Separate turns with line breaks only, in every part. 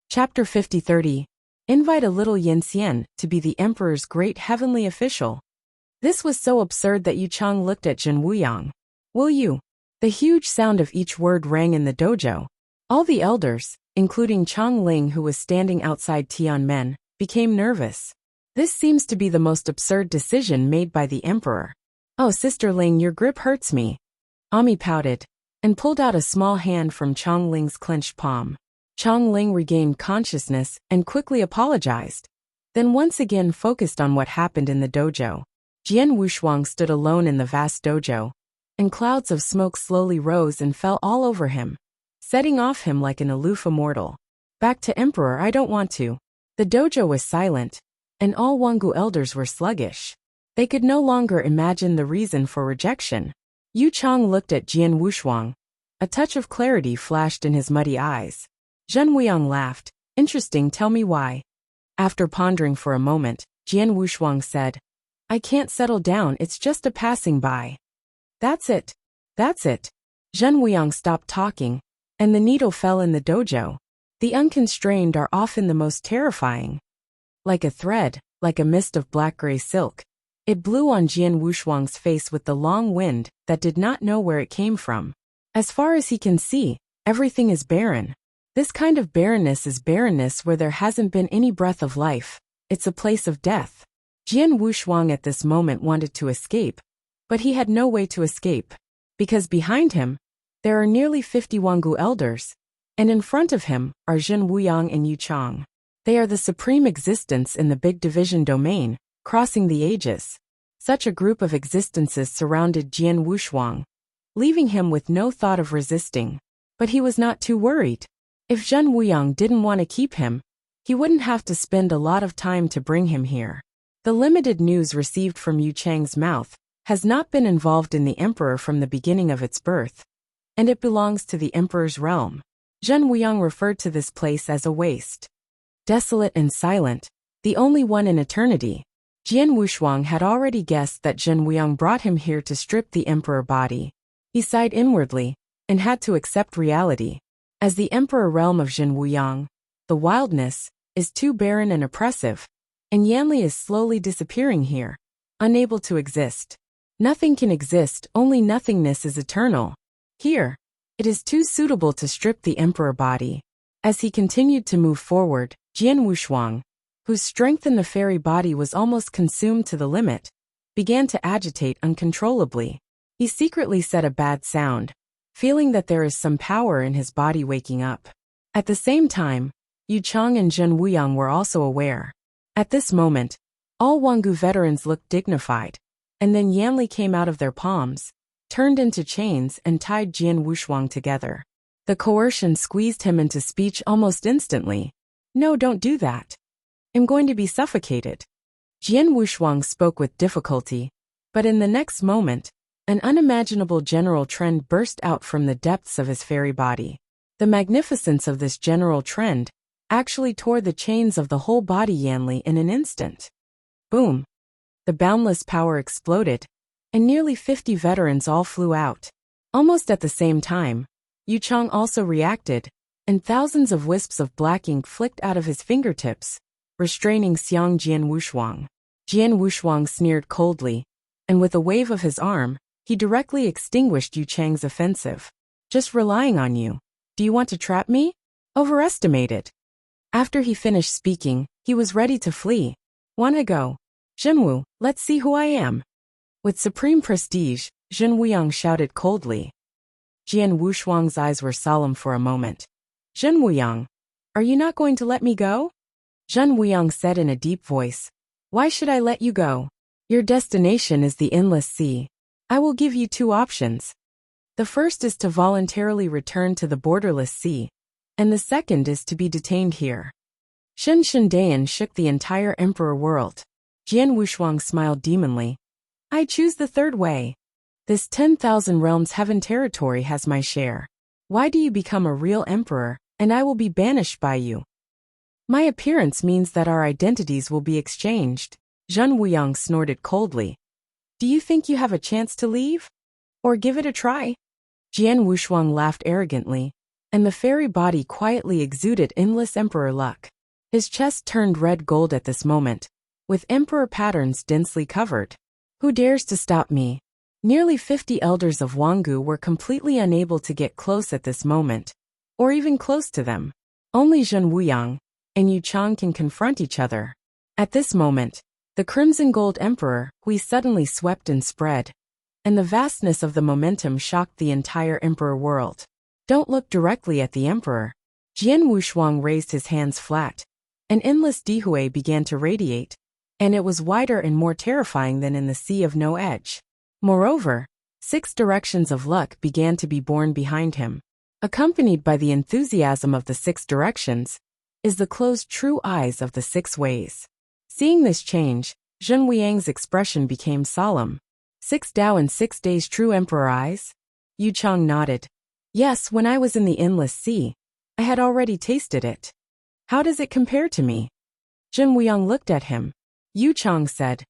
Chapter 50-30. Invite a little Yin Xian to be the emperor's great heavenly official. This was so absurd that Yu Chang looked at Jin Wuyang. Will you? The huge sound of each word rang in the dojo. All the elders, including Chang Ling who was standing outside Tianmen, became nervous. This seems to be the most absurd decision made by the emperor. Oh, Sister Ling, your grip hurts me. Ami pouted and pulled out a small hand from Chang Ling's clenched palm. Chang Ling regained consciousness and quickly apologized, then once again focused on what happened in the dojo. Jian Wushuang stood alone in the vast dojo, and clouds of smoke slowly rose and fell all over him, setting off him like an aloof immortal. Back to Emperor, I don't want to. The dojo was silent, and all Wangu elders were sluggish. They could no longer imagine the reason for rejection. Yu Chang looked at Jian Wushuang. A touch of clarity flashed in his muddy eyes. Zhen Wuyang laughed. Interesting, tell me why. After pondering for a moment, Jian Wushuang said, I can't settle down, it's just a passing by. That's it. That's it. Zhen Wuyang stopped talking, and the needle fell in the dojo. The unconstrained are often the most terrifying. Like a thread, like a mist of black-gray silk, it blew on Jian Wushuang's face with the long wind that did not know where it came from. As far as he can see, everything is barren. This kind of barrenness is barrenness where there hasn't been any breath of life. It's a place of death. Jian Wushuang at this moment wanted to escape, but he had no way to escape, because behind him, there are nearly 50 Wangu elders, and in front of him are Zhen Wuyang and Yu Chang. They are the supreme existence in the big division domain, crossing the ages. Such a group of existences surrounded Jian Wushuang, leaving him with no thought of resisting. But he was not too worried. If Zhen Wuyang didn't want to keep him, he wouldn't have to spend a lot of time to bring him here. The limited news received from Yu Chang's mouth has not been involved in the emperor from the beginning of its birth, and it belongs to the emperor's realm. Zhen Wuyang referred to this place as a waste. Desolate and silent, the only one in eternity. Jian Wushuang had already guessed that Zhen Wuyang brought him here to strip the emperor body. He sighed inwardly, and had to accept reality. As the emperor realm of Zhen Wuyang, the wildness is too barren and oppressive, and Yanli is slowly disappearing here, unable to exist. Nothing can exist, only nothingness is eternal. Here, it is too suitable to strip the emperor body. As he continued to move forward, Jian Wushuang, whose strength in the fairy body was almost consumed to the limit, began to agitate uncontrollably. He secretly said a bad sound, feeling that there is some power in his body waking up. At the same time, Yu Chang and Zhen Wuyang were also aware. At this moment, all Wangu veterans looked dignified, and then Yanli came out of their palms, turned into chains and tied Jian Wushuang together. The coercion squeezed him into speech almost instantly. No, don't do that. I'm going to be suffocated. Jian Wushuang spoke with difficulty, but in the next moment, an unimaginable general trend burst out from the depths of his fairy body. The magnificence of this general trend actually tore the chains of the whole body Yanli in an instant. Boom! The boundless power exploded, and nearly 50 veterans all flew out. Almost at the same time, Yu Chang also reacted, and thousands of wisps of black ink flicked out of his fingertips, restraining Xiang Jian Wushuang. Jian Wushuang sneered coldly, and with a wave of his arm, he directly extinguished Yu Chang's offensive. Just relying on you. Do you want to trap me? Overestimated. After he finished speaking, he was ready to flee. Wanna go? Zhenwu, let's see who I am. With supreme prestige, Zhen Wuyang shouted coldly. Jian Wushuang's eyes were solemn for a moment. Zhen Wuyang, are you not going to let me go? Zhen Wuyang said in a deep voice. Why should I let you go? Your destination is the endless sea. I will give you two options. The first is to voluntarily return to the borderless sea, and the second is to be detained here. Shen Shendayan shook the entire emperor world. Jian Wushuang smiled demonly. I choose the third way. This 10,000 realms heaven territory has my share. Why do you become a real emperor, and I will be banished by you? My appearance means that our identities will be exchanged. Zhen Wuyang snorted coldly. Do you think you have a chance to leave? Or give it a try? Jian Wushuang laughed arrogantly, and the fairy body quietly exuded endless emperor luck. His chest turned red gold at this moment, with emperor patterns densely covered. Who dares to stop me? Nearly 50 elders of Wangu were completely unable to get close at this moment, or even close to them. Only Zhen Wuyang and Yu Chang can confront each other. At this moment, the crimson gold emperor, Hui, suddenly swept and spread, and the vastness of the momentum shocked the entire emperor world. Don't look directly at the emperor. Jian Wushuang raised his hands flat. An endless Dihui began to radiate, and it was wider and more terrifying than in the sea of no edge. Moreover, 6 directions of luck began to be born behind him. Accompanied by the enthusiasm of the 6 directions, is the closed true eyes of the 6 ways. Seeing this change, Zhen Wuyang's expression became solemn. 6 Dao and 6 days true emperor eyes? Yu Chang nodded. Yes, when I was in the endless sea, I had already tasted it. How does it compare to me? Zhen Wuyang looked at him. Yu Chang said,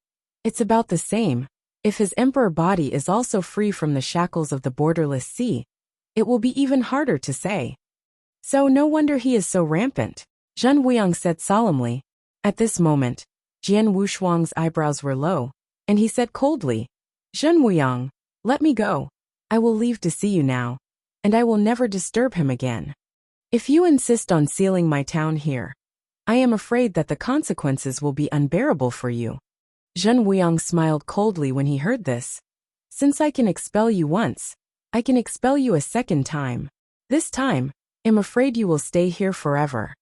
it's about the same. If his emperor body is also free from the shackles of the borderless sea, it will be even harder to say. So no wonder he is so rampant, Zhen Wuyang said solemnly. At this moment, Jian Wushuang's eyebrows were low, and he said coldly, Zhen Wuyang, let me go. I will leave to see you now, and I will never disturb him again. If you insist on sealing my town here, I am afraid that the consequences will be unbearable for you. Zhen Wuyang smiled coldly when he heard this. Since I can expel you once, I can expel you a second time. This time, I'm afraid you will stay here forever.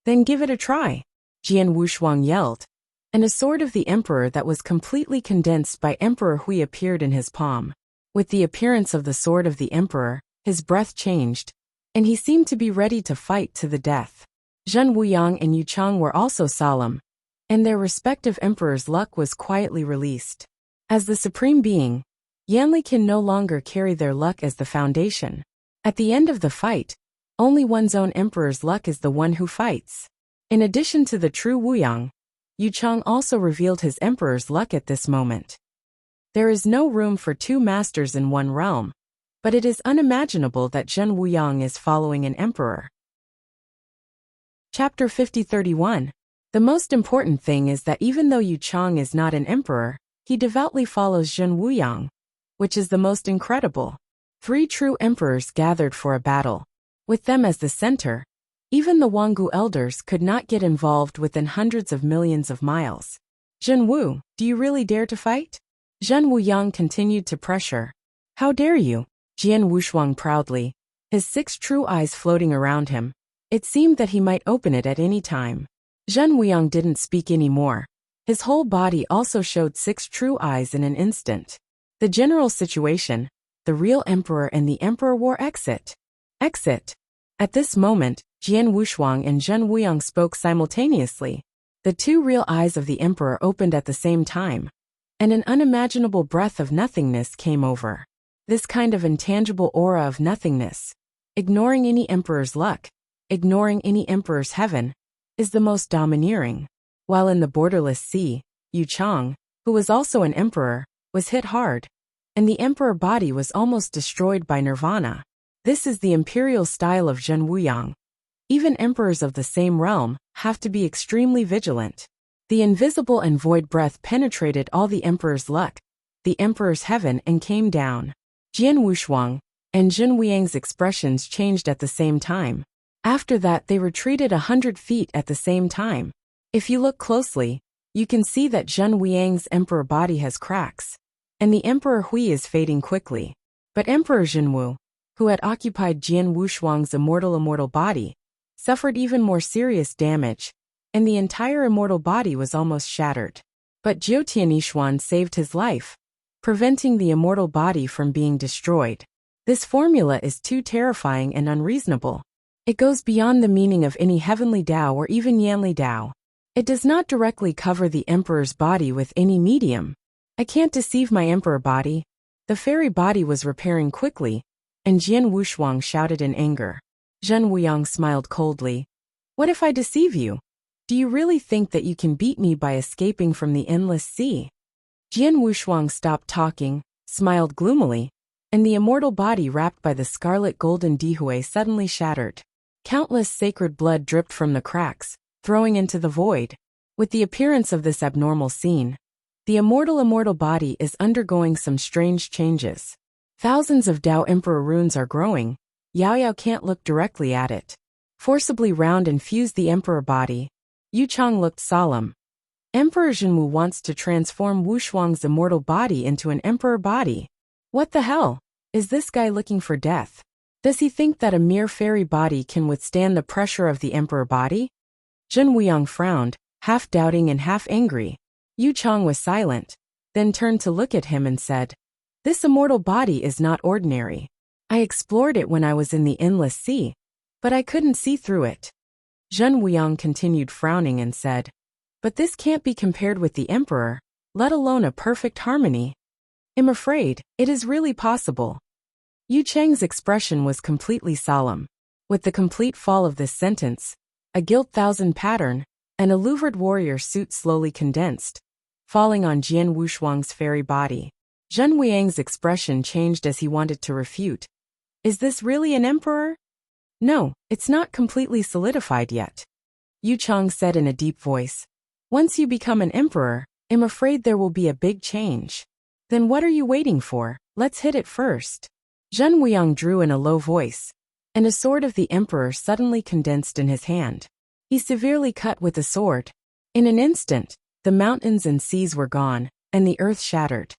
Then give it a try, Jian Wushuang yelled, and a sword of the emperor that was completely condensed by Emperor Hui appeared in his palm. With the appearance of the sword of the emperor, his breath changed, and he seemed to be ready to fight to the death. Zhen Wuyang and Yu Chang were also solemn, and their respective emperors' luck was quietly released. As the supreme being, Yanli can no longer carry their luck as the foundation. At the end of the fight, only one's own emperor's luck is the one who fights. In addition to the true Wuyang, Yu Chang also revealed his emperor's luck at this moment. There is no room for 2 masters in one realm, but it is unimaginable that Zhen Wuyang is following an emperor. Chapter 50-31. The most important thing is that even though Yu Chang is not an emperor, he devoutly follows Zhen Wuyang, which is the most incredible. 3 true emperors gathered for a battle. With them as the center, even the Wangu elders could not get involved within hundreds of millions of miles. Zhen Wu, do you really dare to fight? Zhen Wuyang continued to pressure. How dare you? Jian Wushuang proudly, his 6 true eyes floating around him. It seemed that he might open it at any time. Zhen Wuyang didn't speak anymore. His whole body also showed 6 true eyes in an instant. The general situation, the real emperor and the emperor war exit. Exit. At this moment, Jian Wushuang and Zhen Wuyang spoke simultaneously. The 2 real eyes of the emperor opened at the same time, and an unimaginable breath of nothingness came over. This kind of intangible aura of nothingness, ignoring any emperor's luck, ignoring any emperor's heaven, is the most domineering. While in the borderless sea, Yu Chang, who was also an emperor, was hit hard, and the emperor body was almost destroyed by nirvana. This is the imperial style of Zhen Wuyang. Even emperors of the same realm have to be extremely vigilant. The invisible and void breath penetrated all the emperor's luck, the emperor's heaven, and came down. Jian Wushuang and Zhen Wuyang's expressions changed at the same time. After that they retreated 100 feet at the same time. If you look closely, you can see that Zhen Wuyang's emperor body has cracks, and the emperor Hui is fading quickly. But Emperor Zhenwu, who had occupied Jian Wushuang's immortal body, suffered even more serious damage, and the entire immortal body was almost shattered. But Jiu Tianixuan saved his life, preventing the immortal body from being destroyed. This formula is too terrifying and unreasonable. It goes beyond the meaning of any heavenly Dao or even Yanli Dao. It does not directly cover the emperor's body with any medium. I can't deceive my emperor body. The fairy body was repairing quickly, and Jian Wushuang shouted in anger. Zhen Wuyang smiled coldly. What if I deceive you? Do you really think that you can beat me by escaping from the endless sea? Jian Wushuang stopped talking, smiled gloomily, and the immortal body wrapped by the scarlet golden Dihui suddenly shattered. Countless sacred blood dripped from the cracks, throwing into the void. With the appearance of this abnormal scene, the immortal body is undergoing some strange changes. Thousands of Dao Emperor runes are growing. Yao Yao can't look directly at it. Forcibly round and fuse the emperor body. Yu Chang looked solemn. Emperor Zhenwu wants to transform Wu Shuang's immortal body into an emperor body. What the hell? Is this guy looking for death? Does he think that a mere fairy body can withstand the pressure of the emperor body? Zhen Wuyang frowned, half doubting and half angry. Yu Chang was silent, then turned to look at him and said, "This immortal body is not ordinary. I explored it when I was in the endless sea, but I couldn't see through it." Zhen Wuyang continued frowning and said, "But this can't be compared with the emperor, let alone a perfect harmony. I'm afraid it is really possible." Yu Chang's expression was completely solemn. With the complete fall of this sentence, a gilt thousand pattern and a louvered warrior suit slowly condensed, falling on Jian Wushuang's fairy body. Zhen Wuyang's expression changed as he wanted to refute. "Is this really an emperor?" "No, it's not completely solidified yet," Yu Chang said in a deep voice. "Once you become an emperor, I'm afraid there will be a big change. Then what are you waiting for? Let's hit it first." Zhen Wuyang drew in a low voice, and a sword of the emperor suddenly condensed in his hand. He severely cut with the sword. In an instant, the mountains and seas were gone, and the earth shattered.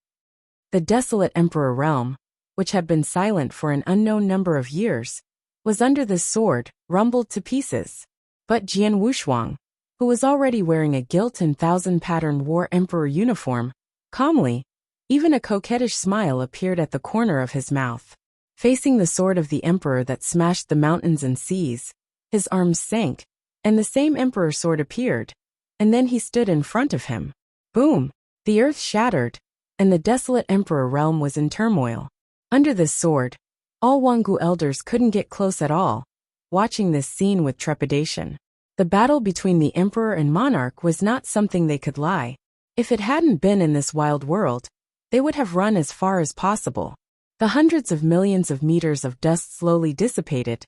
The desolate emperor realm, which had been silent for an unknown number of years, was under this sword, rumbled to pieces. But Jian Wushuang, who was already wearing a gilt and thousand-patterned war emperor uniform, calmly, even a coquettish smile appeared at the corner of his mouth. Facing the sword of the emperor that smashed the mountains and seas, his arms sank, and the same emperor sword appeared, and then he stood in front of him. Boom! The earth shattered, and the desolate emperor realm was in turmoil. Under this sword, all Wangu elders couldn't get close at all, watching this scene with trepidation. The battle between the emperor and monarch was not something they could lie. If it hadn't been in this wild world, they would have run as far as possible. The hundreds of millions of meters of dust slowly dissipated,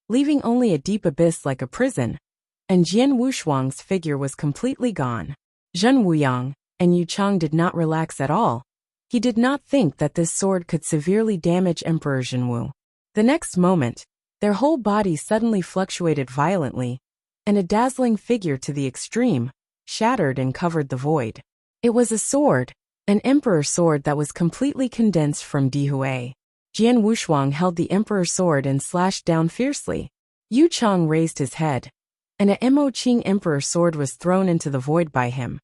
leaving only a deep abyss like a prison, and Jian Wushuang's figure was completely gone. Zhen Wuyang and Yu Chang did not relax at all. He did not think that this sword could severely damage Emperor Zhenwu. The next moment, their whole bodies suddenly fluctuated violently, and a dazzling figure to the extreme shattered and covered the void. It was a sword, an emperor sword that was completely condensed from Dihui. Jian Wushuang held the emperor sword and slashed down fiercely. Yu Chang raised his head, and a Mo Qing emperor sword was thrown into the void by him,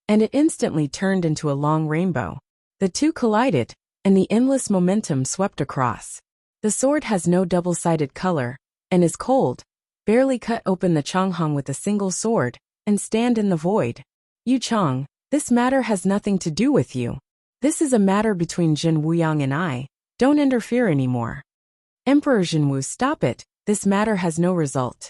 and it instantly turned into a long rainbow. The two collided, and the endless momentum swept across. The sword has no double-sided color, and is cold. Barely cut open the Changhong with a single sword, and stand in the void. Yu Chang, this matter has nothing to do with you. This is a matter between Zhen Wuyang and I. Don't interfere anymore. Emperor Zhenwu, stop it. This matter has no result.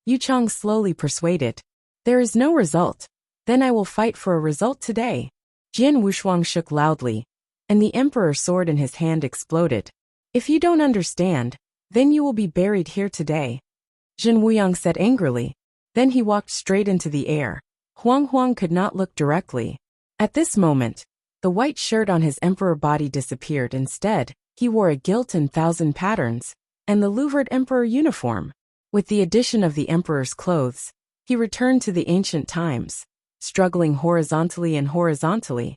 Yu Chang slowly persuaded. There is no result. Then I will fight for a result today. Jian Wushuang shook loudly, and the emperor's sword in his hand exploded. If you don't understand, then you will be buried here today, Zhen Wuyang said angrily. Then he walked straight into the air. Huang Huang could not look directly. At this moment, the white shirt on his emperor body disappeared. Instead, he wore a gilt and thousand patterns, and the louvered emperor uniform. With the addition of the emperor's clothes, he returned to the ancient times, struggling horizontally,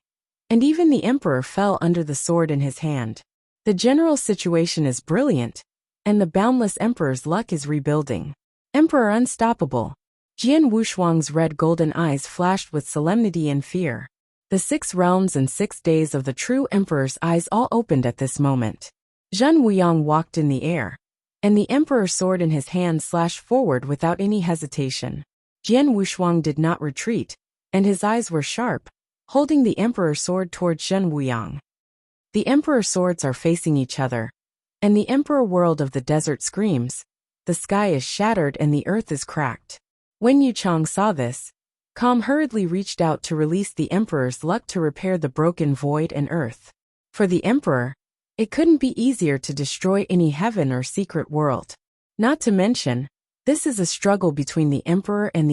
and even the emperor fell under the sword in his hand. The general situation is brilliant, and the boundless emperor's luck is rebuilding. Emperor unstoppable. Jian Wushuang's red golden eyes flashed with solemnity and fear. The 6 realms and 6 days of the true emperor's eyes all opened at this moment. Zhen Wuyang walked in the air, and the emperor's sword in his hand slashed forward without any hesitation. Jian Wushuang did not retreat, and his eyes were sharp, holding the emperor's sword towards Zhen Wuyang. The emperor's swords are facing each other, and the emperor world of the desert screams. The sky is shattered and the earth is cracked. When Yu Chang saw this, Calm hurriedly reached out to release the emperor's luck to repair the broken void and earth. For the emperor, It couldn't be easier to destroy any heaven or secret world. Not to mention, this is a struggle between the emperor, and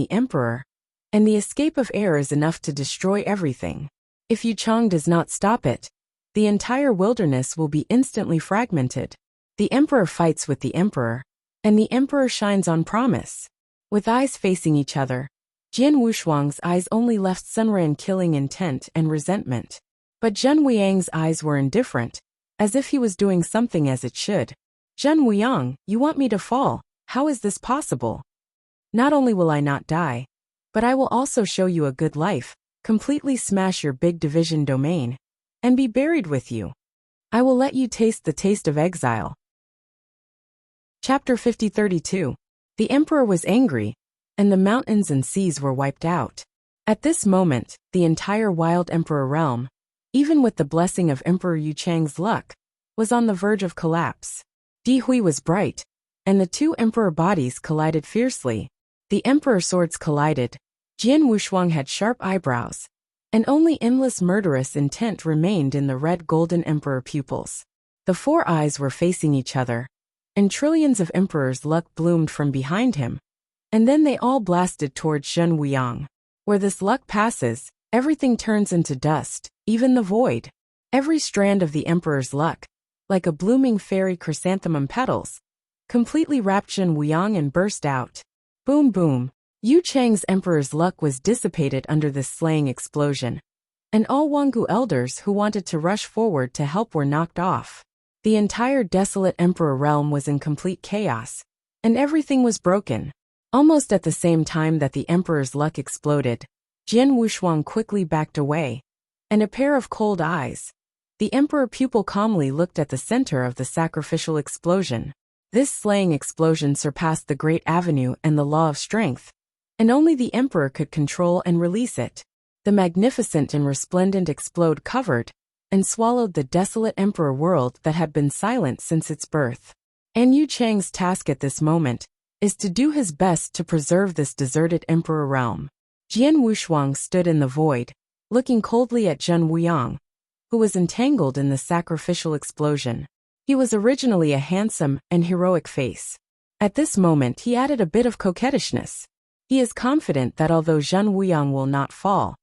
the escape of air is enough to destroy everything. If Yu Chang does not stop it, the entire wilderness will be instantly fragmented. The emperor fights with the emperor, and the emperor shines on promise. With eyes facing each other, Jian Wushuang's eyes only left Sunran killing intent and resentment. But Zhen Wuyang's eyes were indifferent, as if he was doing something as it should. Zhen Wuyang, you want me to fall? How is this possible? Not only will I not die, but I will also show you a good life, completely smash your big division domain, and be buried with you. I will let you taste the taste of exile. Chapter 50-32. The emperor was angry, and the mountains and seas were wiped out. At this moment, the entire wild emperor realm, even with the blessing of Emperor Yu Chang's luck, was on the verge of collapse. Di Hui was bright, and the two emperor bodies collided fiercely. The emperor swords collided. Jian Wushuang had sharp eyebrows, and only endless murderous intent remained in the red golden emperor pupils. The four eyes were facing each other, and trillions of emperor's luck bloomed from behind him, and then they all blasted towards Zhen Wuyang. Where this luck passes, everything turns into dust, even the void. Every strand of the emperor's luck, like a blooming fairy chrysanthemum petals, completely wrapped Zhen Wuyang and burst out. Boom boom. Yu Chang's emperor's luck was dissipated under this slaying explosion, and all Wangu elders who wanted to rush forward to help were knocked off. The entire desolate emperor realm was in complete chaos, and everything was broken. Almost at the same time that the emperor's luck exploded, Jian Wushuang quickly backed away, and a pair of cold eyes. The emperor pupil calmly looked at the center of the sacrificial explosion. This slaying explosion surpassed the Great Avenue and the Law of Strength, and only the emperor could control and release it. The magnificent and resplendent explode covered and swallowed the desolate emperor world that had been silent since its birth. And Yu Chang's task at this moment is to do his best to preserve this deserted emperor realm. Jian Wushuang stood in the void, looking coldly at Zhen Wuyang, who was entangled in the sacrificial explosion. He was originally a handsome and heroic face. At this moment he added a bit of coquettishness. He is confident that although Zhen Wuyang will not fall,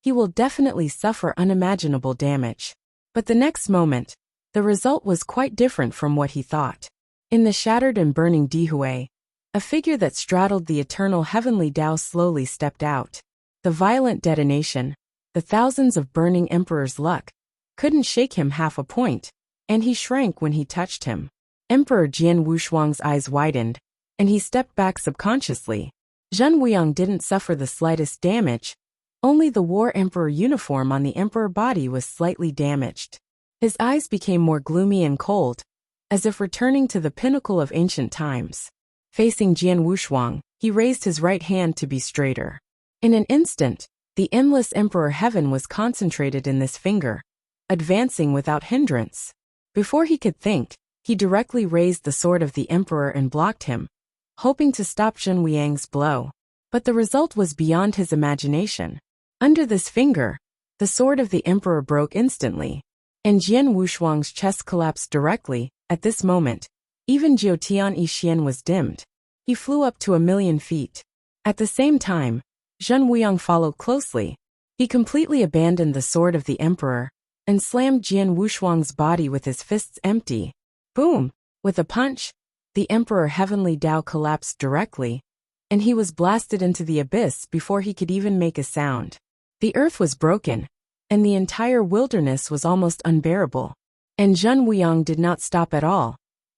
he will definitely suffer unimaginable damage. But the next moment, the result was quite different from what he thought. In the shattered and burning Dihui, a figure that straddled the eternal heavenly Tao slowly stepped out. The violent detonation, the thousands of burning emperor's luck, couldn't shake him half a point, and he shrank when he touched him. Emperor Jian Wushuang's eyes widened, and he stepped back subconsciously. Zhen Wuyang didn't suffer the slightest damage. Only the war emperor uniform on the emperor body was slightly damaged. His eyes became more gloomy and cold, as if returning to the pinnacle of ancient times. Facing Jian Wushuang, he raised his right hand to be straighter. In an instant, the endless emperor heaven was concentrated in this finger, advancing without hindrance. Before he could think, he directly raised the sword of the emperor and blocked him, hoping to stop Zhen Wuyang's blow. But the result was beyond his imagination. Under this finger, the sword of the emperor broke instantly, and Jian Wushuang's chest collapsed directly. At this moment, even Jiutian Yixian was dimmed. He flew up to 1,000,000 feet. At the same time, Zhen Wuyang followed closely. He completely abandoned the sword of the emperor and slammed Jian Wushuang's body with his fists empty. Boom! With a punch, the emperor heavenly Tao collapsed directly, and he was blasted into the abyss before he could even make a sound. The earth was broken, and the entire wilderness was almost unbearable. And Zhen Wuyang did not stop at all,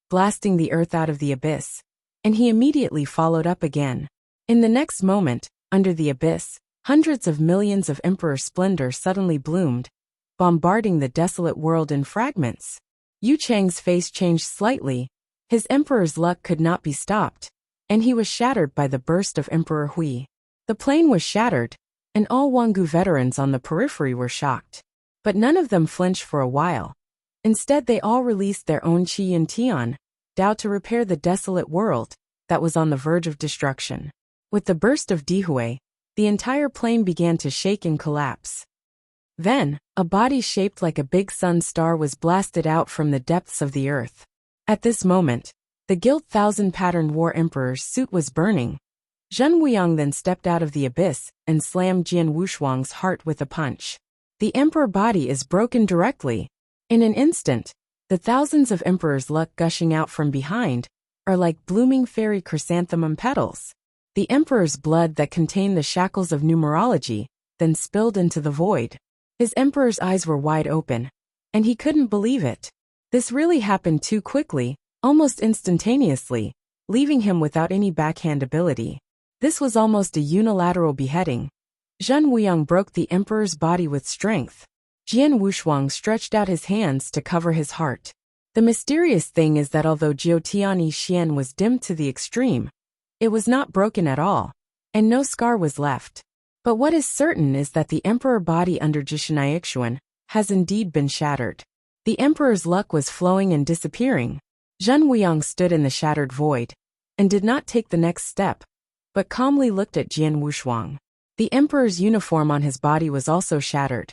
blasting the earth out of the abyss, and he immediately followed up again. In the next moment, under the abyss, hundreds of millions of emperor splendor suddenly bloomed, bombarding the desolate world in fragments. Yu Chang's face changed slightly. His emperor's luck could not be stopped, and he was shattered by the burst of Emperor Hui. The plane was shattered, and all Wangu veterans on the periphery were shocked. But none of them flinched for a while. Instead they all released their own Qi Yin Tian Dao to repair the desolate world that was on the verge of destruction. With the burst of Dihui, the entire plane began to shake and collapse. Then, a body shaped like a big sun star was blasted out from the depths of the earth. At this moment, the gilt thousand-patterned war emperor's suit was burning. Zhen Wuyang then stepped out of the abyss and slammed Jian Wushuang's heart with a punch. The emperor body is broken directly. In an instant, the thousands of emperor's luck gushing out from behind are like blooming fairy chrysanthemum petals. The emperor's blood that contained the shackles of numerology then spilled into the void. His emperor's eyes were wide open, and he couldn't believe it. This really happened too quickly, almost instantaneously, leaving him without any backhand ability. This was almost a unilateral beheading. Zhen Wuyang broke the emperor's body with strength. Jian Wushuang stretched out his hands to cover his heart. The mysterious thing is that although Jiutiani Xian was dimmed to the extreme, it was not broken at all, and no scar was left. But what is certain is that the emperor body under Jishinaixuan has indeed been shattered. The emperor's luck was flowing and disappearing. Zhen Wuyang stood in the shattered void, and did not take the next step, but calmly looked at Jian Wushuang. The emperor's uniform on his body was also shattered,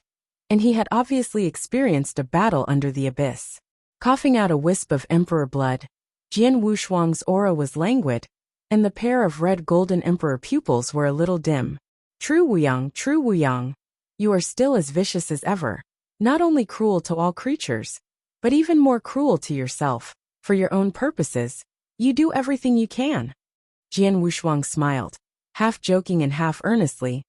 and he had obviously experienced a battle under the abyss. Coughing out a wisp of emperor blood, Jian Wushuang's aura was languid, and the pair of red golden emperor pupils were a little dim. True Wuyang, you are still as vicious as ever, not only cruel to all creatures, but even more cruel to yourself. For your own purposes, you do everything you can. Jian Wushuang smiled, half joking and half earnestly.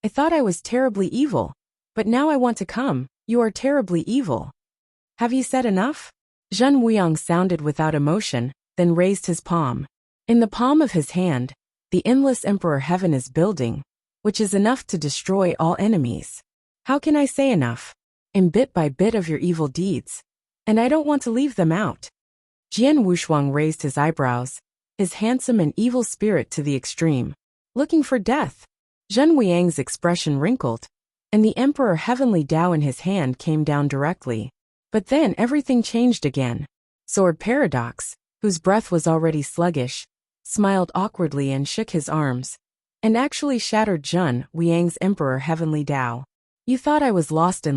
I thought I was terribly evil, but now I want to come. You are terribly evil. Have you said enough? Zhen Wuyang sounded without emotion, then raised his palm. In the palm of his hand, the endless emperor heaven is building, which is enough to destroy all enemies. How can I say enough? I'm bit by bit of your evil deeds, and I don't want to leave them out. Jian Wushuang raised his eyebrows, his handsome and evil spirit to the extreme. Looking for death. Zhen Wuyang's expression wrinkled, and the emperor heavenly Dao in his hand came down directly. But then everything changed again. Sword Paradox, whose breath was already sluggish, smiled awkwardly and shook his arms, and actually shattered Zhen Wuyang's emperor heavenly Dao. You thought I was lost,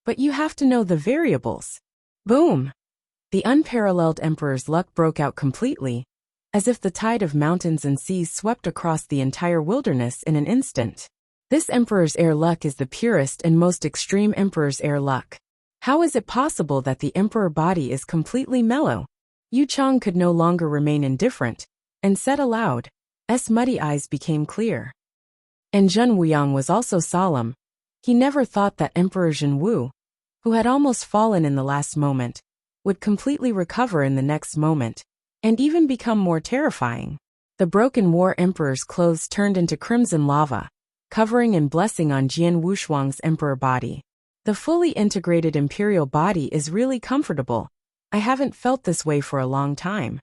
but you have to know the variables. Boom! The unparalleled emperor's luck broke out completely, as if the tide of mountains and seas swept across the entire wilderness in an instant. This emperor's air luck is the purest and most extreme emperor's air luck. How is it possible that the emperor body is completely mellow? Yu Chang could no longer remain indifferent, and said aloud. S muddy eyes became clear. And Zhen Wuyang was also solemn. He never thought that Emperor Zhen Wu, who had almost fallen in the last moment, would completely recover in the next moment, and even become more terrifying. The broken war emperor's clothes turned into crimson lava, covering and blessing on Jian Wushuang's emperor body. The fully integrated imperial body is really comfortable. I haven't felt this way for a long time.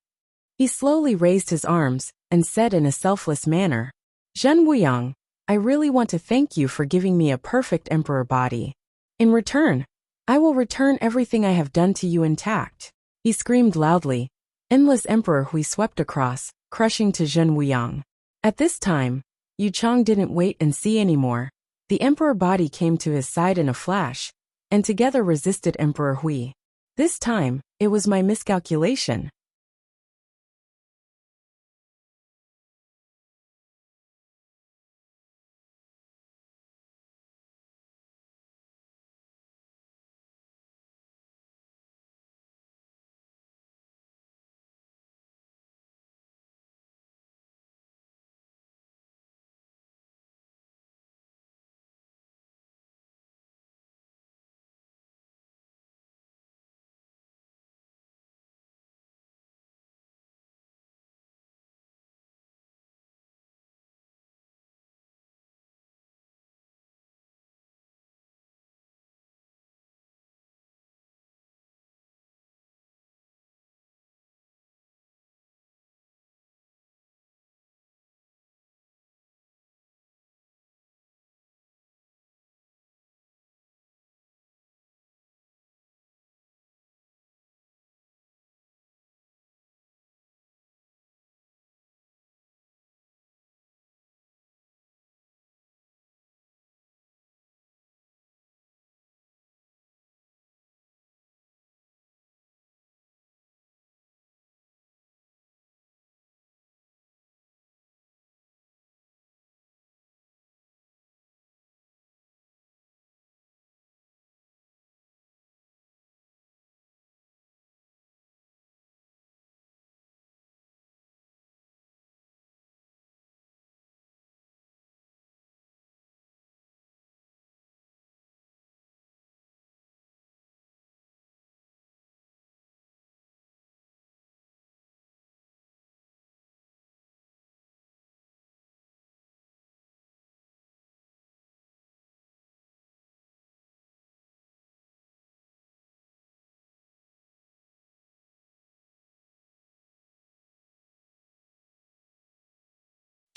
He slowly raised his arms and said in a selfless manner, Zhen Wuyang, I really want to thank you for giving me a perfect emperor body. In return, I will return everything I have done to you intact. He screamed loudly. Endless emperor Hui swept across, crushing to Zhen Wuyang. At this time, Yu Chang didn't wait and see anymore. The emperor body came to his side in a flash, and together resisted Emperor Hui. This time, it was my miscalculation.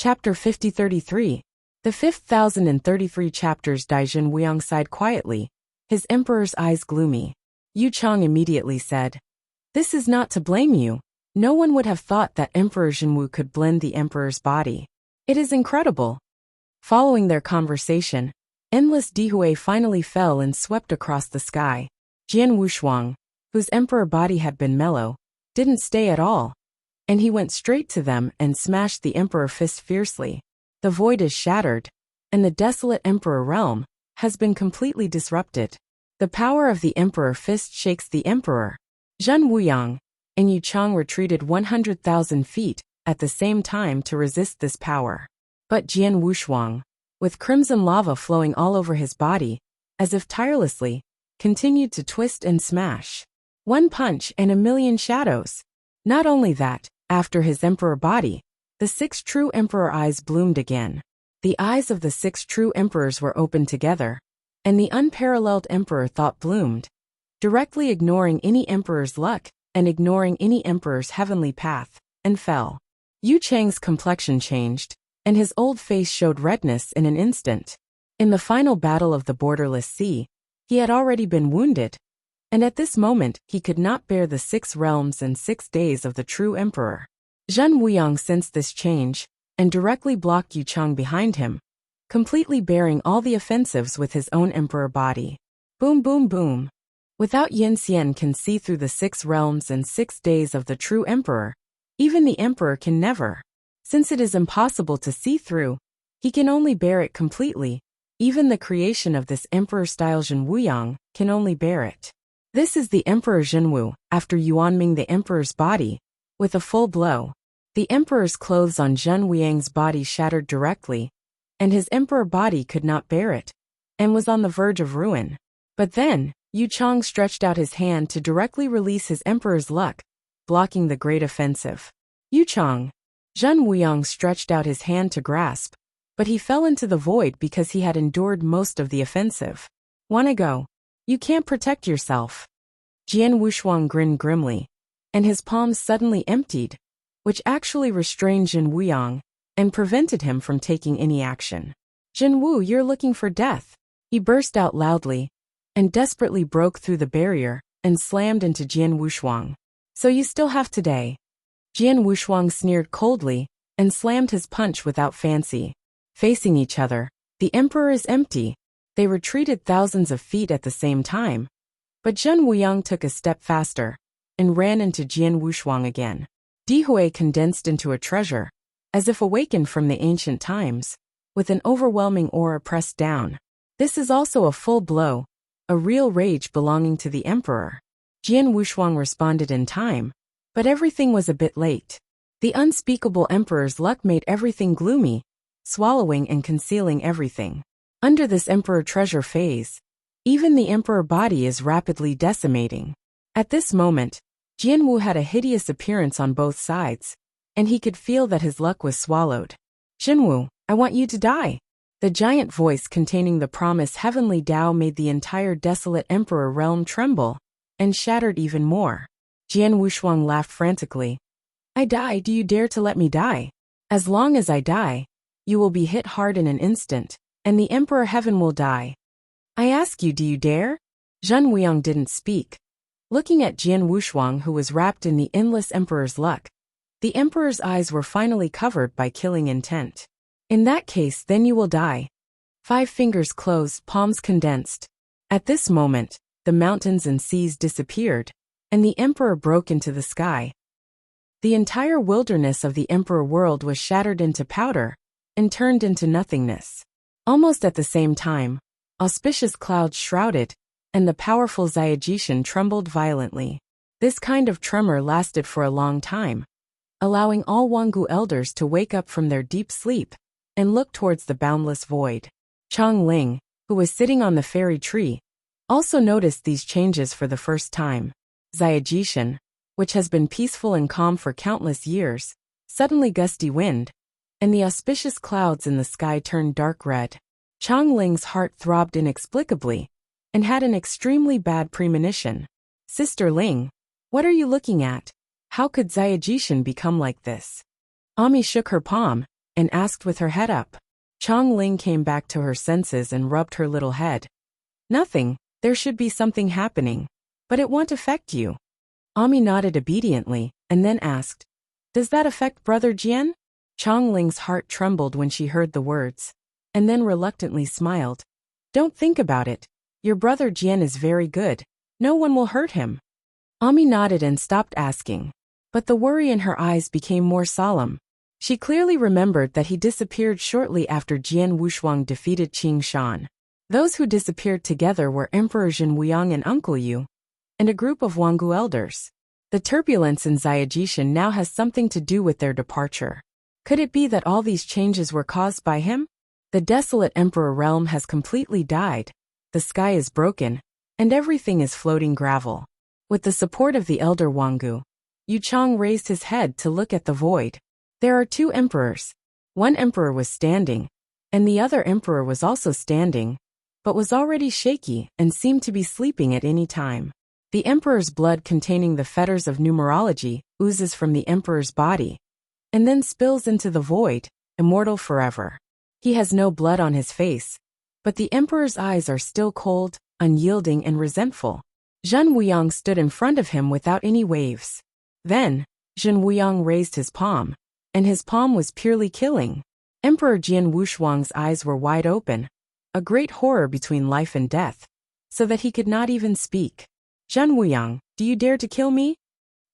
Chapter 5033. The 5033 chapters. Daijin Wuyang sighed quietly, his emperor's eyes gloomy. Yu Chang immediately said, "This is not to blame you. No one would have thought that Emperor Jinwu could blend the emperor's body. It is incredible." Following their conversation, endless Dihue finally fell and swept across the sky. Jian Wushuang, whose emperor body had been mellow, didn't stay at all, and he went straight to them and smashed the emperor fist fiercely. The void is shattered, and the desolate emperor realm has been completely disrupted. The power of the emperor fist shakes the emperor. Zhen Wuyang and Yu Chang retreated 100,000 feet at the same time to resist this power. But Jian Wushuang, with crimson lava flowing all over his body, as if tirelessly, continued to twist and smash. One punch and a million shadows. Not only that, after his emperor body, the 6 true emperor eyes bloomed again. The eyes of the 6 true emperors were opened together, and the unparalleled emperor thought bloomed, directly ignoring any emperor's luck and ignoring any emperor's heavenly path, and fell. Yu Chang's complexion changed, and his old face showed redness in an instant. In the final battle of the borderless sea, he had already been wounded, and at this moment he could not bear the 6 realms and 6 days of the true emperor. Zhen Wuyang sensed this change, and directly blocked Yu Chang behind him, completely bearing all the offensives with his own emperor body. Boom boom boom. Without Yin Xian can see through the 6 realms and 6 days of the true emperor, even the emperor can never. Since it is impossible to see through, he can only bear it completely. Even the creation of this emperor-style Zhen Wuyang can only bear it. This is the Emperor Jinwu, after Yuanming the emperor's body, with a full blow. The emperor's clothes on Zhen Wuyang's body shattered directly, and his emperor body could not bear it, and was on the verge of ruin. But then, Yu Chang stretched out his hand to directly release his emperor's luck, blocking the great offensive. Yu Chang. Zhen Wuyang stretched out his hand to grasp, but he fell into the void because he had endured most of the offensive. Wanna go? You can't protect yourself. Jian Wushuang grinned grimly, and his palms suddenly emptied, which actually restrained Zhen Wuyang and prevented him from taking any action. Jin Wu, you're looking for death. He burst out loudly, and desperately broke through the barrier and slammed into Jian Wushuang. So you still have today. Jian Wushuang sneered coldly and slammed his punch without fancy. Facing each other, the emperor is empty. They retreated thousands of feet at the same time, but Zhen Wuyang took a step faster and ran into Jian Wushuang again. Dihue condensed into a treasure, as if awakened from the ancient times, with an overwhelming aura pressed down. This is also a full blow, a real rage belonging to the emperor. Jian Wushuang responded in time, but everything was a bit late. The unspeakable emperor's luck made everything gloomy, swallowing and concealing everything. Under this emperor treasure phase, even the emperor body is rapidly decimating. At this moment, Jianwu had a hideous appearance on both sides, and he could feel that his luck was swallowed. Jinwu, I want you to die. The giant voice containing the promise heavenly Tao made the entire desolate emperor realm tremble, and shattered even more. Jian Wushuang laughed frantically. I die, do you dare to let me die? As long as I die, you will be hit hard in an instant, and the emperor heaven will die. I ask you, do you dare? Zhen Wuyang didn't speak. Looking at Jian Wushuang, who was wrapped in the endless emperor's luck, the emperor's eyes were finally covered by killing intent. In that case, then you will die. 5 fingers closed, palms condensed. At this moment, the mountains and seas disappeared, and the emperor broke into the sky. The entire wilderness of the emperor world was shattered into powder and turned into nothingness. Almost at the same time, auspicious clouds shrouded, and the powerful Xiajishan trembled violently. This kind of tremor lasted for a long time, allowing all Wangu elders to wake up from their deep sleep and look towards the boundless void. Chang Ling, who was sitting on the fairy tree, also noticed these changes for the first time. Xiajishan, which has been peaceful and calm for countless years, suddenly gusty wind, and the auspicious clouds in the sky turned dark red. Chang Ling's heart throbbed inexplicably, and had an extremely bad premonition. Sister Ling, what are you looking at? How could Xiajishan become like this? Ami shook her palm, and asked with her head up. Chong Ling came back to her senses and rubbed her little head. Nothing, there should be something happening. But it won't affect you. Ami nodded obediently, and then asked, Does that affect Brother Jian? Chong Ling's heart trembled when she heard the words, and then reluctantly smiled. Don't think about it. Your brother Jian is very good. No one will hurt him. Ami nodded and stopped asking. But the worry in her eyes became more solemn. She clearly remembered that he disappeared shortly after Jian Wushuang defeated Qing Shan. Those who disappeared together were Emperor Jin Wuyang and Uncle Yu, and a group of Wanggu elders. The turbulence in Xiajishan now has something to do with their departure. Could it be that all these changes were caused by him? The desolate Emperor realm has completely died. The sky is broken, and everything is floating gravel. With the support of the elder Wanggu, Yu Chang raised his head to look at the void. There are two emperors. One emperor was standing, and the other emperor was also standing, but was already shaky and seemed to be sleeping at any time. The emperor's blood containing the fetters of numerology oozes from the emperor's body, and then spills into the void, immortal forever. He has no blood on his face, but the emperor's eyes are still cold, unyielding and resentful. Zhen Wuyang stood in front of him without any waves. Then, Zhen Wuyang raised his palm, and his palm was purely killing. Emperor Jian Wushuang's eyes were wide open, a great horror between life and death, so that he could not even speak. Zhen Wuyang, do you dare to kill me?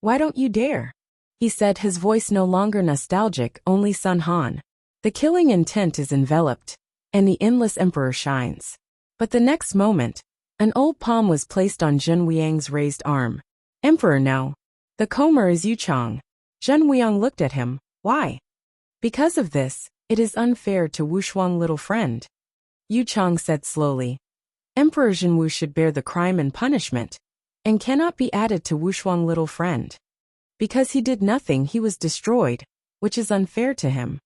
Why don't you dare? He said, his voice no longer nostalgic, only Sun Han. The killing intent is enveloped, and the endless emperor shines. But the next moment, an old palm was placed on Zhen Wuyang's raised arm. Emperor, no. The comer is Yu Chang. Zhen Wuyang looked at him. Why? Because of this, it is unfair to Wushuang, little friend. Yu Chang said slowly. Emperor Zhenwu should bear the crime and punishment, and cannot be added to Wushuang, little friend. Because he did nothing, he was destroyed, which is unfair to him.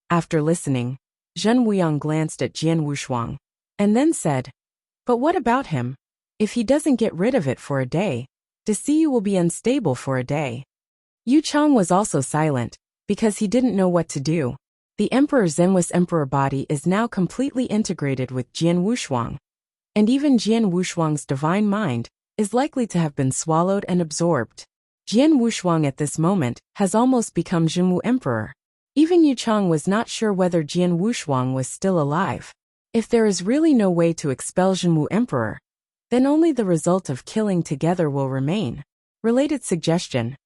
After listening, Zhen Wuyang glanced at Jian Wushuang, and then said, But what about him? If he doesn't get rid of it for a day, the Siyu will be unstable for a day. Yu Chang was also silent, because he didn't know what to do. The Emperor Zenwu's emperor body is now completely integrated with Jian Wushuang, and even Jian Wushuang's divine mind is likely to have been swallowed and absorbed. Jian Wushuang at this moment has almost become Zhenwu Emperor. Even Yu Chang was not sure whether Jian Wushuang was still alive. If there is really no way to expel Zhenwu Emperor, then only the result of killing together will remain. Related suggestion.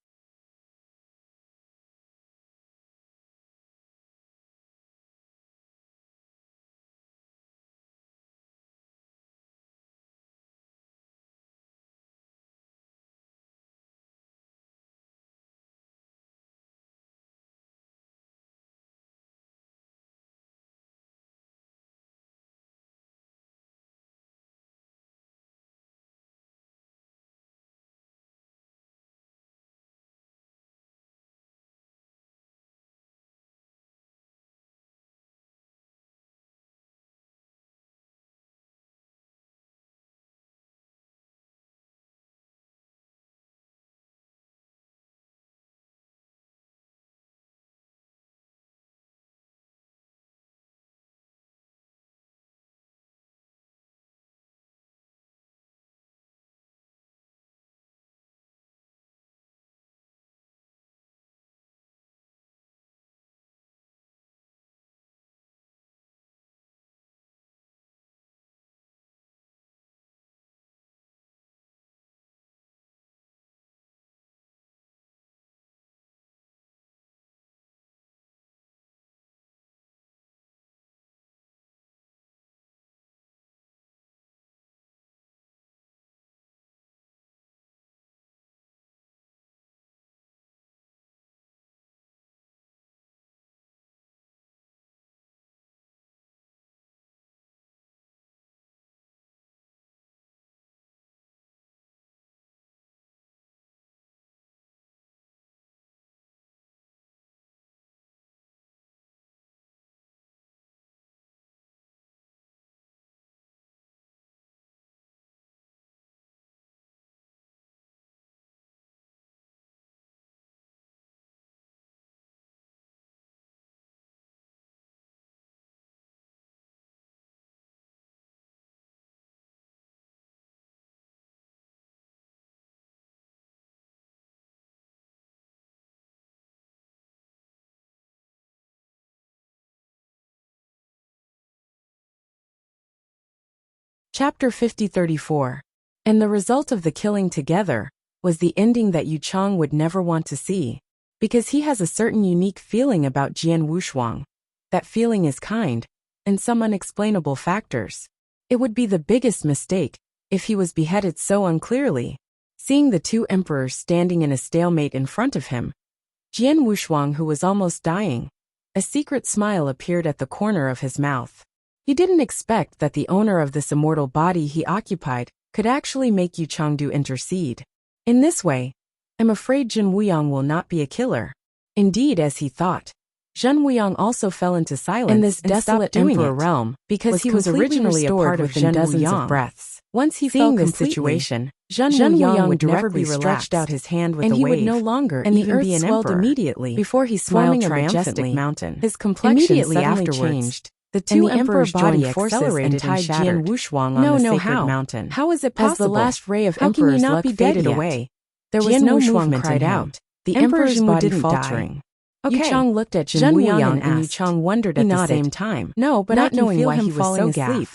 Chapter 5034. And the result of the killing together was the ending that Yu Chang would never want to see, because he has a certain unique feeling about Jian Wushuang. That feeling is kind, and some unexplainable factors. It would be the biggest mistake if he was beheaded so unclearly. Seeing the two emperors standing in a stalemate in front of him, Jian Wushuang, who was almost dying, a secret smile appeared at the corner of his mouth. He didn't expect that the owner of this immortal body he occupied could actually make Yu Changdu intercede. In this way, I'm afraid Zhen Wuyang will not be a killer. Indeed, as he thought, Zhen Wuyang also fell into silence in this desolate emperor realm because he was originally a part of Zhen dozens of breaths. Once he felt this situation, Zhen Wuyang would directly stretched out his hand with a wave, and he would no longer even be an emperor. Immediately before he smiled triumphantly, mountain. His complexion suddenly changed. The two emperors joined forces and tied Jian Wushuang on the sacred mountain. How is it possible? As the last ray of emperor's luck faded away, there was no movement cried out. The emperor's body faltering. Yu Chang looked at Zhen Wuyang and Yu Chang wondered at the same time. No, but not knowing why he was so asleep.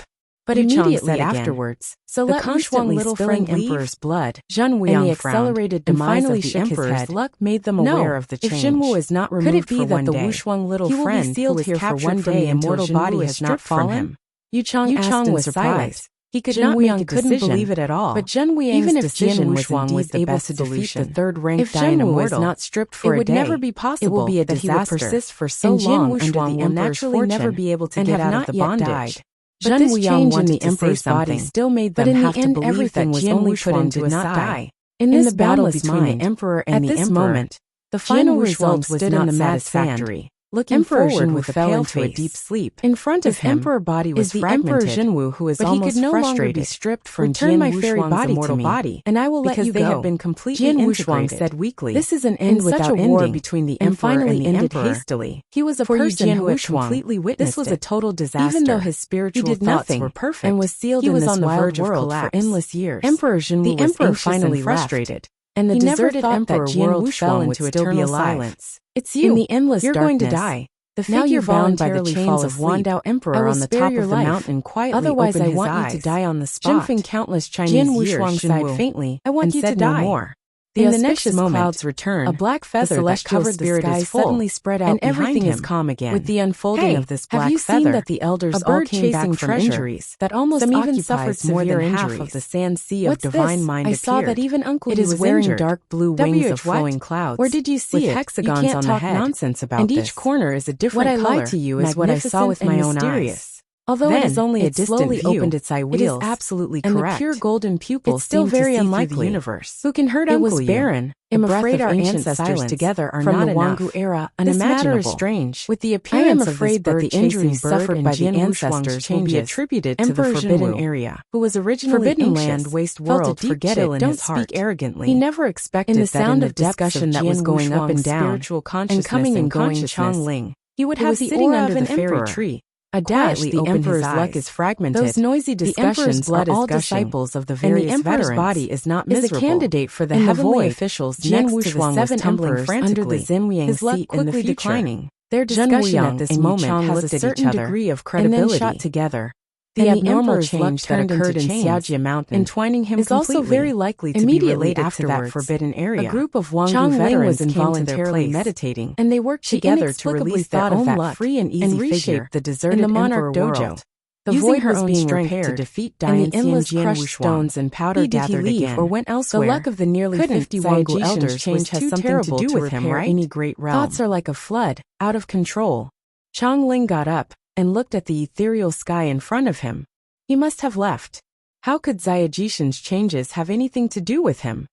But immediately afterwards, so let Wushuang little friend emperor's blood, Zhen Wuyang and the accelerated demise of the emperor's luck made them aware of the change. If Zhenwu is not removed for one day, the Wushuang little friend who was here for one day immortal body has not fallen? Yu Chang was surprised. He could not make a decision. Couldn't believe it at all. But Zhen Wuyang's decision was indeed able to defeat the third-ranked dying immortal. If Zhenwu was not stripped for a day, it would never be possible. It will be a disaster. He would persist for so long under the emperor's fortune never be able to get out of the bondage. But this change in the emperor's body still made them have to believe that Jian Wushuang did not die. In this battle between the emperor and the emperor, the final result was not satisfactory. Looking forward with a pale face, a deep sleep. In front of him, emperor body was fragmented. Emperor Jinwu, who is almost frustrated, no longer be stripped from Jian my fairy body immortal body, and I will let you go. They have been completely Jian Wushuang said weakly. This is an end without ending. War between the emperor and the emperor hastily. He was a person who had completely witnessed. This was a total disaster. Even though his spiritual thoughts were perfect and was sealed in this wild world for endless years. Emperor Jinwu was finally frustrated, and the deserted emperor world fell into eternal silence. It's you. In the endless you're darkness. Going to die. The figure now you're bound by the chains of Wandao Emperor on the top of the mountain quietly. Otherwise, I want you to die on the spot. Jinfeng countless Chinese years sighed faintly. I want you to die. No more. In the next moment, clouds returned. A black feather that covered the sky suddenly spread out, and everything is calm again. With the unfolding of this black feather, have you seen that the elders all came back from injuries that almost even suffered more than half of the sand sea of divine mind appeared? I saw that even Uncle was wearing dark blue wings of flowing clouds. Where did you see it? Hexagons on the head. Nonsense about this. And each corner is a different color. What I lied to you is what I saw with my own eyes. Although then, it is only a distant view, opened its eye wheels, it is absolutely correct. And the pure golden pupils still very unlikely. The universe. Who can hurt Uncle? It was barren. I'm afraid our ancestors together are not enough. From the Wangu era, unimaginable. This matter is strange. With the appearance of this bird, the injuries suffered by the ancestors will be attributed to the forbidden area, who was originally forbidden land, waste world. Forget it. Don't speak arrogantly. He never expected in the sound of discussion that was going up and down, and coming and going Chong Ling. He would have the aura of an fairy tree. A dash, the emperor's luck is fragmented. Those noisy discussions are all disciples of the various veterans. And the emperor's body is not miserable. Is a candidate for the heavenly officials next to the seven tumbling under the Zimyang seat in the future. Declining. Their discussion at this moment has a certain degree of credibility. And then shot together. The abnormal change that occurred in Xiaojia Mountain, entwining him is also very likely to be related to that forbidden area. A group of Wangu veterans was involuntarily meditating, and they worked together to release their own luck free and easy reshape the deserted in the Monarch Dojo. The void was being repaired to defeat and the endless crushed stones and powder gathered again, or went elsewhere. The luck of the nearly 50 Wangu elders change has something to do with him, right? Any great realm. Thoughts are like a flood, out of control. Chong Ling got up and looked at the ethereal sky in front of him. He must have left. How could Ziyajishan's changes have anything to do with him?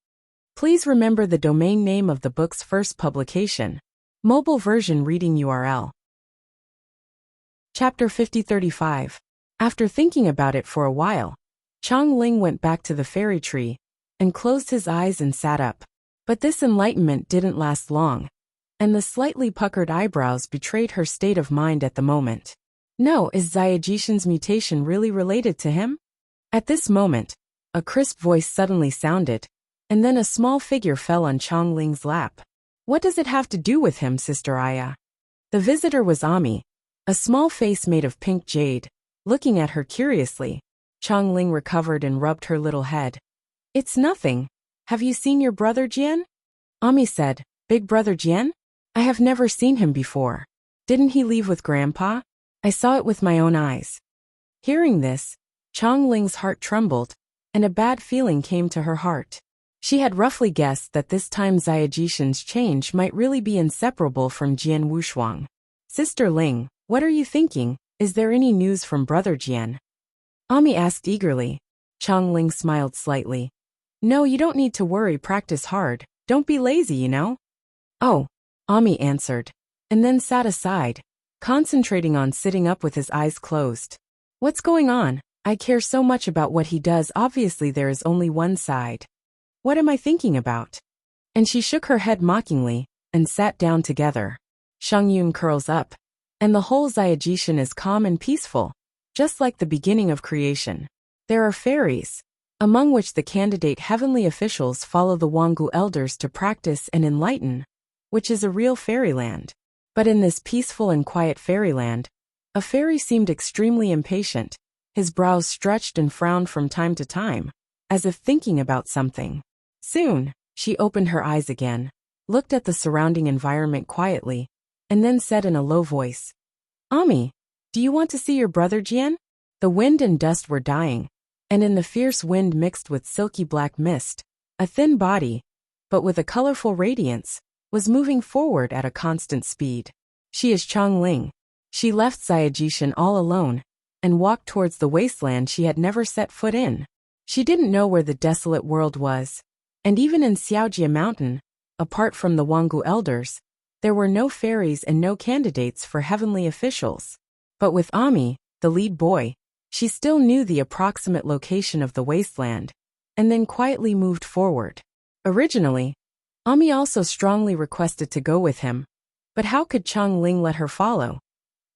Please remember the domain name of the book's first publication. Mobile version reading URL. Chapter 5035. After thinking about it for a while, Chong Ling went back to the fairy tree and closed his eyes and sat up. But this enlightenment didn't last long, and the slightly puckered eyebrows betrayed her state of mind at the moment. No, is Ziyajishan's mutation really related to him? At this moment, a crisp voice suddenly sounded, and then a small figure fell on Chong Ling's lap. What does it have to do with him, Sister Aya? The visitor was Ami, a small face made of pink jade, looking at her curiously. Chongling recovered and rubbed her little head. It's nothing. Have you seen your brother Jian? Ami said, Big brother Jian? I have never seen him before. Didn't he leave with Grandpa? I saw it with my own eyes. Hearing this, Chongling's heart trembled, and a bad feeling came to her heart. She had roughly guessed that this time Xia Jishan's change might really be inseparable from Jian Wushuang. Sister Ling, what are you thinking? Is there any news from brother Jian? Ami asked eagerly. Chongling smiled slightly. No, you don't need to worry, practice hard. Don't be lazy, you know. Oh, Ami answered, and then sat aside, concentrating on sitting up with his eyes closed. What's going on? I care so much about what he does. Obviously there is only one side. What am I thinking about? And she shook her head mockingly, and sat down together. Shengyun curls up, and the whole Xia Jishan is calm and peaceful, just like the beginning of creation. There are fairies, among which the candidate heavenly officials follow the Wanggu elders to practice and enlighten, which is a real fairyland. But in this peaceful and quiet fairyland, a fairy seemed extremely impatient. His brows stretched and frowned from time to time, as if thinking about something. Soon, she opened her eyes again, looked at the surrounding environment quietly, and then said in a low voice, Ami, do you want to see your brother Jian? The wind and dust were dying, and in the fierce wind mixed with silky black mist, a thin body, but with a colorful radiance, was moving forward at a constant speed. She is Chongling. She left Xia Jishan all alone, and walked towards the wasteland she had never set foot in. She didn't know where the desolate world was, and even in Xiaojia Mountain, apart from the Wanggu elders, there were no fairies and no candidates for heavenly officials. But with Ami, the lead boy, she still knew the approximate location of the wasteland, and then quietly moved forward. Originally, Ami also strongly requested to go with him, but how could Chongling let her follow?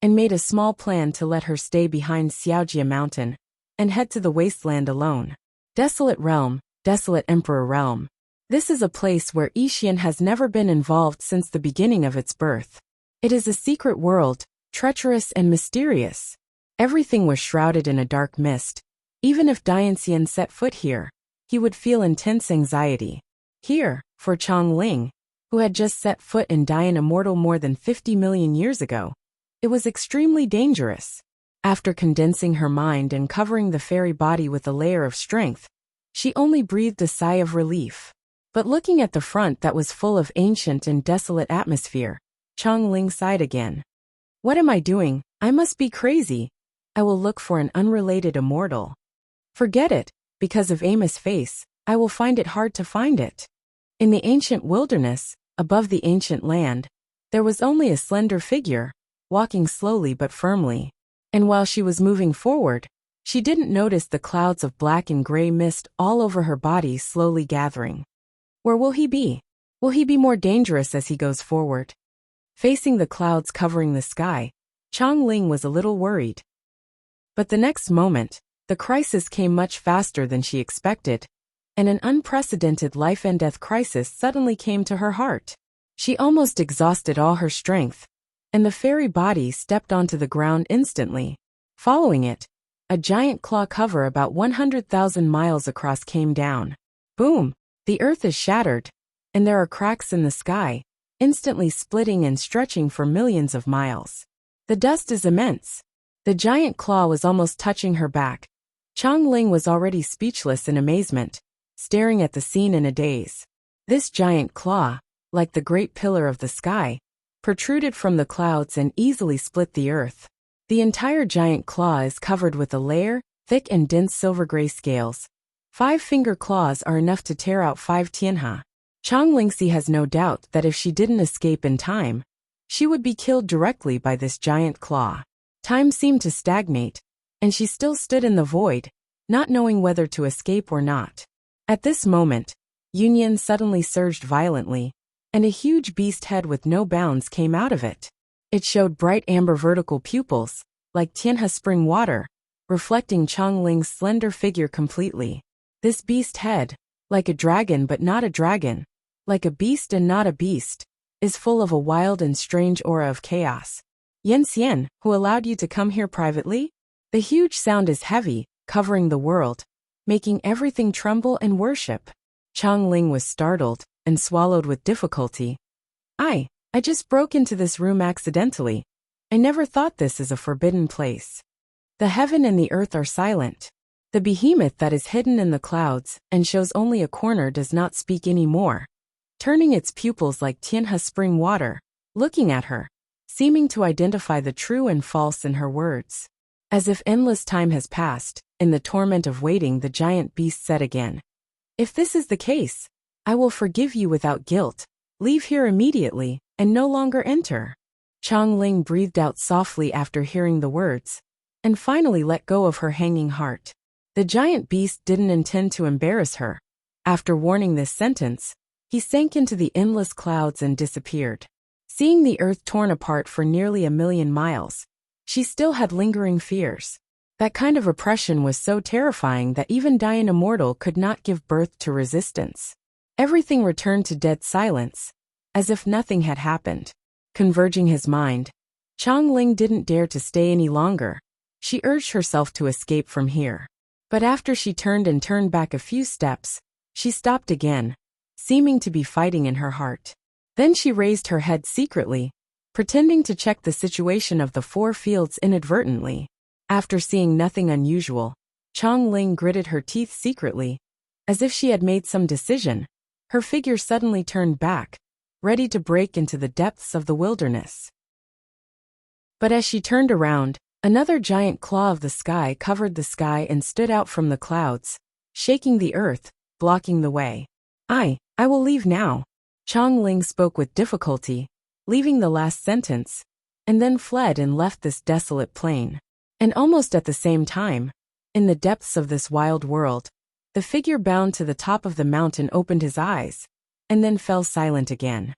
And made a small plan to let her stay behind Xiaojia Mountain, and head to the wasteland alone. Desolate realm, desolate emperor realm. This is a place where Yixian has never been involved since the beginning of its birth. It is a secret world, treacherous and mysterious. Everything was shrouded in a dark mist. Even if Dianxian set foot here, he would feel intense anxiety. Here, for Chongling, who had just set foot in Dian Immortal more than 50 million years ago, it was extremely dangerous. After condensing her mind and covering the fairy body with a layer of strength, she only breathed a sigh of relief. But looking at the front that was full of ancient and desolate atmosphere, Chongling sighed again. What am I doing? I must be crazy. I will look for an unrelated immortal. Forget it, because of Amos' face, I will find it hard to find it. In the ancient wilderness, above the ancient land, there was only a slender figure, walking slowly but firmly. And while she was moving forward, she didn't notice the clouds of black and gray mist all over her body slowly gathering. Where will he be? Will he be more dangerous as he goes forward? Facing the clouds covering the sky, Chongling was a little worried. But the next moment, the crisis came much faster than she expected, and an unprecedented life and death crisis suddenly came to her heart. She almost exhausted all her strength, and the fairy body stepped onto the ground instantly. Following it, a giant claw cover about 100,000 miles across came down. Boom! The earth is shattered, and there are cracks in the sky, instantly splitting and stretching for millions of miles. The dust is immense. The giant claw was almost touching her back. Chongling was already speechless in amazement, staring at the scene in a daze. This giant claw, like the great pillar of the sky, protruded from the clouds and easily split the earth. The entire giant claw is covered with a layer, thick and dense silver-gray scales. 5-finger claws are enough to tear out 5 tianhe. Chonglingxi has no doubt that if she didn't escape in time, she would be killed directly by this giant claw. Time seemed to stagnate, and she still stood in the void, not knowing whether to escape or not. At this moment, Yunyan suddenly surged violently, and a huge beast head with no bounds came out of it. It showed bright amber vertical pupils, like tianhe spring water, reflecting Chongling's slender figure completely. This beast head, like a dragon but not a dragon, like a beast and not a beast, is full of a wild and strange aura of chaos. Yan Xian, who allowed you to come here privately? The huge sound is heavy, covering the world, making everything tremble and worship. Chang Ling was startled and swallowed with difficulty. I just broke into this room accidentally. I never thought this is a forbidden place. The heaven and the earth are silent. The behemoth that is hidden in the clouds and shows only a corner does not speak any more, turning its pupils like Tianhe spring water, looking at her, seeming to identify the true and false in her words. As if endless time has passed, in the torment of waiting the giant beast said again, "If this is the case, I will forgive you without guilt. Leave here immediately, and no longer enter." Chang Ling breathed out softly after hearing the words, and finally let go of her hanging heart. The giant beast didn't intend to embarrass her. After warning this sentence, he sank into the endless clouds and disappeared. Seeing the earth torn apart for nearly 1,000,000 miles, she still had lingering fears. That kind of oppression was so terrifying that even dying immortal could not give birth to resistance. Everything returned to dead silence, as if nothing had happened. Converging his mind, Chang Ling didn't dare to stay any longer. She urged herself to escape from here. But after she turned back a few steps, she stopped again, seeming to be fighting in her heart. Then she raised her head secretly, pretending to check the situation of the 4 fields inadvertently. After seeing nothing unusual, Chang Ling gritted her teeth secretly. As if she had made some decision, her figure suddenly turned back, ready to break into the depths of the wilderness. But as she turned around, another giant claw of the sky covered the sky and stood out from the clouds, shaking the earth, blocking the way. I will leave now. Chang Ling spoke with difficulty, leaving the last sentence, and then fled and left this desolate plain. And almost at the same time, in the depths of this wild world, the figure bound to the top of the mountain opened his eyes, and then fell silent again.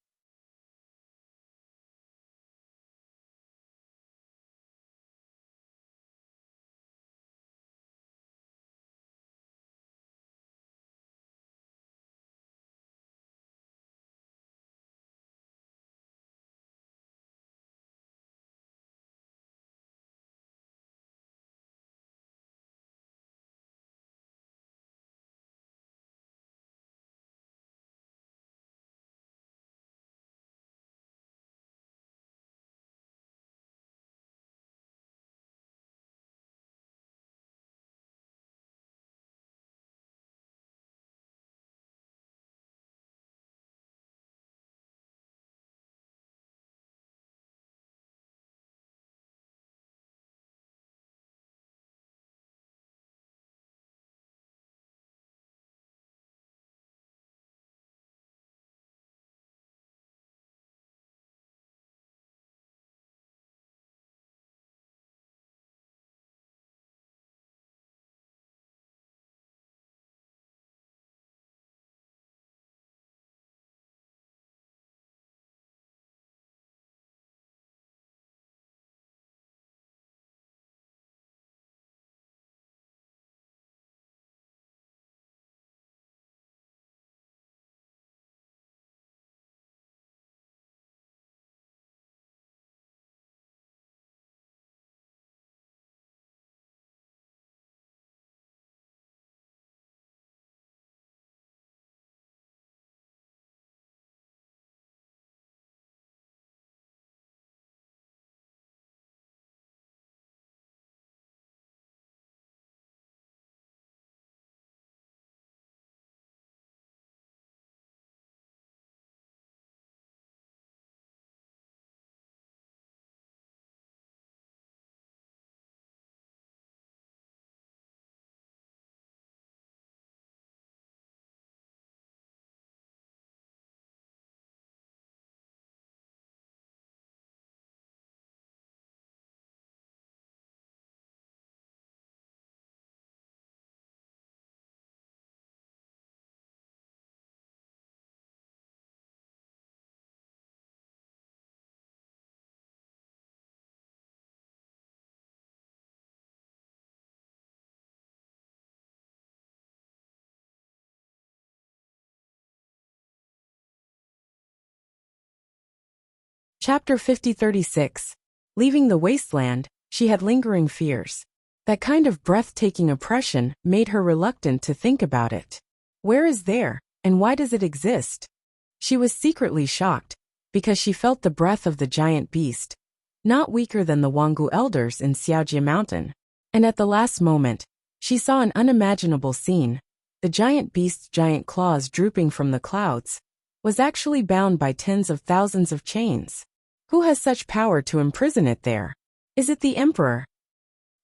Chapter 50-36. Leaving the wasteland, she had lingering fears. That kind of breathtaking oppression made her reluctant to think about it. Where is there, and why does it exist? She was secretly shocked, because she felt the breath of the giant beast, not weaker than the Wangu elders in Xiaojia Mountain. And at the last moment, she saw an unimaginable scene. The giant beast's giant claws drooping from the clouds was actually bound by tens of thousands of chains. Who has such power to imprison it there? Is it the emperor?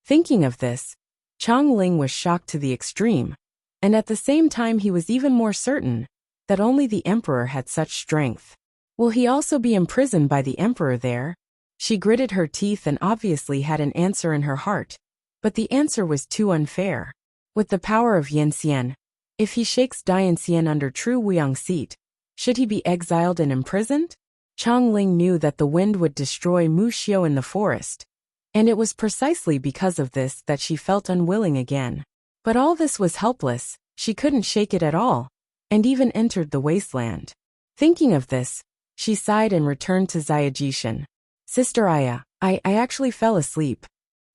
Thinking of this, Chang Ling was shocked to the extreme, and at the same time he was even more certain that only the emperor had such strength. Will he also be imprisoned by the emperor there? She gritted her teeth and obviously had an answer in her heart, but the answer was too unfair. With the power of Yanxian, if he shakes Dianxian under true Wuyang seat, should he be exiled and imprisoned? Chang Ling knew that the wind would destroy Mu Xiu in the forest, and it was precisely because of this that she felt unwilling again. But all this was helpless, she couldn't shake it at all, and even entered the wasteland. Thinking of this, she sighed and returned to Xiajishan. Sister Aya, I actually fell asleep.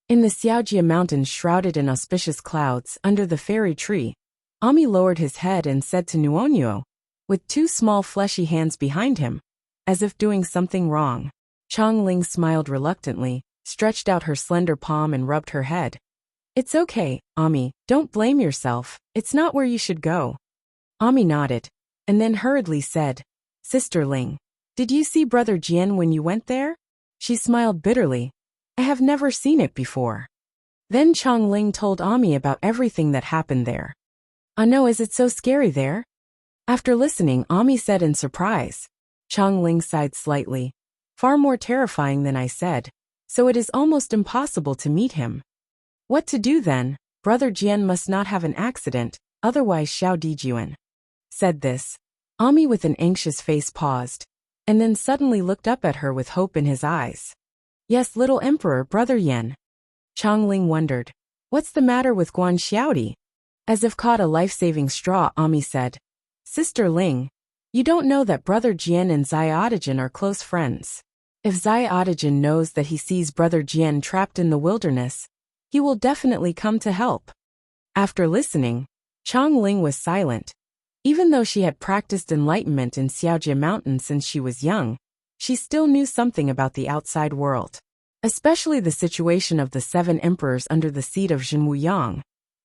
In the Xiaojia Mountains shrouded in auspicious clouds, under the fairy tree, Ami lowered his head and said to Nuonuo, with two small fleshy hands behind him, as if doing something wrong. Chang Ling smiled reluctantly, stretched out her slender palm and rubbed her head. It's okay, Ami, don't blame yourself, it's not where you should go. Ami nodded, and then hurriedly said, Sister Ling, did you see Brother Jian when you went there? She smiled bitterly. I have never seen it before. Then Chang Ling told Ami about everything that happened there. No, is it so scary there? After listening, Ami said in surprise. Chang Ling sighed slightly. Far more terrifying than I said, so it is almost impossible to meet him. What to do then? Brother Jian must not have an accident, otherwise Xiao Dijuan said this. Ami with an anxious face paused, and then suddenly looked up at her with hope in his eyes. Yes, little emperor, Brother Yan. Chang Ling wondered. What's the matter with Guan Xiaodi? As if caught a life-saving straw, Ami said, Sister Ling, you don't know that Brother Jian and Xiaodijan are close friends. If Xiaodijan knows that he sees Brother Jian trapped in the wilderness, he will definitely come to help. After listening, Chang Ling was silent. Even though she had practiced enlightenment in Xiaojia Mountain since she was young, she still knew something about the outside world, especially the situation of the 7 emperors under the seat of Zhenwuyang.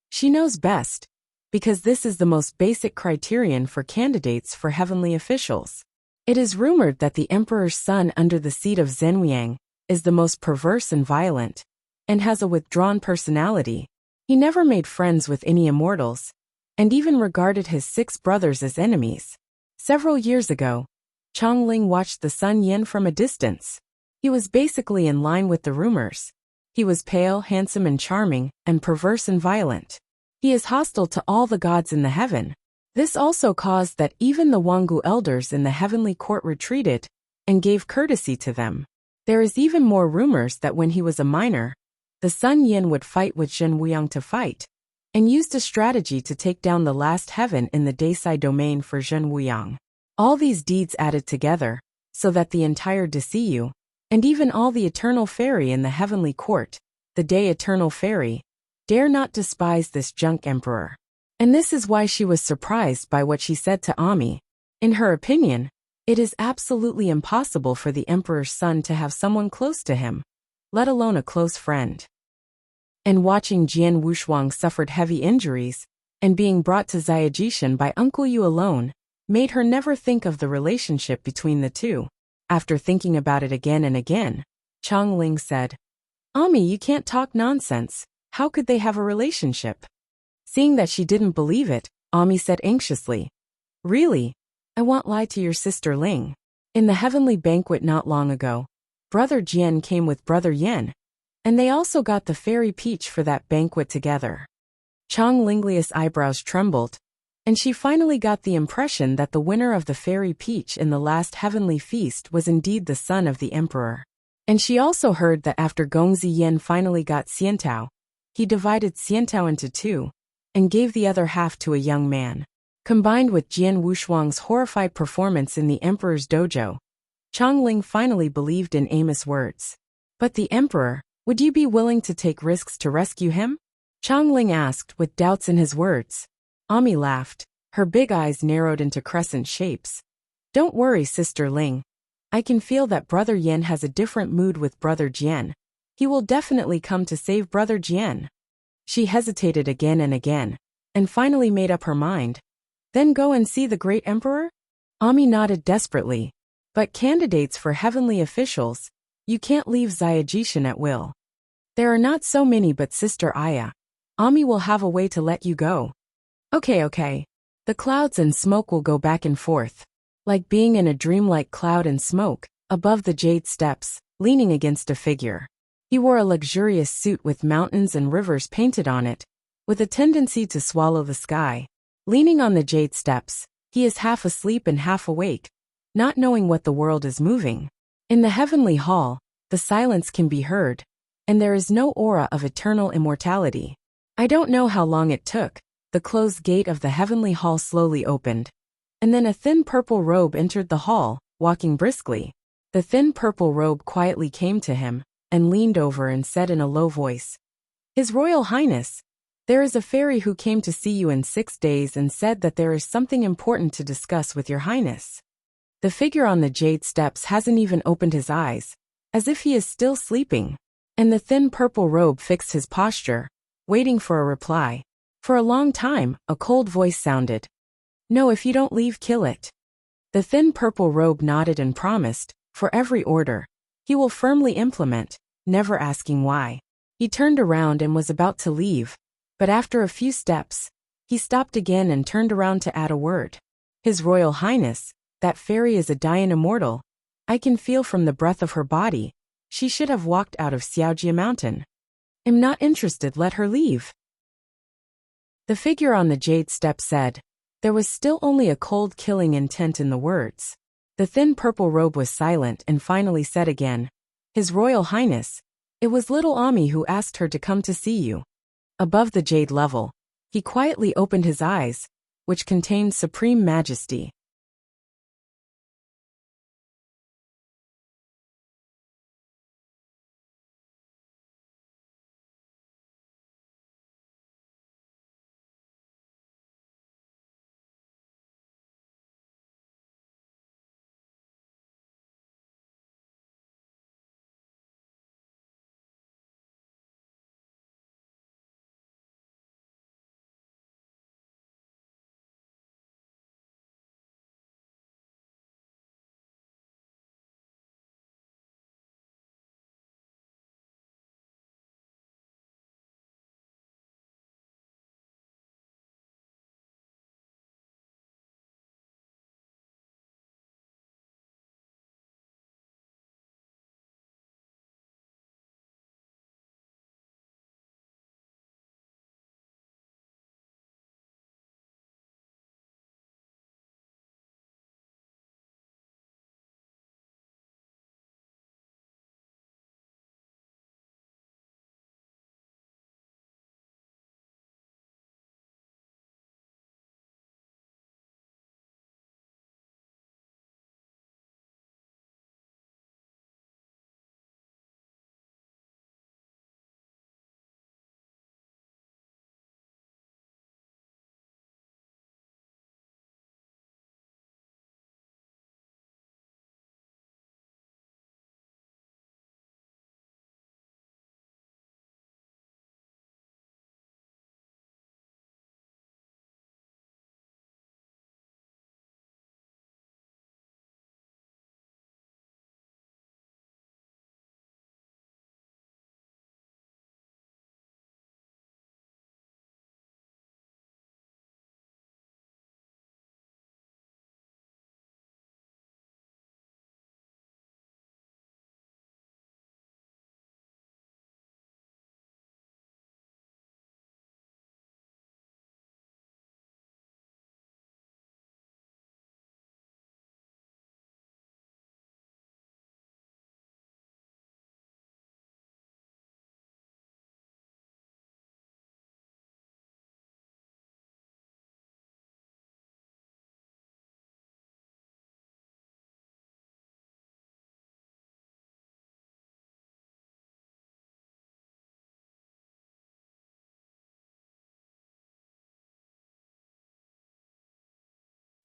She knows best, because this is the most basic criterion for candidates for heavenly officials. It is rumored that the emperor's son under the seat of Zhenwuyang is the most perverse and violent, and has a withdrawn personality. He never made friends with any immortals, and even regarded his 6 brothers as enemies. Several years ago, Chang Ling watched the Sun Yin from a distance. He was basically in line with the rumors. He was pale, handsome and charming, and perverse and violent. He is hostile to all the gods in the heaven. This also caused that even the Wangu elders in the heavenly court retreated and gave courtesy to them. There is even more rumors that when he was a minor, the Sun Yin would fight with Zhenwuyang to fight, and used a strategy to take down the last heaven in the Desai domain for Zhenwuyang. All these deeds added together, so that the entire Desiyu, and even all the eternal fairy in the heavenly court, the Day Eternal Fairy, dare not despise this junk emperor. And this is why she was surprised by what she said to Ami. In her opinion, it is absolutely impossible for the emperor's son to have someone close to him, let alone a close friend. And watching Jian Wushuang suffered heavy injuries, and being brought to Xiajishan by Uncle Yu alone, made her never think of the relationship between the two. After thinking about it again and again, Chang Ling said, Ami, you can't talk nonsense. How could they have a relationship? Seeing that she didn't believe it, Ami said anxiously, Really? I won't lie to your sister Ling. In the heavenly banquet not long ago, Brother Jian came with Brother Yen, and they also got the fairy peach for that banquet together. Chang Linglius' eyebrows trembled, and she finally got the impression that the winner of the fairy peach in the last heavenly feast was indeed the son of the emperor. And she also heard that after Gongzi Yen finally got Xiantao, he divided Xiantao into 2, and gave the other half to a young man. Combined with Jian Wushuang's horrified performance in the emperor's dojo, Chang Ling finally believed in Amos' words. But the emperor, Would you be willing to take risks to rescue him? Chang Ling asked with doubts in his words. Ami laughed. Her big eyes narrowed into crescent shapes. Don't worry, Sister Ling. I can feel that Brother Yen has a different mood with Brother Jian. He will definitely come to save Brother Jian. She hesitated again and finally made up her mind. Then go and see the great emperor? Ami nodded desperately. But candidates for heavenly officials, you can't leave Xiajishan at will. There are not so many, but Sister Aya. Ami will have a way to let you go. Okay. The clouds and smoke will go back and forth. Like being in a dreamlike cloud and smoke, above the jade steps, leaning against a figure. He wore a luxurious suit with mountains and rivers painted on it, with a tendency to swallow the sky. Leaning on the jade steps, he is half asleep and half awake, not knowing what the world is moving. In the heavenly hall, the silence can be heard, and there is no aura of eternal immortality. I don't know how long it took. The closed gate of the heavenly hall slowly opened, and then a thin purple robe entered the hall, walking briskly. The thin purple robe quietly came to him, and leaned over and said in a low voice, His Royal Highness, there is a fairy who came to see you in 6 days and said that there is something important to discuss with your highness. The figure on the jade steps hasn't even opened his eyes, as if he is still sleeping, and the thin purple robe fixed his posture, waiting for a reply. For a long time, a cold voice sounded. No, if you don't leave, kill it. The thin purple robe nodded and promised, for every order, he will firmly implement, never asking why. He turned around and was about to leave, but after a few steps, he stopped again and turned around to add a word. His Royal Highness, that fairy is a Dian immortal. I can feel from the breath of her body. She should have walked out of Xiaojia Mountain. I'm not interested, let her leave. The figure on the jade step said. There was still only a cold killing intent in the words. The thin purple robe was silent and finally said again, His Royal Highness, it was little Ami who asked her to come to see you. Above the jade level, he quietly opened his eyes, which contained supreme majesty.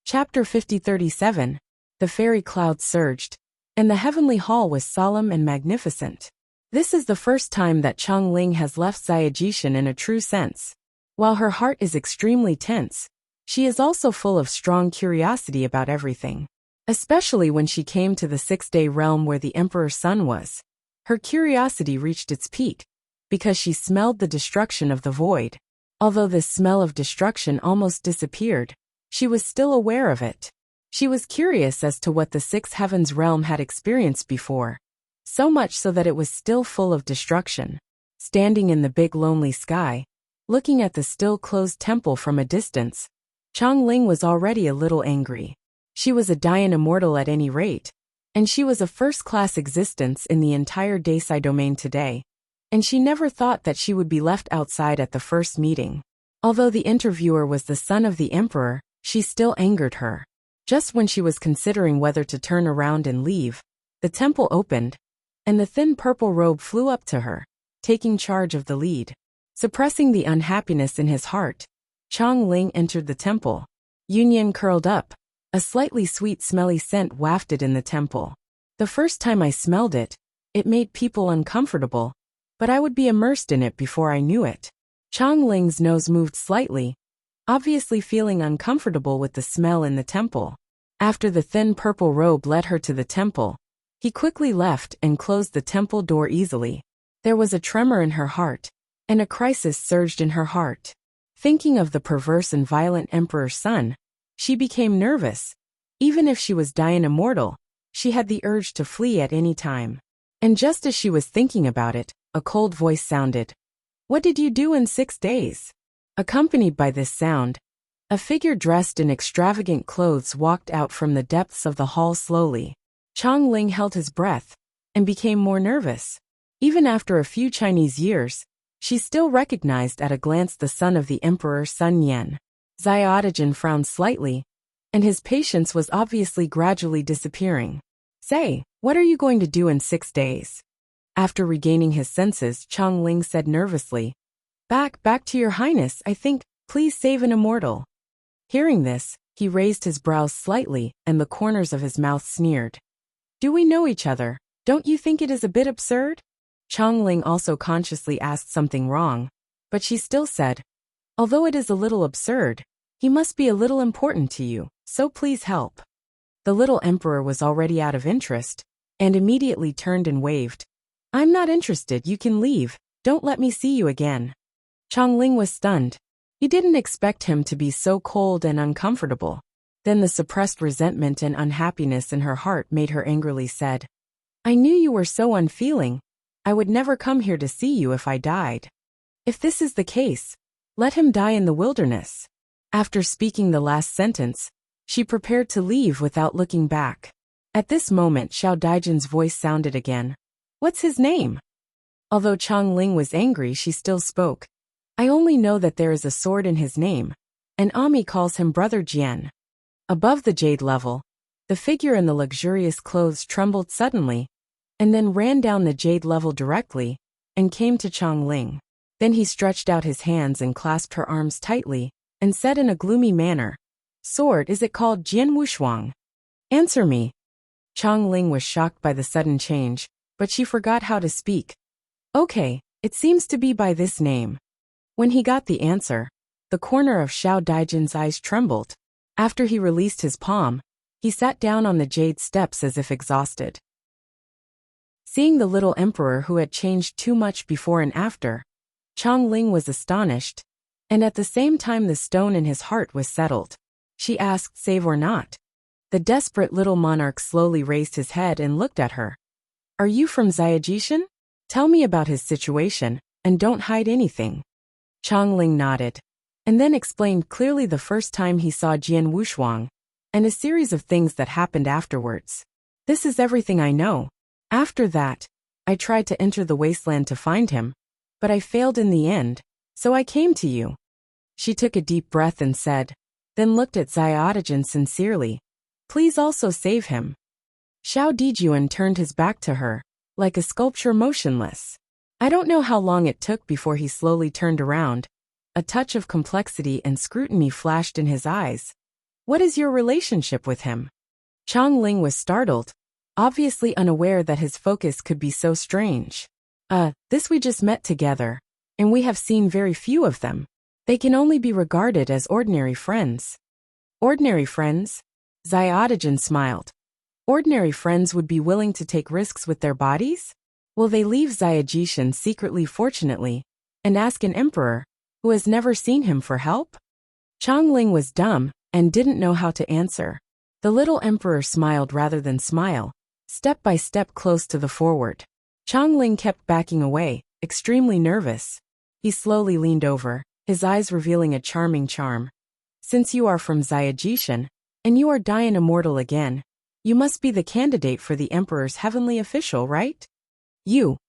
Chapter 5037. The fairy clouds surged, and the heavenly hall was solemn and magnificent. This is the first time that Changling has left Xiajishan in a true sense. While her heart is extremely tense, she is also full of strong curiosity about everything. Especially when she came to the six-day realm where the Emperor's son was. Her curiosity reached its peak, because she smelled the destruction of the void. Although this smell of destruction almost disappeared, she was still aware of it. She was curious as to what the Six Heavens realm had experienced before. So much so that it was still full of destruction. Standing in the big lonely sky, looking at the still closed temple from a distance, Changling was already a little angry. She was a Dian immortal at any rate, and she was a first-class existence in the entire Daisai domain today, and she never thought that she would be left outside at the first meeting. Although the interviewer was the son of the Emperor, she still angered her. Just when she was considering whether to turn around and leave, the temple opened, and the thin purple robe flew up to her, taking charge of the lead. Suppressing the unhappiness in his heart, Changling entered the temple. Yunyan curled up. A slightly sweet smelly scent wafted in the temple. The first time I smelled it, it made people uncomfortable, but I would be immersed in it before I knew it. Changling's nose moved slightly, obviously feeling uncomfortable with the smell in the temple. After the thin purple robe led her to the temple, he quickly left and closed the temple door easily. There was a tremor in her heart, and a crisis surged in her heart. Thinking of the perverse and violent Emperor's son, she became nervous. Even if she was Dian immortal, she had the urge to flee at any time. And just as she was thinking about it, a cold voice sounded. "What did you do in 6 days?" Accompanied by this sound, a figure dressed in extravagant clothes walked out from the depths of the hall slowly. Changling held his breath, and became more nervous. Even after a few Chinese years, she still recognized at a glance the son of the Emperor Sun Yan. Xiaojin frowned slightly, and his patience was obviously gradually disappearing. "Say, what are you going to do in 6 days?" After regaining his senses, Changling said nervously, Back to your highness, I think, please save an immortal." Hearing this, he raised his brows slightly, and the corners of his mouth sneered. "Do we know each other? Don't you think it is a bit absurd?" Changling also consciously asked something wrong, but she still said, "Although it is a little absurd, he must be a little important to you, so please help." The little emperor was already out of interest, and immediately turned and waved. "I'm not interested, you can leave, don't let me see you again." Changling was stunned. He didn't expect him to be so cold and uncomfortable. Then the suppressed resentment and unhappiness in her heart made her angrily said, "I knew you were so unfeeling. I would never come here to see you if I died. If this is the case, let him die in the wilderness." After speaking the last sentence, she prepared to leave without looking back. At this moment Xiao Daijin's voice sounded again. "What's his name?" Although Changling was angry, she still spoke. "I only know that there is a sword in his name, and Ami calls him Brother Jian." Above the jade level, the figure in the luxurious clothes trembled suddenly, and then ran down the jade level directly, and came to Changling. Then he stretched out his hands and clasped her arms tightly, and said in a gloomy manner, "Sword, is it called Jian Wushuang? Answer me." Changling was shocked by the sudden change, but she forgot how to speak. "Okay, it seems to be by this name." When he got the answer, the corner of Xiao Daijin's eyes trembled. After he released his palm, he sat down on the jade steps as if exhausted. Seeing the little emperor who had changed too much before and after, Changling was astonished, and at the same time the stone in his heart was settled. She asked, "Save or not?" The desperate little monarch slowly raised his head and looked at her. "Are you from Xiajishan? Tell me about his situation, and don't hide anything." Changling nodded, and then explained clearly the first time he saw Jian Wushuang, and a series of things that happened afterwards. "This is everything I know. After that, I tried to enter the wasteland to find him, but I failed in the end, so I came to you." She took a deep breath and said, then looked at Xiaojin sincerely, "Please also save him." Xiao Dijuan turned his back to her, like a sculpture motionless. I don't know how long it took before he slowly turned around. A touch of complexity and scrutiny flashed in his eyes. What is your relationship with him? Chang Ling was startled, obviously unaware that his focus could be so strange. This we just met together, and we have seen very few of them. They can only be regarded as ordinary friends. Ordinary friends? Xiaotajin smiled. Ordinary friends would be willing to take risks with their bodies? Will they leave Xiajishan secretly fortunately, and ask an emperor, who has never seen him for help? Chang Ling was dumb, and didn't know how to answer. The little emperor smiled rather than smile, step by step close to the forward. Chang Ling kept backing away, extremely nervous. He slowly leaned over, his eyes revealing a charming charm. Since you are from Xiajishan, and you are dying immortal again, you must be the candidate for the emperor's heavenly official, right?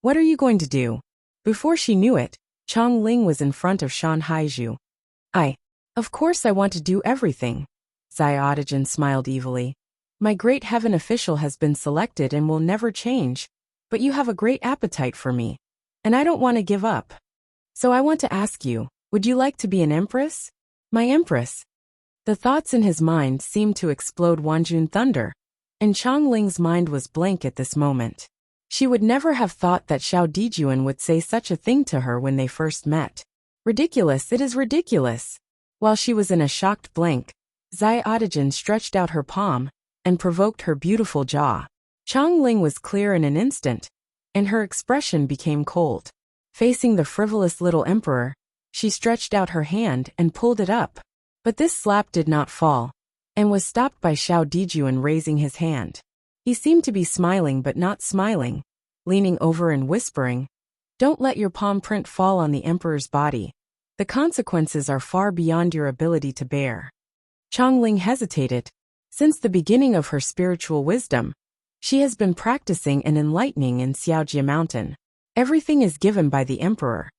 What are you going to do? Before she knew it, Chang Ling was in front of Shan Haizhu. Of course I want to do everything. Xiaotajin smiled evilly. My great heaven official has been selected and will never change, but you have a great appetite for me, and I don't want to give up. So I want to ask you, would you like to be an empress? My empress? The thoughts in his mind seemed to explode Wanjun thunder, and Chang Ling's mind was blank at this moment. She would never have thought that Xiao Dijuan would say such a thing to her when they first met. Ridiculous, it is ridiculous. While she was in a shocked blank, Xiaotajin stretched out her palm and provoked her beautiful jaw. Chang Ling was clear in an instant, and her expression became cold. Facing the frivolous little emperor, she stretched out her hand and pulled it up. But this slap did not fall, and was stopped by Xiao Dijuan raising his hand. He seemed to be smiling but not smiling, leaning over and whispering, "Don't let your palm print fall on the emperor's body. The consequences are far beyond your ability to bear." Chang Ling hesitated. Since the beginning of her spiritual wisdom, she has been practicing and enlightening in Xiaojia Mountain. Everything is given by the emperor.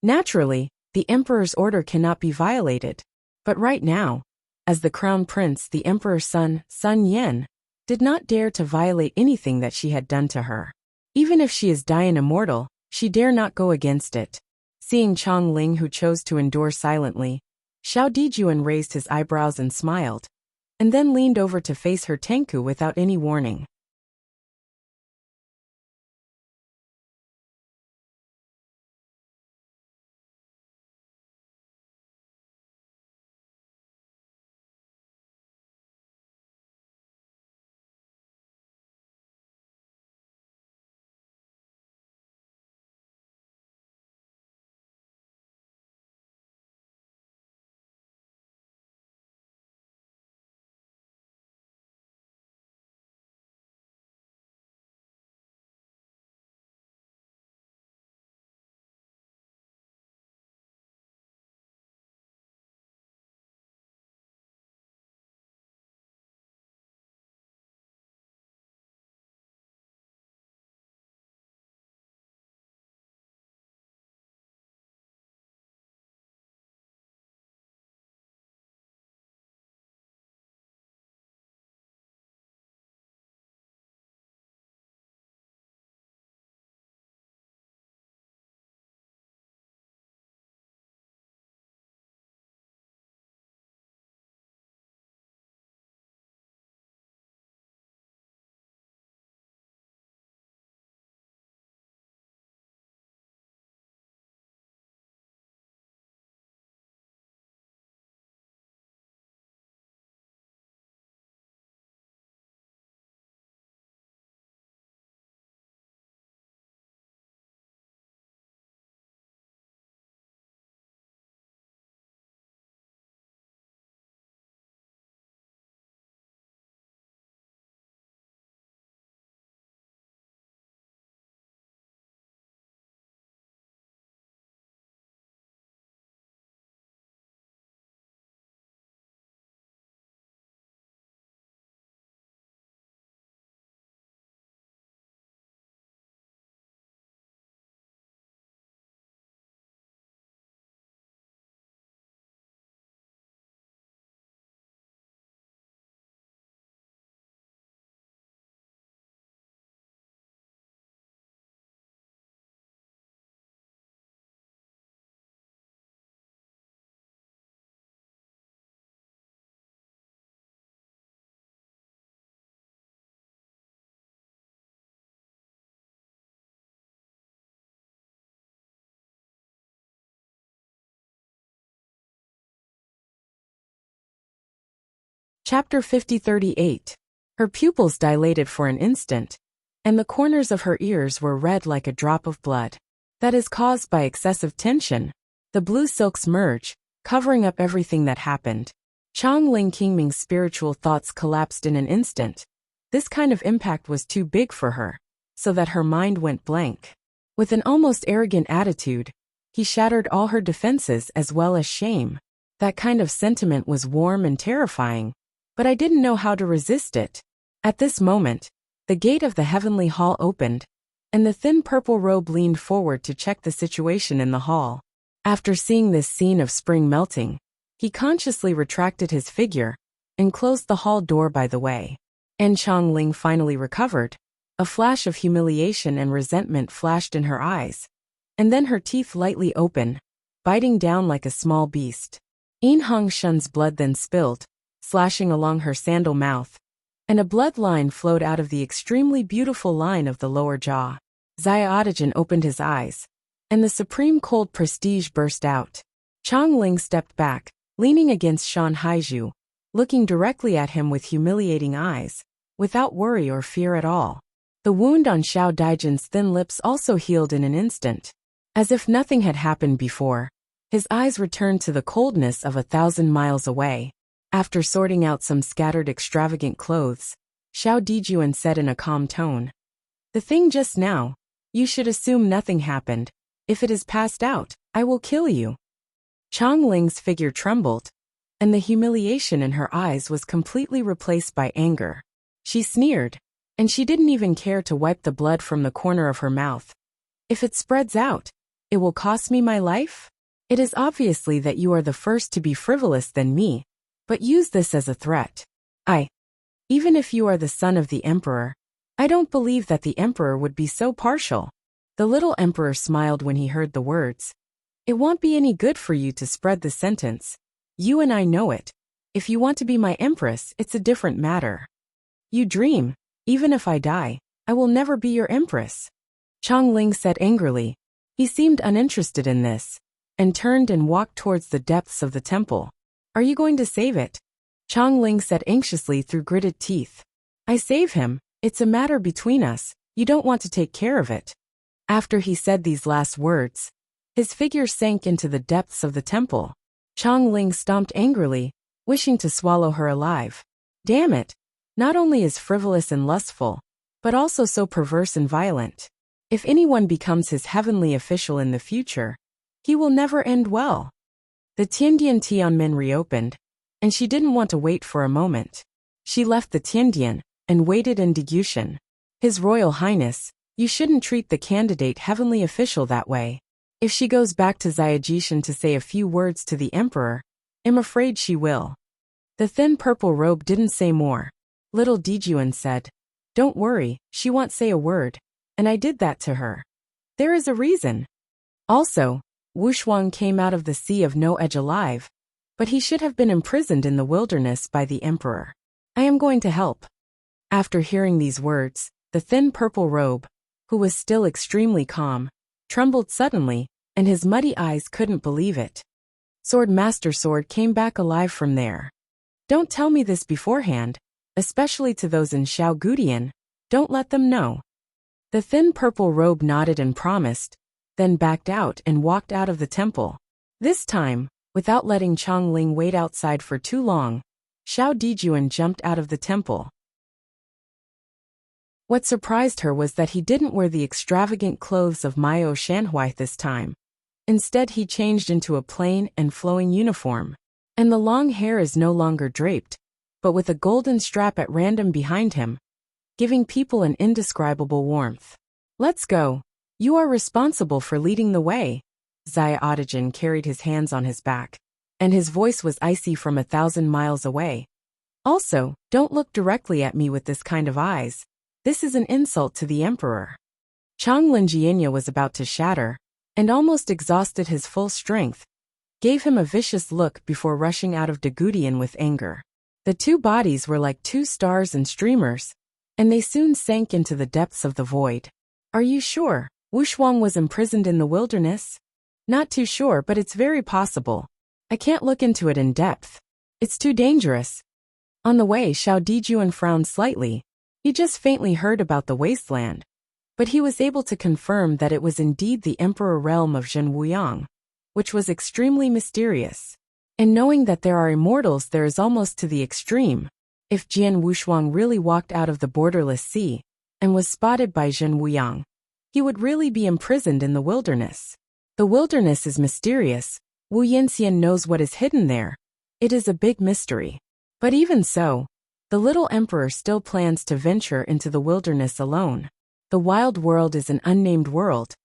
Naturally, the emperor's order cannot be violated. But right now, as the crown prince, the emperor's son, Sun Yan, did not dare to violate anything that she had done to her. Even if she is dying immortal, she dare not go against it. Seeing Chang Ling, who chose to endure silently, Xiao Dijuan raised his eyebrows and smiled, and then leaned over to face her Tenku without any warning. Chapter 5038. Her pupils dilated for an instant, and the corners of her ears were red like a drop of blood. That is caused by excessive tension. The blue silks merge, covering up everything that happened. Chongling Qingming's spiritual thoughts collapsed in an instant. This kind of impact was too big for her, so that her mind went blank. With an almost arrogant attitude, he shattered all her defenses as well as shame. That kind of sentiment was warm and terrifying, but I didn't know how to resist it. At this moment, the gate of the heavenly hall opened, and the thin purple robe leaned forward to check the situation in the hall. After seeing this scene of spring melting, he consciously retracted his figure and closed the hall door by the way. And Chongling finally recovered. A flash of humiliation and resentment flashed in her eyes, and then her teeth lightly opened, biting down like a small beast. Yin Hongshun's blood then spilled, slashing along her sandal mouth, and a blood line flowed out of the extremely beautiful line of the lower jaw. Xiaotajin opened his eyes, and the supreme cold prestige burst out. Chongling stepped back, leaning against Shan Haizhu, looking directly at him with humiliating eyes, without worry or fear at all. The wound on Xiao Daijin's thin lips also healed in an instant. As if nothing had happened before, his eyes returned to the coldness of 1,000 miles away. After sorting out some scattered extravagant clothes, Xiao Dijuan said in a calm tone, "The thing just now, you should assume nothing happened. If it is passed out, I will kill you." Chongling's figure trembled, and the humiliation in her eyes was completely replaced by anger. She sneered, and she didn't even care to wipe the blood from the corner of her mouth. "If it spreads out, it will cost me my life? It is obviously that you are the first to be frivolous than me, but use this as a threat. Even if you are the son of the emperor, I don't believe that the emperor would be so partial." The little emperor smiled when he heard the words. "It won't be any good for you to spread the sentence. You and I know it. If you want to be my empress, it's a different matter. You dream. Even if I die, I will never be your empress." Chongling said angrily. He seemed uninterested in this, and turned and walked towards the depths of the temple. "Are you going to save it?" Chongling said anxiously through gritted teeth. "I save him. It's a matter between us. You don't want to take care of it." After he said these last words, his figure sank into the depths of the temple. Chongling stomped angrily, wishing to swallow her alive. Damn it! Not only is frivolous and lustful, but also so perverse and violent. If anyone becomes his heavenly official in the future, he will never end well. The Tiandian Tianmen reopened, and she didn't want to wait for a moment. She left the Tiandian and waited in Degushan. "His Royal Highness, you shouldn't treat the candidate heavenly official that way. If she goes back to Xiaojishan to say a few words to the emperor, I'm afraid she will." The thin purple robe didn't say more. Little Dijuan said, "Don't worry, she won't say a word, and I did that to her. There is a reason. Also, Wuxia came out of the Sea of No Edge alive, but he should have been imprisoned in the wilderness by the emperor. I am going to help." After hearing these words, the thin purple robe, who was still extremely calm, trembled suddenly, and his muddy eyes couldn't believe it. Swordmaster Sword came back alive from there. "Don't tell me this beforehand, especially to those in Xiaogudian. Don't let them know." The thin purple robe nodded and promised, then backed out and walked out of the temple. This time, without letting Chongling wait outside for too long, Xiao Dijuan jumped out of the temple. What surprised her was that he didn't wear the extravagant clothes of Maio Shanhui this time. Instead, he changed into a plain and flowing uniform, and the long hair is no longer draped, but with a golden strap at random behind him, giving people an indescribable warmth. "Let's go. You are responsible for leading the way." Xiaotajin carried his hands on his back, and his voice was icy from 1,000 miles away. "Also, don't look directly at me with this kind of eyes. This is an insult to the emperor." Chonglin Jianya was about to shatter, and almost exhausted his full strength, gave him a vicious look before rushing out of Dagudian with anger. The two bodies were like two stars and streamers, and they soon sank into the depths of the void. "Are you sure Wuxia was imprisoned in the wilderness?" "Not too sure, but it's very possible. I can't look into it in depth. It's too dangerous." On the way, Xiao Dijuan frowned slightly. He just faintly heard about the wasteland, but he was able to confirm that it was indeed the emperor realm of Zhen Wuyang, which was extremely mysterious. And knowing that there are immortals there is almost to the extreme. If Jian Wushuang really walked out of the borderless sea and was spotted by Zhen Wuyang, he would really be imprisoned in the wilderness. The wilderness is mysterious. Wu Yanxian knows what is hidden there. It is a big mystery. But even so, the little emperor still plans to venture into the wilderness alone. The wild world is an unnamed world,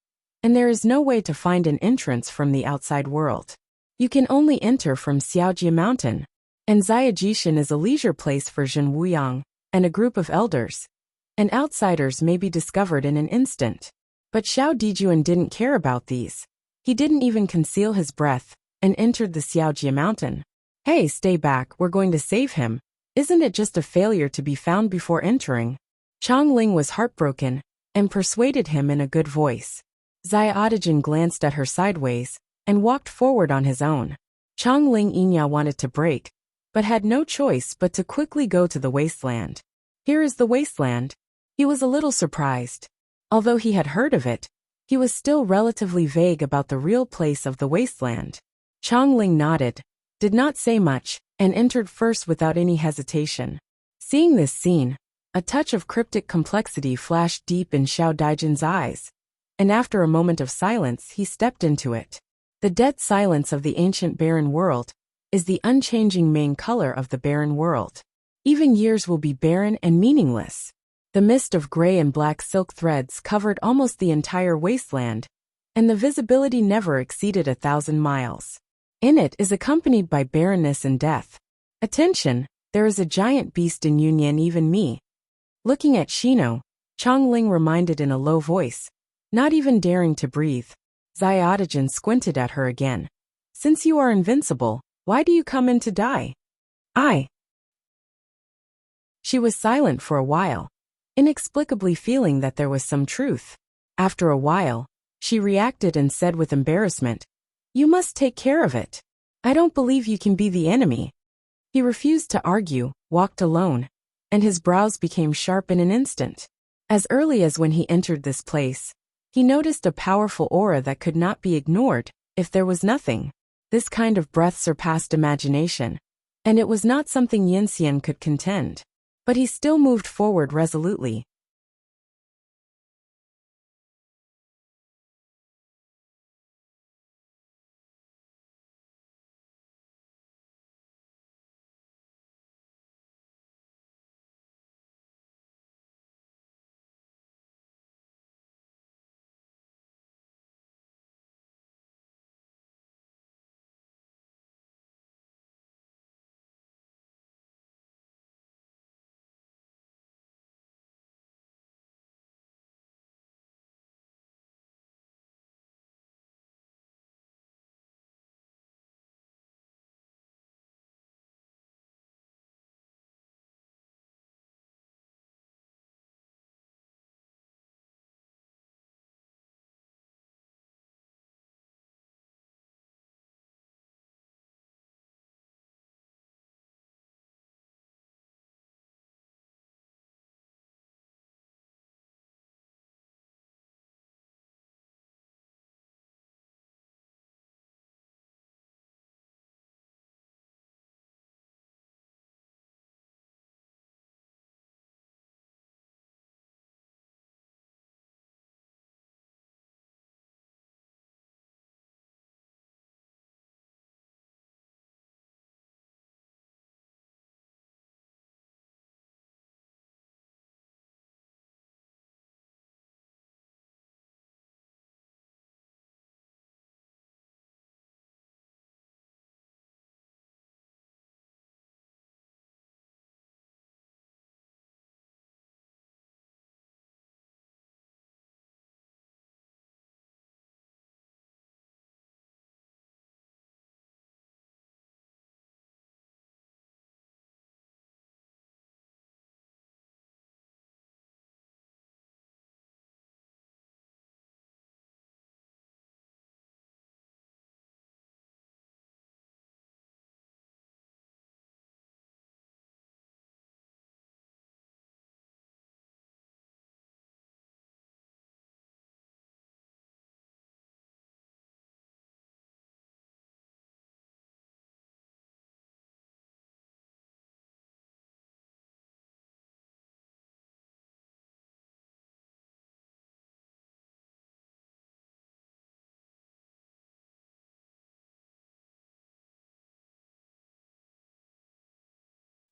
and there is no way to find an entrance from the outside world. You can only enter from Xiaojie Mountain, and Ziyajishan is a leisure place for Zhen Wuyang and a group of elders, and outsiders may be discovered in an instant. But Xiao Dijuan didn't care about these. He didn't even conceal his breath and entered the Xiaojie Mountain. Hey, stay back, we're going to save him. Isn't it just a failure to be found before entering? Chang Ling was heartbroken and persuaded him in a good voice. Xiaodijan glanced at her sideways and walked forward on his own. Chang Ling Yinya wanted to break, but had no choice but to quickly go to the wasteland. Here is the wasteland. He was a little surprised. Although he had heard of it, he was still relatively vague about the real place of the wasteland. Chang Ling nodded, did not say much, and entered first without any hesitation. Seeing this scene, a touch of cryptic complexity flashed deep in Xiao Daijin's eyes, and after a moment of silence he stepped into it. The dead silence of the ancient barren world is the unchanging main color of the barren world. Even years will be barren and meaningless. The mist of gray and black silk threads covered almost the entire wasteland, and the visibility never exceeded 1,000 miles. In it is accompanied by barrenness and death. Attention, there is a giant beast in Yunyan even me. Looking at Shino, Chang Ling reminded in a low voice, not even daring to breathe. Xiaodijan squinted at her again. Since you are invincible, why do you come in to die? She was silent for a while, inexplicably feeling that there was some truth. After a while, she reacted and said with embarrassment, You must take care of it. I don't believe you can be the enemy. He refused to argue, walked alone, and his brows became sharp in an instant. As early as when he entered this place, he noticed a powerful aura that could not be ignored if there was nothing. This kind of breath surpassed imagination, and it was not something Yanxian could contend. But he still moved forward resolutely,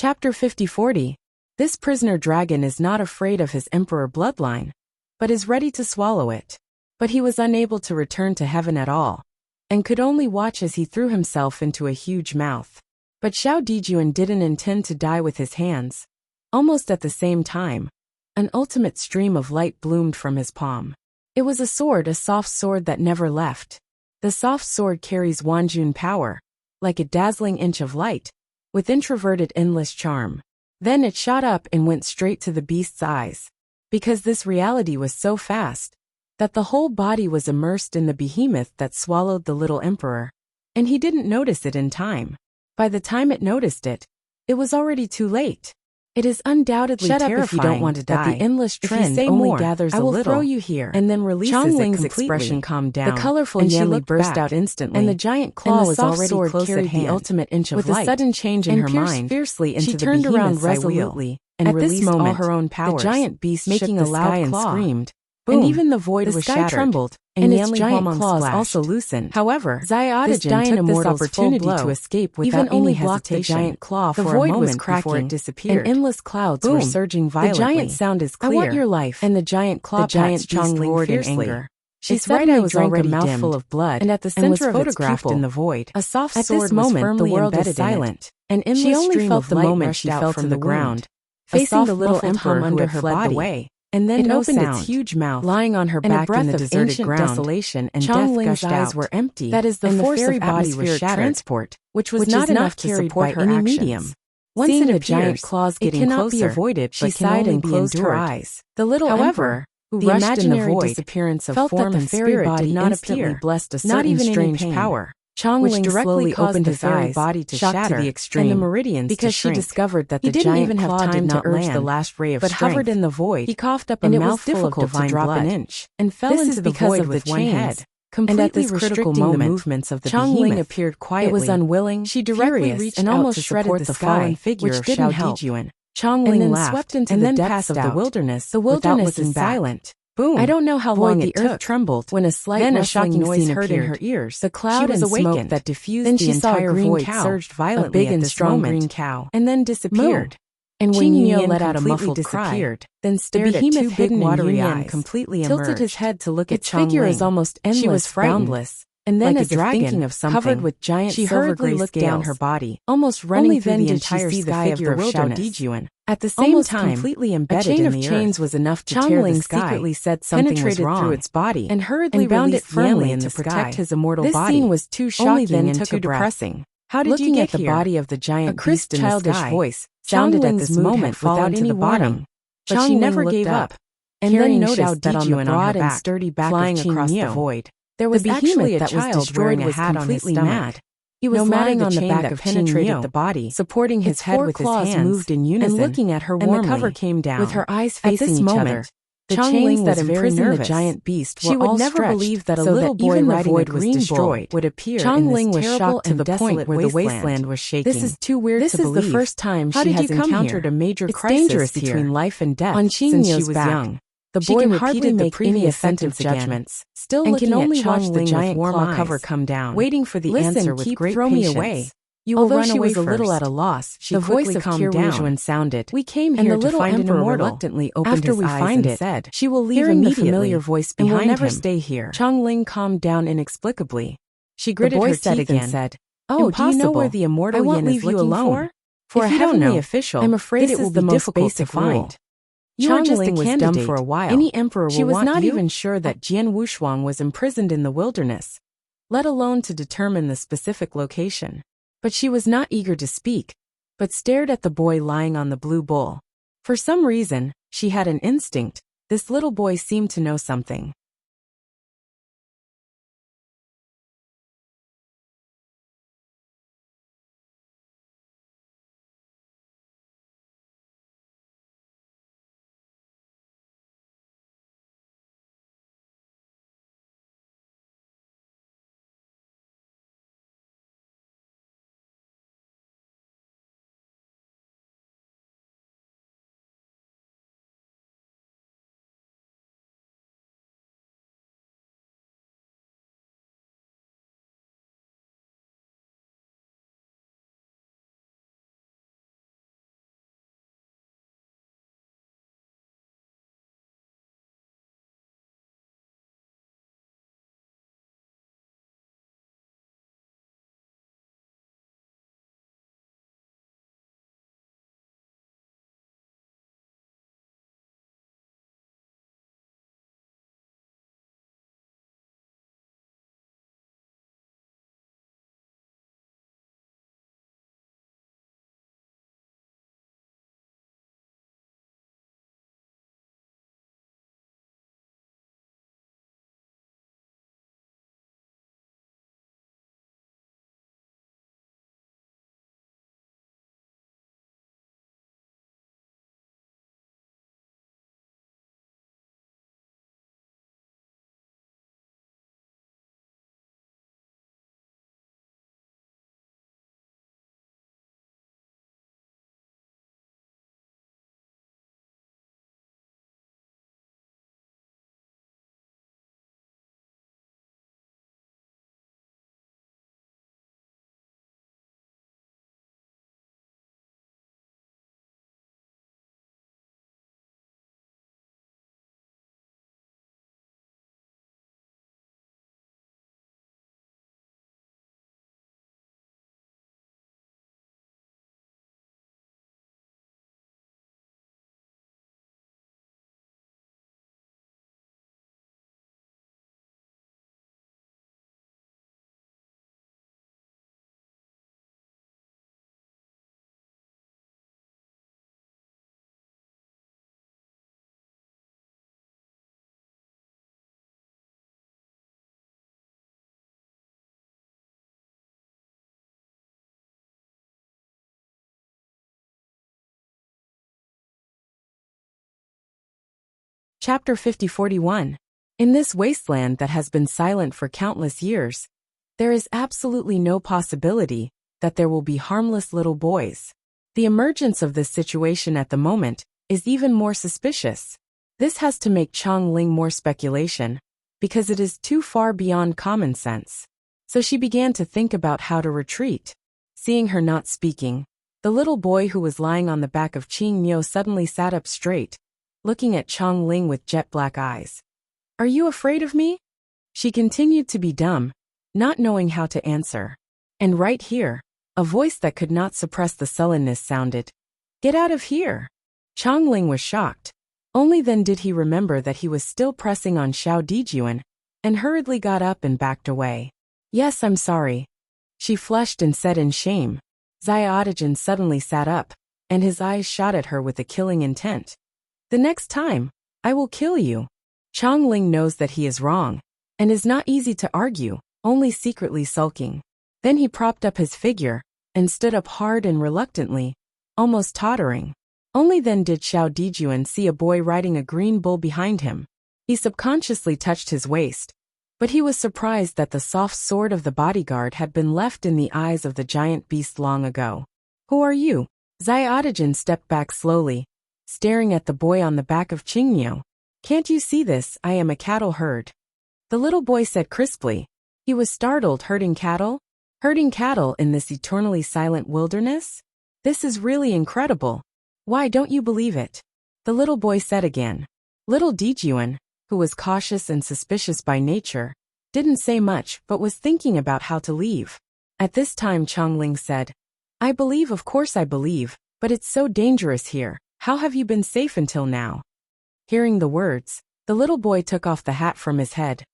Chapter 50-40. This prisoner dragon is not afraid of his emperor bloodline, but is ready to swallow it. But he was unable to return to heaven at all, and could only watch as he threw himself into a huge mouth. But Xiao Dijuan didn't intend to die with his hands. Almost at the same time, an ultimate stream of light bloomed from his palm. It was a sword, a soft sword that never left. The soft sword carries Wanjun power, like a dazzling inch of light,
with introverted endless charm. Then it shot up and went straight to the beast's eyes. Because this reality was so fast that the whole body was immersed in the behemoth that swallowed the little emperor. And he didn't notice it in time. By the time it noticed it, it was already too late. It is undoubtedly terrifying
if you don't want to die.
that the endless trend only gathers a little,
throw you here,
and then releases
Changling's
it completely.
expression calmed down.
The colorful
and she
Yanli
looked
burst
back,
out instantly,
and the giant claw
and the
was
soft
already
sword
close
carried
at
the
hand.
ultimate inch of
With a
light.
sudden change in
and
her
pierced
mind,
fiercely into
she
the
turned around
behemoth's eye wheel,
resolutely
and
at
released
this moment,
all her own powers.
the giant beast
making
shook
a
the
loud
sky and
claw.
screamed.
Boom.
And even the void
The
was
sky
shattered,
trembled,
and
its
Yanli
giant
Huameng
claws
splashed.
also loosened.
However,
Zai
this
Audigen
giant
took this
immortal's
opportunity
full blow,
to escape without
even only
any
blocked the
hesitation.
giant claw
The
for
void
a moment
was
before
cracking,
it disappeared.
and endless clouds
Boom.
were surging violently.
The giant sound is clear.
I want your life.
And the giant claw
The giant
pats Chongling
beast roared
fiercely.
in anger.
She
Its
suddenly
right eye was
drank a
already
mouthful
dimmed,
of blood,
and at the
and was
center of its
photographed
pupil,
in the void.
a soft
At
sword
this moment,
was
the
firmly
world is
embedded in it.
silent.
An endless
She only
stream
felt
of
the
light
moment
rushed
she
out
fell
from
to the ground,
wound,
facing
facing
the
the
little
little
emperor
emperor
who
who
had
had
fled
fled
the
the
way.
way.
And then
It
no
opened
sound.
its huge mouth,
Lying on her
and a
back
breath
in the
of
deserted
ancient
ground,
desolation and
Changling's
death gushed
eyes
out.
were empty.
That is the
and
force
the
of
fairy body was
atmospheric
shattered,
transport, which was
which
not
is
enough
not
to
carried
support
by
her
any
actions.
medium.
Once
Seeing
it
the giant
appears,
claws
it
getting
cannot
closer,
be avoided,
she
but can
sighed
only
and
be
closed her
endured.
eyes.
The little
However,
emperor, who
the
rushed in the
imaginary
void,
disappearance of
felt
form
that the
and
fairy
spirit
body
did not
instantly
appear,
blessed a
not
certain
even any
strange
pain.
power, which
Chongling
directly
slowly
caused
opened
the
his
fairy
eyes,
body to
shocked
shatter,
to the extreme,
and the meridians
because
to
she
shrink.
discovered that
He
the
didn't
giant
even have
claw
time
did
to
not
urge
land,
the last ray of
but
strength.
hovered in the void.
He coughed up a
and it was
mouthful of
difficult to
divine
drop
blood
an inch,
and fell
this
into
is
the
because
void
of
with
the
one
chains,
head.
completely
And at this critical
restricting
moment,
the movements of the
Chongling
behemoth.
appeared quietly.
It was unwilling,
She directly
furious,
reached
and
out
almost
to
shredded
support
the
the
fallen
sky,
figure
which
of
didn't
Xiao
help.
Dijuan.
Chongling
And then
laughed,
swept into
and
the
then
depths
passed
of the
out.
wilderness.
The
without
wilderness
looking
is
back.
silent.
Boom!
I don't know how long
the
it
earth
took.
trembled
When a slight
then a
rustling
shocking
noise
scene
heard in her
appeared.
ears,
The cloud
she was
and smoke
awakened.
that diffused
Then
the
she saw a
entire
green
void
cow,
surged
a
violently
big
at
and
this
strong
moment,
green cow,
and then disappeared. And when
Qing
Yin
Niu let out a
completely
muffled cry,
disappeared,
then
the
stared at
behemoth
two big
hidden in
watery
Yin
eyes,
completely
tilted
emerged.
his head to look at
Its figure is
Chongling.
almost endless,
She was frightened,
boundless, and then
like a
as if
dragon,
thinking of something,
covered with giant
she
silver
hurriedly
gray
looked down
scales,
her body,
almost running
only
through
then
the
did she
entire
see the
sky of
figure
the
of Xiao
wilderness.
Dijuan.
At the same
Almost
time,
completely
a
embedded
chain
in
of
the
chains
earth.
was enough to tear the
Chongling
sky,
secretly said something was
penetrated
wrong
through its body,
and hurriedly
and bound it
released
firmly
Yanli
in
to
the
protect
sky.
his immortal
This
body.
scene was too
Only
shocking
then
and
took
too
a breath.
depressing. How did
Looking
you
at
get
the
here?
body of the giant
A crisp,
beast in the
childish
sky,
voice
sounded at
Chongling's
this
mood
moment
had fallen
without
to
any
the bottom,
warning.
but she
Chongling
never
looked
gave
up,
up, and then
carrying
noticed
Xiao
that on the
Dijuan
broad and
back,
sturdy back
flying
of Qing
across the
Niu,
void.
there
The
was
behemoth
actually a
that was
child
destroyed
wearing a
was
hat on his
completely
stomach.
mad.
He was
No matter
lying
the
on the
chain
back
that
of Qing
penetrated
Niu,
the body,
supporting his
its
head
four
with his
claws
hands,
moved in unison,
and looking at her
and
warmly.
the cover came down.
With her eyes
At
facing
this
each
moment,
other,
the
Chongling
chains that
was very
imprisoned the
nervous.
giant beast were
She would
all
never
stretched,
believe that a
so
little
that
boy
even the
riding a
void was
green bull
destroyed
would appear
Chongling
in this
was
terrible
shocked to
and
the point
desolate
where the
wasteland.
wasteland was shaking.
This is too weird
This
to believe.
is the first time
How
she
did
has
you come
encountered
here?
a major
It's
crisis
dangerous
between
here.
life and death
On
since she
Niu's
was
back,
young. The
she
boy
can
repeated
hardly
the
make any
previous
offensive
sentence again,
judgments,
still
and
looking
can only
at
watch the
Chongling
giant
with warm
claw
eyes,
cover come down,
waiting for the
Listen,
answer with
keep
great
throw me
patience.
away.
You will
Although
run
she
away
was a little
first.
at a loss, she
The voice
quickly
of
calmed down.
Wuxia sounded.
We came
And
here
the
to
little
find an
emperor
immortal.
reluctantly opened
After
his
we
eyes
find
and
it,
said,
she will leave
hearing the
immediately,
familiar voice
and
behind
will never
him,
stay here.
Chongling calmed down inexplicably. She gritted
boy
her
said
teeth
again,
and said,
"Oh, do you know where
impossible.
the immortal
I won't
Yin is
leave you
looking
alone.
For
If
a
you don't
heavenly
know,
official,
I'm afraid
this
it will
is
be
the most
difficult to
basic rule.
find. You are just a
Chongling was dumb
candidate.
for a while.
Any emperor
She
will
was
want
not
you.
even sure that Jian Wushuang was imprisoned in the wilderness, let alone to determine the specific location. But she was not eager to speak, but stared at the boy lying on the blue bowl. For some reason, she had an instinct. This little boy seemed to know something. Chapter 5041. In this wasteland that has been silent for countless years, there is absolutely no possibility that there will be harmless little boys. The emergence of this situation at the moment is even more suspicious. This has to make Chongling more speculation, because it is too far beyond common sense. So she began to think about how to retreat. Seeing her not speaking, the little boy who was lying on the back of Qing Miao suddenly sat up straight, looking at Chongling with jet-black eyes. "Are you afraid of me?" She continued to be dumb, not knowing how to answer. And right here, a voice that could not suppress the sullenness sounded. "Get out of here!" Chongling was shocked. Only then did he remember that he was still pressing on Xiao Dijuan, and hurriedly got up and backed away. "Yes, I'm sorry," she flushed and said in shame. Xiaodijan suddenly sat up, and his eyes shot at her with a killing intent. "The next time, I will kill you." Chongling knows that he is wrong, and is not easy to argue, only secretly sulking. Then he propped up his figure, and stood up hard and reluctantly, almost tottering. Only then did Xiao Dijuan see a boy riding a green bull behind him. He subconsciously touched his waist, but he was surprised that the soft sword of the bodyguard had been left in the eyes of the giant beast long ago. "Who are you?" Xiaodijan stepped back slowly, staring at the boy on the back of Qingmiao. "Can't you see this? I am a cattle herd," the little boy said crisply. He was startled. Herding cattle? Herding cattle in this eternally silent wilderness? This is really incredible. Why don't you believe it? The little boy said again. Little Dijuan, who was cautious and suspicious by nature, didn't say much but was thinking about how to leave. At this time Chongling said, "I believe, of course I believe, but it's so dangerous here. How have you been safe until now?" Hearing the words, the little boy took off the hat from his head.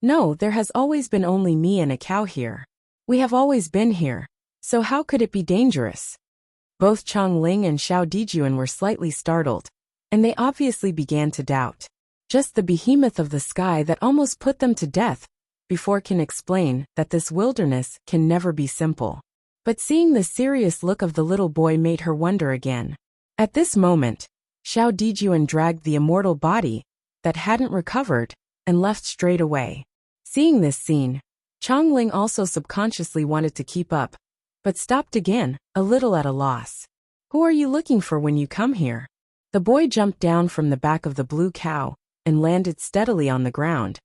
"No, there has always been only me and a cow here. We have always been here, so how could it be dangerous?" Both Chongling and Xiao Dijuan were slightly startled, and they obviously began to doubt. Just the behemoth of the sky that almost put them to death before can explain that this wilderness can never be simple. But seeing the serious look of the little boy made her wonder again. At this moment, Xiao Dijuan dragged the immortal body that hadn't recovered and left straight away. Seeing this scene, Chongling also subconsciously wanted to keep up, but stopped again, a little at a loss. "Who are you looking for when you come here?" The boy jumped down from the back of the blue cow and landed steadily on the ground,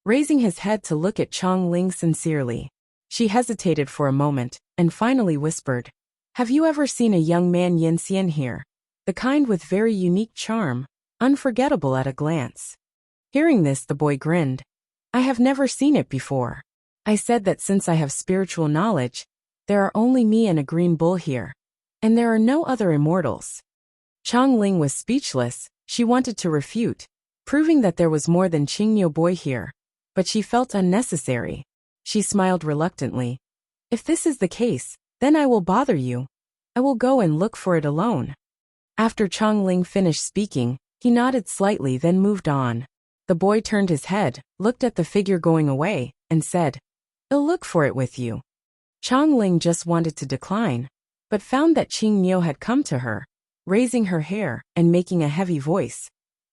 raising his head to look at Chongling sincerely. She hesitated for a moment, and finally whispered, "Have you ever seen a young man Yinxian here? The kind with very unique charm, unforgettable at a glance." Hearing this, the boy grinned. "I have never seen it before. I said that since I have spiritual knowledge, there are only me and a green bull here, and there are no other immortals." Chongling was speechless. She wanted to refute, proving that there was more than Qingmiao boy here, but she felt unnecessary. She smiled reluctantly. "If this is the case, then I will bother you. I will go and look for it alone." After Chongling finished speaking, he nodded slightly, then moved on. The boy turned his head, looked at the figure going away, and said, "I'll look for it with you." Chongling just wanted to decline, but found that Qingmiao had come to her, raising her hair and making a heavy voice,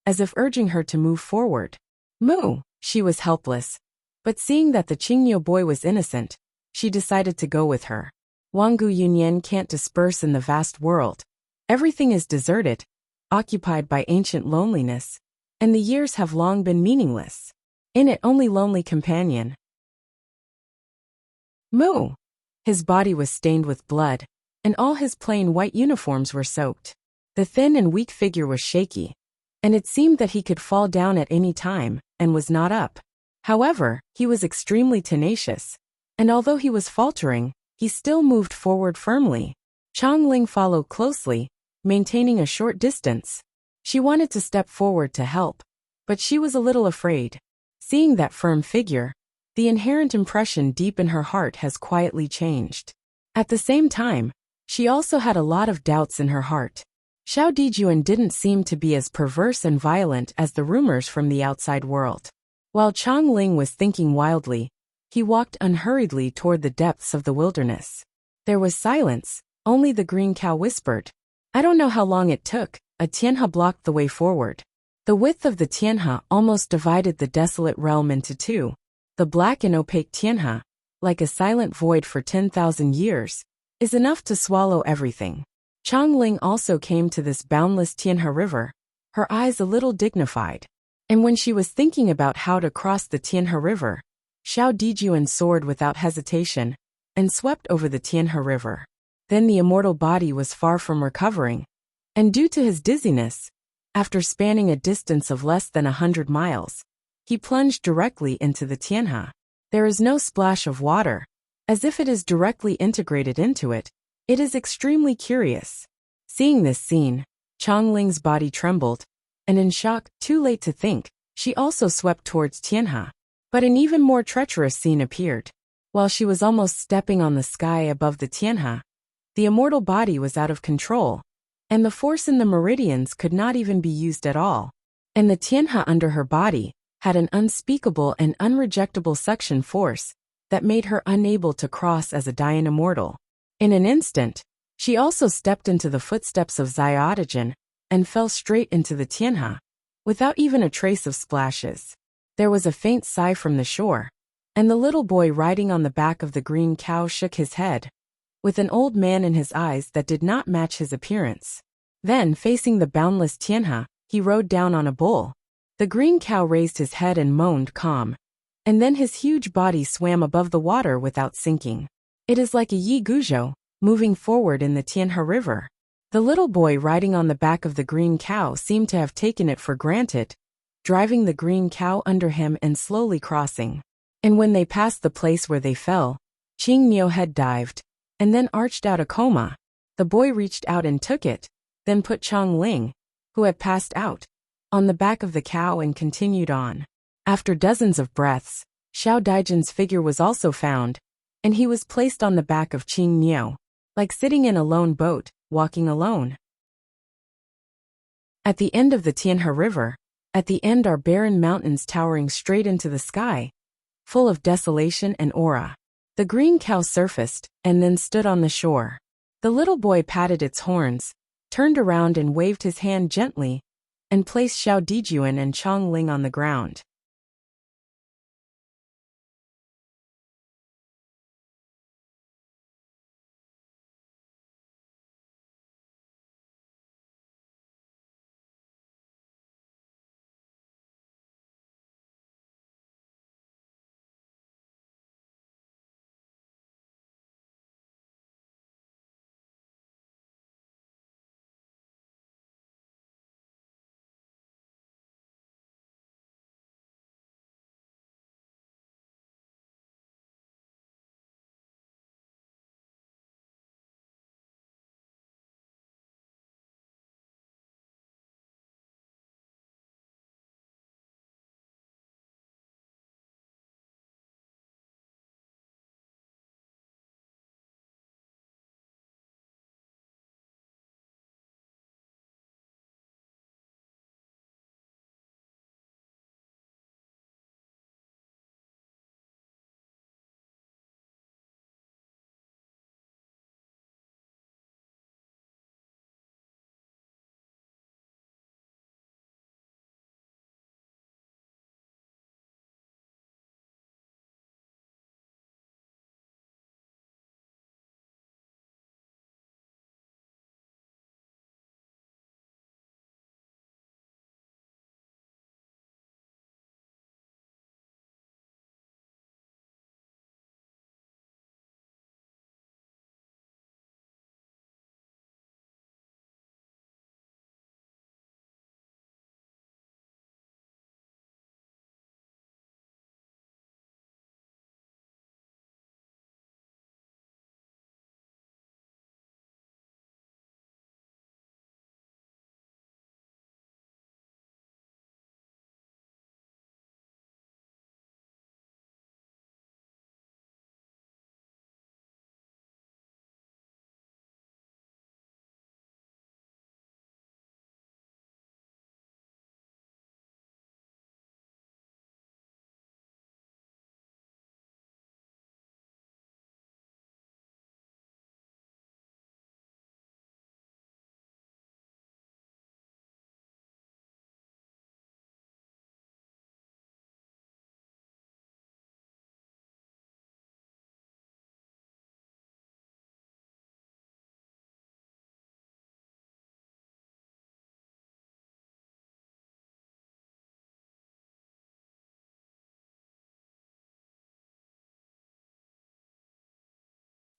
as if urging her to move forward. "Moo!" She was helpless, but seeing that the Qingmiao boy was innocent, she decided to go with her. Wanggu Yunyan can't disperse in the vast world. Everything is deserted, occupied by ancient loneliness, and the years have long been meaningless. In it only lonely companion. Moo! His body was stained with blood, and all his plain white uniforms were soaked. The thin and weak figure was shaky, and it seemed that he could fall down at any time, and was not up. However, he was extremely tenacious, and although he was faltering, he still moved forward firmly. Chongling followed closely, maintaining a short distance. She wanted to step forward to help, but she was a little afraid. Seeing that firm figure, the inherent impression deep in her heart has quietly changed. At the same time, she also had a lot of doubts in her heart. Xiao Dijuan didn't seem to be as perverse and violent as the rumors from the outside world. While Chongling was thinking wildly, he walked unhurriedly toward the depths of the wilderness. There was silence, only the green cow whispered. I don't know how long it took. A tianhe blocked the way forward.
The width of the Tianhe almost divided the desolate realm into two. The black and opaque Tianhe, like a silent void for 10,000 years, is enough to swallow everything. Changling also came to this boundless Tianhe River, her eyes a little dignified. And when she was thinking about how to cross the Tianhe River, Xiao Dijuan soared without hesitation and swept over the Tianhe River. Then the immortal body was far from recovering, and due to his dizziness, after spanning a distance of less than 100 miles, he plunged directly into the Tianhe. There is no splash of water, as if it is directly integrated into it. It is extremely curious. Seeing this scene, Changling's body trembled, and in shock, too late to think, she also swept towards Tianhe. But an even more treacherous scene appeared. While she was almost stepping on the sky above the Tianhe, the immortal body was out of control, and the force in the meridians could not even be used at all. And the Tianhe under her body had an unspeakable and unrejectable suction force that made her unable to cross as a Dian immortal. In an instant, she also stepped into the footsteps of Xiaodigen and fell straight into the Tianhe, without even a trace of splashes. There was a faint sigh from the shore, and the little boy riding on the back of the green cow shook his head, with an old man in his eyes that did not match his appearance. Then, facing the boundless Tianhe, he rode down on a bull. The green cow raised his head and moaned calm, and then his huge body swam above the water without sinking. It is like a Yi Guzhou, moving forward in the Tianhe River. The little boy riding on the back of the green cow seemed to have taken it for granted, driving the green cow under him and slowly crossing. And when they passed the place where they fell, Qing Niu head dived, and then arched out a coma. The boy reached out and took it, then put Chang Ling, who had passed out, on the back of the cow and continued on. After dozens of breaths, Xiao Daijian's figure was also found, and he was placed on the back of Qing Niu, like sitting in a lone boat, walking alone. At the end of the Tianhe River, at the end are barren mountains towering straight into the sky, full of desolation and aura. The green cow surfaced, and then stood on the shore. The little boy patted its horns, turned around and waved his hand gently, and placed Xiao Dijuan and Chang Ling on the ground.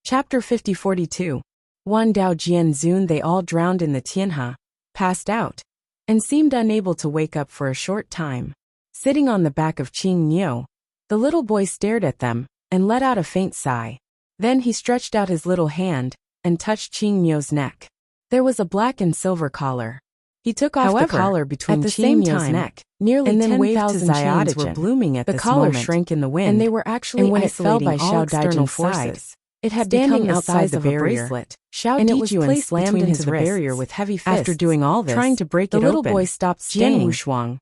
Chapter 50-42. Wan Dao Jian Zun. They all drowned in the Tianhe, passed out, and seemed unable to wake up for a short time. Sitting on the back of Qing Niu, the little boy stared at them and let out a faint sigh. Then he stretched out his little hand and touched Qing Niu's neck. There was a black and silver collar. He took off the collar between Qing Niu's neck, nearly 10,000 chains were blooming at this moment. The collar shrank in the wind, and they were actually when it fell by Xiao Daijin's forces. It had become outside the bracelet, and it was placed slammed into the barrier with heavy fists. After doing all this, trying to break it open, the little boy stopped staying,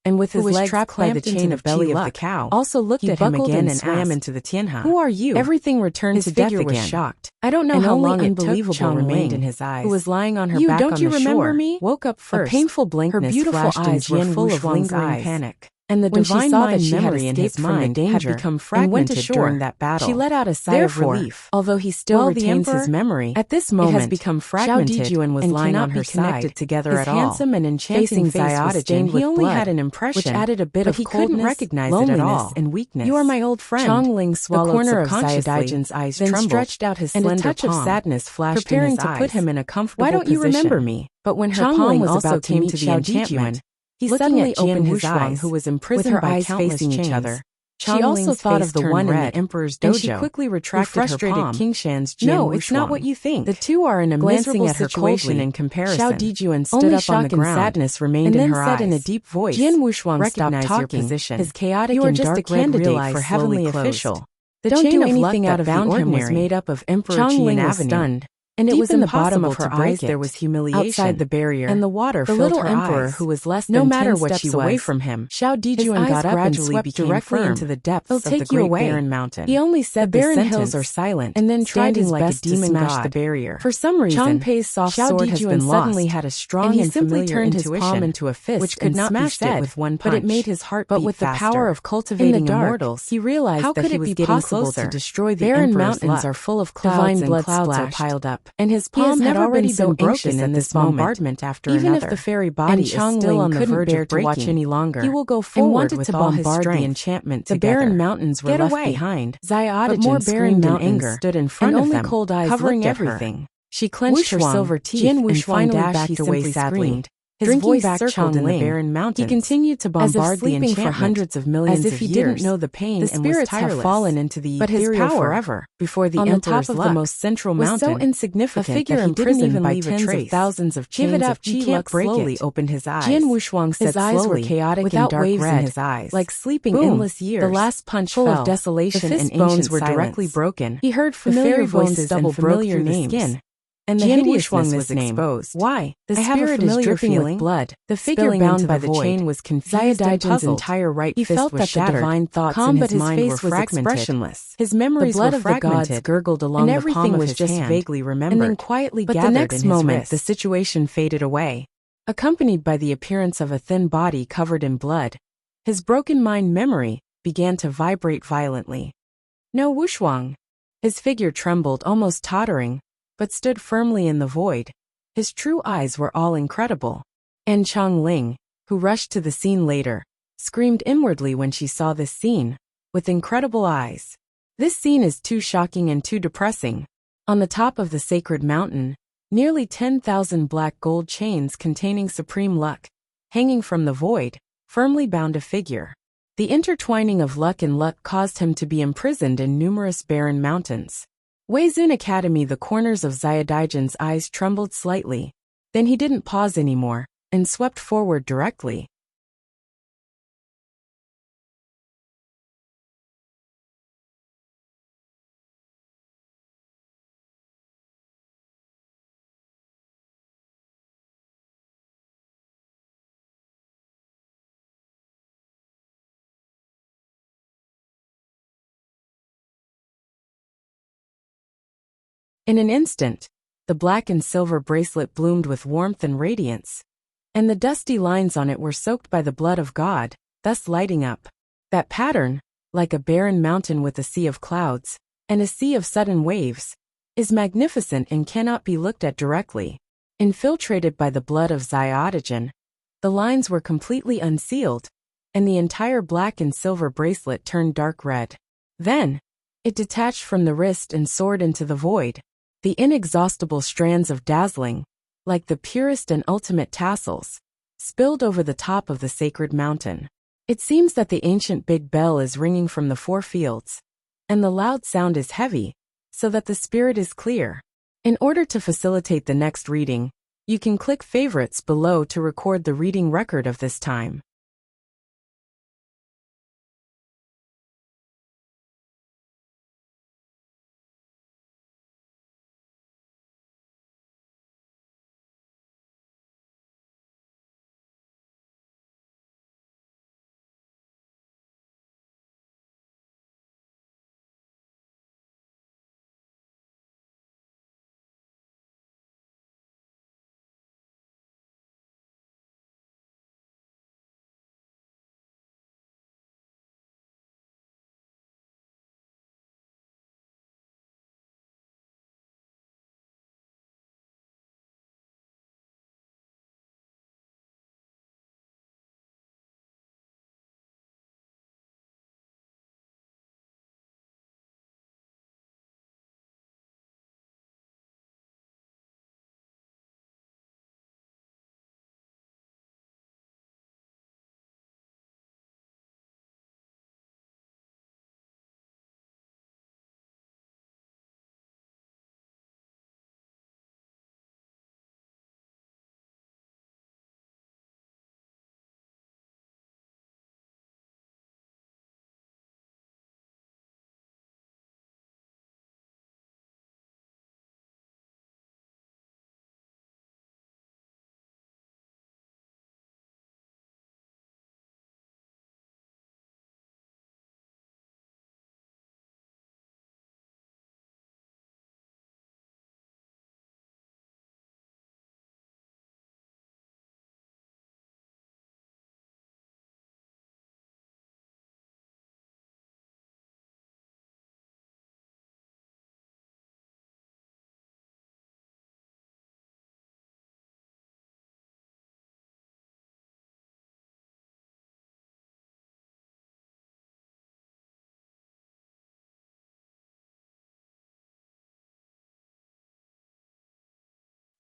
and with his legs trapped by the chain of belly of the cow, also looked at him again and swam into the Tianhe. Who are you? Everything returned to death again. Was shocked. I don't know how long unbelievable remained in his eyes, who was lying on her back on the shore. Don't you remember me? Woke up first. A painful blankness. Her beautiful eyes were full of lingering panic. And the divine mind memory in his mind had become fragmented during that battle. She let out a sigh of relief. Although he still retains his memory, at this moment, it has become fragmented and was lying on her side, together at all. His handsome and enchanting face was stained with blood. He only had an impression, which added a bit of coldness, loneliness, and weakness. You are my old friend. Chong Ling swallowed the corner of Xiao Daijin's eyes, then stretched out his slender palm, and a touch of sadness flashed in his eyes, preparing to put him in a comfortable position. Why don't you remember me? But when her palm was about to meet the enchantment, he suddenly opened his eyes, who was imprisoned with her eyes facing each other. She also thought of the one in the emperor's dojo, and she quickly retracted her palm. King Shan's no, it's not what you think. The two are in a miserable situation in comparison. Xiao Dijuan stood up on the ground, and sadness remained in her eyes. Said in a deep voice, Jian Wushuang, stopped talking. His chaotic and dark red candidate for heavenly official. The chain of luck that bound him was made up of Emperor Qian was stunned. And it was in the bottom of her eyes there was humiliation. Outside the barrier, and the water filled her eyes. The little emperor, who was less than 10 steps away from him, Xiao Dijuan got up and swept directly into the depths of the great barren mountain. He only said the barren hills are silent, and then tried his best to smash the barrier. For some reason, Chang Pei's soft sword has been suddenly had a strong and simply turned his palm into a fist, which could not be said with one punch. But it made his heart beat faster. But with the power of cultivating immortals, he realized that he was getting closer to destroy the barren mountains. Are full of clouds, and clouds are piled up, and his palm had already been broken in this bombardment after another. Even if the fairy body is still on the verge of breaking, watch any longer, he will go forward with all his strength. The enchantment together. The barren mountains were left behind. But more barren mountains stood in front of them, cold eyes covering everything. She clenched her silver teeth and finally backed away sadly. His voice circled in the barren mountains. He continued to bombard the enchantment for hundreds of millions of years. As if he didn't know the pain, the spirits have fallen into the ethereal forever. Before the emperor's luck, the most central mountain, was so insignificant a figure imprisoned by tens of thousands of chains of chi slowly opened his eyes. Jian Wushuang said slowly, his eyes were chaotic without and dark red, in his eyes, like sleeping endless years. The last punch full of desolation and bones were directly broken. He heard familiar voices and familiar names. And the hideousness was exposed. Why? The spirit is dripping with blood. The figure bound by the chain was confused and puzzled. Entire right fist felt was shattered. The divine thoughts in his mind were fragmented. His memories were fragmented. The blood of the gods gurgled along the palm of his hand. And everything was just vaguely remembered. And then quietly gathered in his wrist. But the next moment, the situation faded away, accompanied by the appearance of a thin body covered in blood. His broken mind memory began to vibrate violently. No Wushuang. His figure trembled, almost tottering, but stood firmly in the void. His true eyes were all incredible. And Chong Ling, who rushed to the scene later, screamed inwardly when she saw this scene, with incredible eyes. This scene is too shocking and too depressing. On the top of the sacred mountain, nearly 10,000 black gold chains containing supreme luck, hanging from the void, firmly bound a figure. The intertwining of luck and luck caused him to be imprisoned in numerous barren mountains. Weizun Academy. The corners of Xiao Daijin's eyes trembled slightly. Then he didn't pause anymore, and swept forward directly. In an instant, the black and silver bracelet bloomed with warmth and radiance, and the dusty lines on it were soaked by the blood of God, thus lighting up. That pattern, like a barren mountain with a sea of clouds, and a sea of sudden waves, is magnificent and cannot be looked at directly. Infiltrated by the blood of Xiao Daijin, the lines were completely unsealed, and the entire black and silver bracelet turned dark red. Then, it detached from the wrist and soared into the void,
the inexhaustible strands of dazzling, like the purest and ultimate tassels, spilled over the top of the sacred mountain. It seems that the ancient big bell is ringing from the 4 fields, and the loud sound is heavy, so that the spirit is clear. In order to facilitate the next reading, you can click favorites below to record the reading record of this time.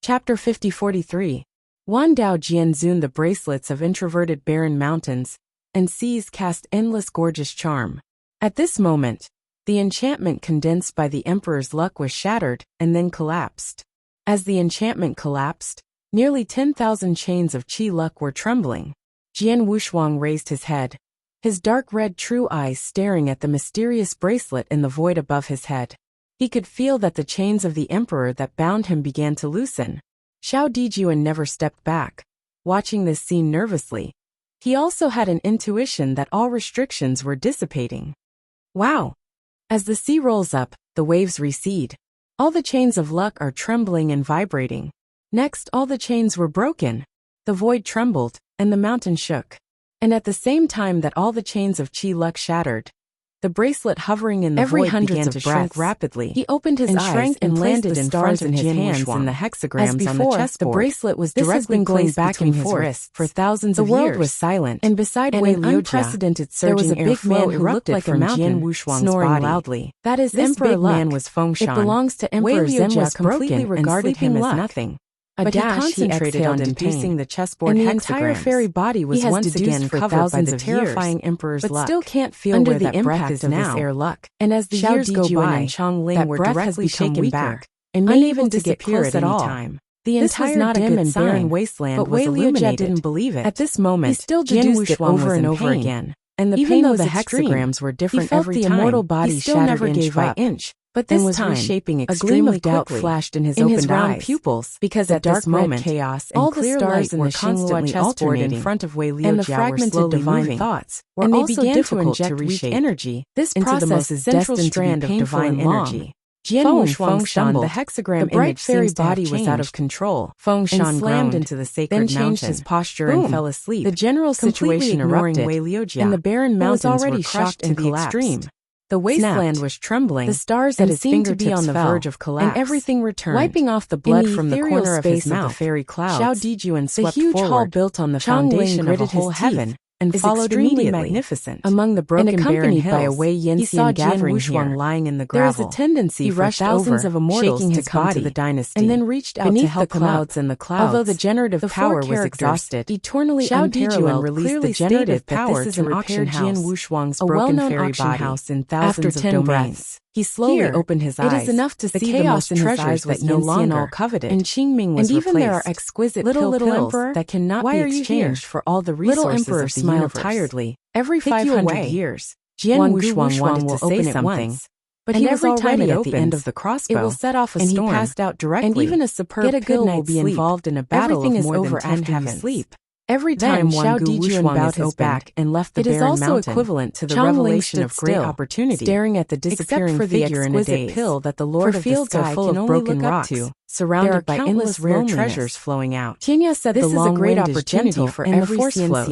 Chapter 50-43. Wan Dao Jianzun. The bracelets of introverted barren mountains and seas cast endless gorgeous charm. At this moment, the enchantment condensed by the emperor's luck was shattered and then collapsed. As the enchantment collapsed, nearly 10,000 chains of qi luck were trembling. Jian Wushuang raised his head, his dark red true eyes staring at the mysterious bracelet in the void above his head. He could feel that the chains of the emperor that bound him began to loosen. Xiao Dijuan never stepped back, watching this scene nervously. He also had an intuition that all restrictions were dissipating. Wow! As the sea rolls up, the waves recede. All the chains of luck are trembling and vibrating. Next, all the chains were broken. The void trembled, and the mountain shook. And at the same time that all the chains of qi luck shattered, the bracelet hovering in the void began to shrink rapidly. He opened his eyes and landed in front of his hands in the hexagrams on the chessboard. The bracelet was directly placed back in his wrist for thousands of years. The world was silent, and beside Wei Liujia, unprecedented surging there was a big man who looked like a mountain, snoring loudly. That is Emperor Luck. Man was Fengshan. It belongs to Emperor Zhen. Was completely regarded him as nothing. But he concentrated on deducing the chessboard hexagrams. And the entire fairy body was once again covered by the terrifying emperor's luck. But still can't feel under where the impact of this air luck. And as the years go by, that breath has become weaker, and unable to get close at all. The entire dim and barren wasteland was illuminated. Didn't believe it. At this moment, he still deduced it over and over again. And the pain though the hexagrams were different every time, the immortal body still never gave up. But this time, reshaping extremely quickly, flashed in his opened round pupils, because at dark moment chaos and all the stars in the constantly alternating in front of Wei Liujia, and the fragmented divine thoughts were and they also began to inject weak energy. This process is central strand of divine energy. Jian Wushuang stumbled. The hexagram the bright fairy body was out of control. Fengshan slammed into the sacred mountain. Then changed his posture and fell asleep. The general situation erupted, Wei Liujia, and the barren mountains already crushed to the extreme. The wasteland was trembling, the stars at his fingertips seemed to be on the verge of collapse, and everything returned. Wiping off the blood from the corner of his mouth, the fairy clouds, Xiao Dijuan swept forward. The huge hall built on the foundation of a whole heaven, and
is
followed
extremely
immediately.
Magnificent.
Among the broken
and
barren
accompanied
hills,
by a Wei
he saw
Yanxian
Jian
gathering
Wushuang
here.
lying in the
There is
gravel.
a tendency
He
for
rushed
thousands
over,
of immortals
shaking
to
his
come
body,
to the dynasty,
and then reached out
beneath
to help
the clouds
him
and the
up.
clouds.
Although the generative
The
power
four
was
characters,
exhausted,
eternally
Xiao
unparalleled,
Dijuan released
clearly
the generative
stated that
power
this is
to
an
repair
auction
Jian
house,
Wushuang's
a
broken
well-known
fairy
auction
body.
house in
After
thousands of
10
domains.
breaths, he slowly
Here,
opened his eyes.
It is enough to
the
see
chaos
the most
treasures
treasures
that
that no
Yanxian
longer
all coveted,
and Qingming was
and even
replaced.
there are exquisite
little
pills
emperor
that cannot
why
be
are you
exchanged
here?
for all the
Little
resources
emperor
of the
smiled
universe.
tiredly.
Every
Take you
500
away.
years,
Jian
Wushuang wanted
will
to say
open it
something,
once,
but
and
he was
every time
already
it
at the end
opens,
of the crossbow.
it will set off a
and
storm,
he passed out directly.
and even a superb
Get a good
pill will
night's
be
sleep.
involved in a battle
Everything
of
is
more
over
than 10
after
heavens.
you sleep.
Every
Then
time
Xiao
Gu
Dijuan
bowed his
opened,
back and left the
it is
barren
also
mountain,
equivalent to the
Changling
revelation of
stood
great
still,
opportunity,
staring at the disappearing
except for the
figure in a
exquisite
daze.
pill that the Lord
For
of the
fields
Sky
are full
can
of
only
broken
look up
rocks,
to,
surrounded
there are
by
countless
endless rare
loneliness.
treasures flowing out.
Tianya said
This
the
is a
long
great
wind is
opportunity
gentle
for
and the
every
force
flows.
flows.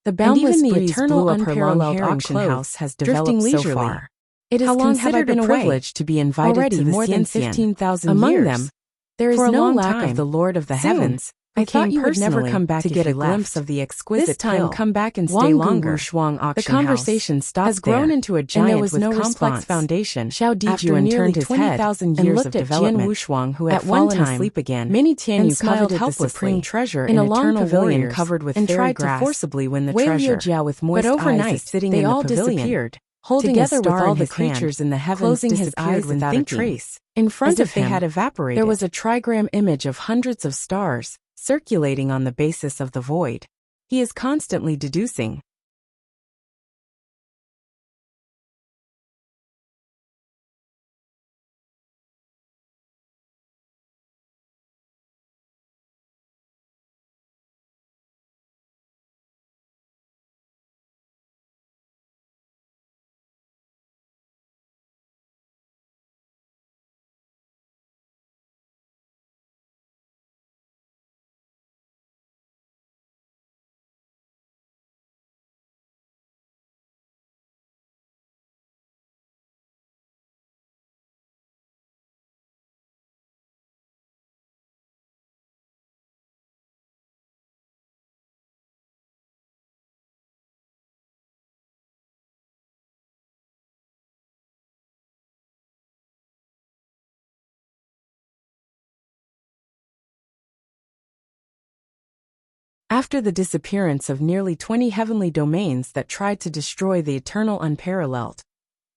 The
And
boundless
even the
breeze
eternal
blew up her long
unparalleled
hair and
auction
clothes
house has
drifting
developed so
leisurely.
far.
It is
How long have I
considered
been
a
away?
privilege to be invited
Already
to the
more than
Xianxian.
15,000
Among
years.
them, there is
For a
no
long
lack
time.
of the Lord of the
Soon.
Heavens,
I
who
thought
came
you would never
personally
come back
to
if
get
you
a glimpse
left.
of the exquisite
This time
pill.
come back and stay
Gu
longer.
Wushuang
The
auction
conversation
house
stopped
has grown
there,
into a
and
giant
there was
with
no
complex
response.
foundation.
Xiao
After
Dijuan
nearly
turned his head
20,000
and
years
looked
of
at Jian
development,
Wushuang, who
at
had
one
fallen
time,
asleep again.
many Tianyu
and smiled
coveted the
helplessly
supreme treasure
in a long
eternal
pavilion
warriors,
covered with
and
fairy
tried
grass.
to forcibly win the
Wei
treasure.
Liujiao with
But
moist
overnight,
eyes is sitting
they
in the
all
pavilion,
disappeared, holding
together
a star
with all
in
the
his hand,
creatures in the heavens
closing his
disappeared
eyes
without
without
a trace.
In front
As
of
if they
him,
had evaporated.
there was a trigram image of hundreds of stars, circulating on the basis of the void. He is constantly deducing. After the disappearance of nearly 20 heavenly domains that tried to destroy the eternal unparalleled,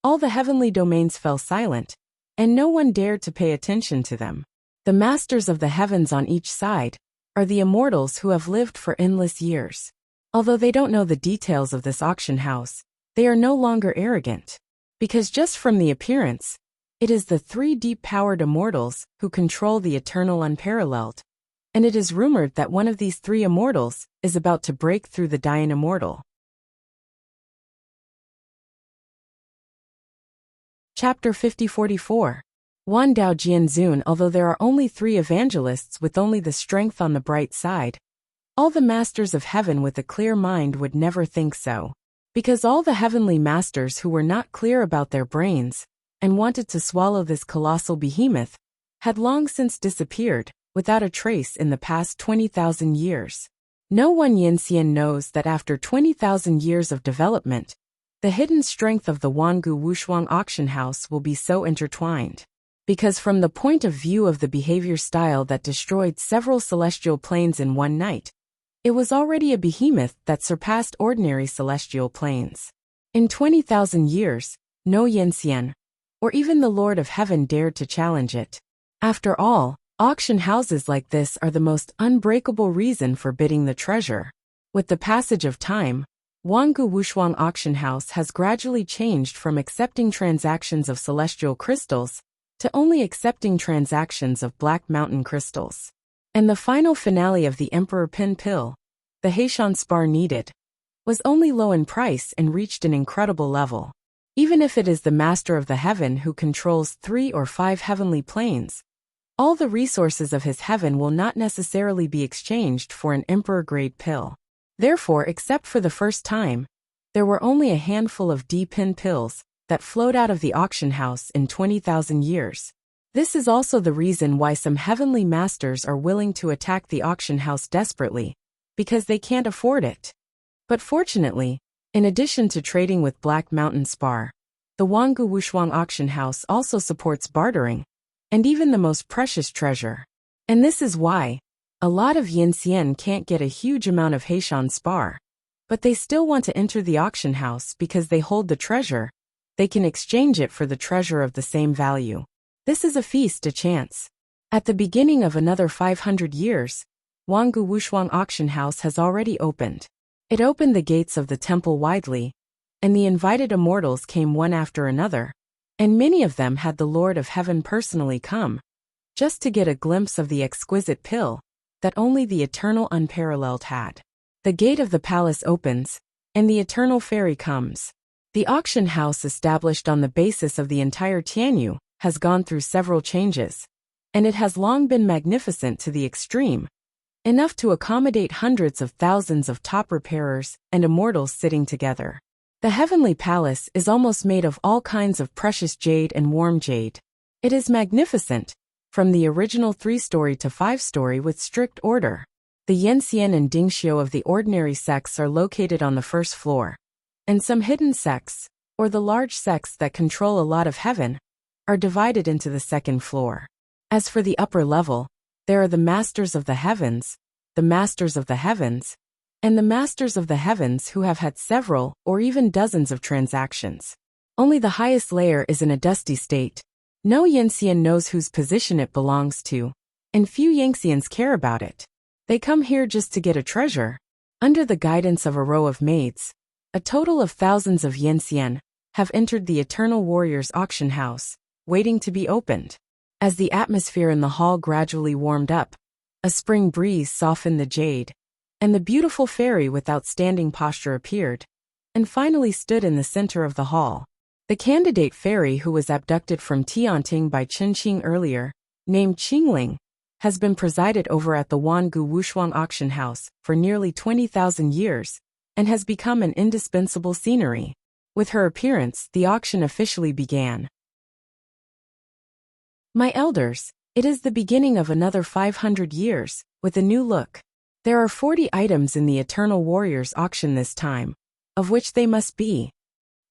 all the heavenly domains fell silent, and no one dared to pay attention to them. The masters of the heavens on each side are the immortals who have lived for endless years. Although they don't know the details of this auction house, they are no longer arrogant. Because just from the appearance, it is the three deep-powered immortals who control the eternal unparalleled. And it is rumored that one of these three immortals is about to break through the dying immortal. Chapter 50-44. Wan Dao Jianzun. Although there are only 3 evangelists with only the strength on the bright side, all the masters of heaven with a clear mind would never think so. Because all the heavenly masters who were not clear about their brains and wanted to swallow this colossal behemoth had long since disappeared, without a trace in the past 20,000 years. No one Yanxian knows that after 20,000 years of development, the hidden strength of the Wangu Wushuang auction house will be so intertwined. Because from the point of view of the behavior style that destroyed several celestial planes in one night, it was already a behemoth that surpassed ordinary celestial planes. In 20,000 years, no Yanxian, or even the Lord of Heaven dared to challenge it. After all, auction houses like this are the most unbreakable reason for bidding the treasure. With the passage of time, Wangu Wushuang auction house has gradually changed from accepting transactions of celestial crystals to only accepting transactions of Black Mountain crystals. And the final finale of the Emperor Pin Pill, the Heishan spar needed, was only low in price and reached an incredible level. Even if it is the Master of the Heaven who controls 3 or 5 heavenly planes, all the resources of his heaven will not necessarily be exchanged for an emperor-grade pill. Therefore, except for the first time, there were only a handful of D-pin pills that flowed out of the auction house in 20,000 years. This is also the reason why some heavenly masters are willing to attack the auction house desperately, because they can't afford it.
But fortunately, in addition to trading with Black Mountain Spar, the Wangu Wushuang auction house also supports bartering, and even the most precious treasure. And this is why a lot of Yinxian can't get a huge amount of Heishan Spar, but they still want to enter the auction house because they hold the treasure. They can exchange it for the treasure of the same value. This is a feast, a chance. At the beginning of another 500 years, Wangu Wushuang auction house has already opened. It opened the gates of the temple widely, and the invited immortals came one after another, and many of them had the Lord of Heaven personally come, just to get a glimpse of the exquisite pill that only the Eternal Unparalleled had. The gate of the palace opens, and the Eternal Fairy comes. The auction house, established on the basis of the entire Tianyu, has gone through several changes, and it has long been magnificent to the extreme, enough to accommodate hundreds of thousands of top repairers and immortals sitting together. The heavenly palace is almost made of all kinds of precious jade and warm jade. It is magnificent, from the original 3-story to 5-story with strict order. The Yanxian and Dingxiu of the ordinary sects are located on the first floor, and some hidden sects, or the large sects that control a lot of heaven, are divided into the second floor. As for the upper level, there are the Masters of the Heavens, the Masters of the Heavens, and the Masters of the Heavens who have had several or even dozens of transactions. Only the highest layer is in a dusty state. No Yanxian knows whose position it belongs to, and few Yanxians care about it. They come here just to get a treasure. Under the guidance of a row of maids, a total of thousands of Yanxian have entered the Eternal Warriors auction house, waiting to be opened. As the atmosphere in the hall gradually warmed up, a spring breeze softened the jade, and the beautiful fairy with outstanding posture appeared, and finally stood in the center of the hall. The candidate fairy who was abducted from Tianting by Qinqing earlier, named Qingling, has been presided over at the Wangu Wushuang auction house for nearly 20,000 years, and has become an indispensable scenery. With her appearance, the auction officially began. My elders, it is the beginning of another 500 years, with a new look. There are 40 items in the Eternal Warriors auction this time, of which they must be.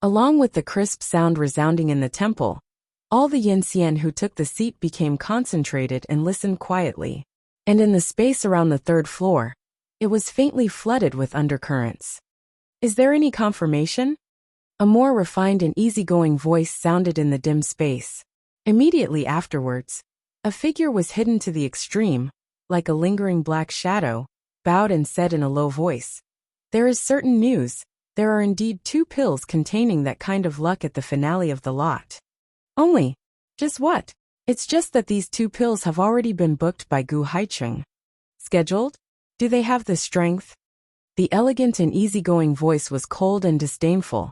Along with the crisp sound resounding in the temple, all the Yanxian who took the seat became concentrated and listened quietly. And in the space around the third floor, it was faintly flooded with undercurrents. Is there any confirmation? A more refined and easygoing voice sounded in the dim space. Immediately afterwards, a figure was hidden to the extreme, like a lingering black shadow, bowed and said in a low voice, "There is certain news. There are indeed 2 pills containing that kind of luck at the finale of the lot." Only, just what? It's just that these 2 pills have already been booked by Gu Haicheng. Scheduled? Do they have the strength? The elegant and easygoing voice was cold and disdainful.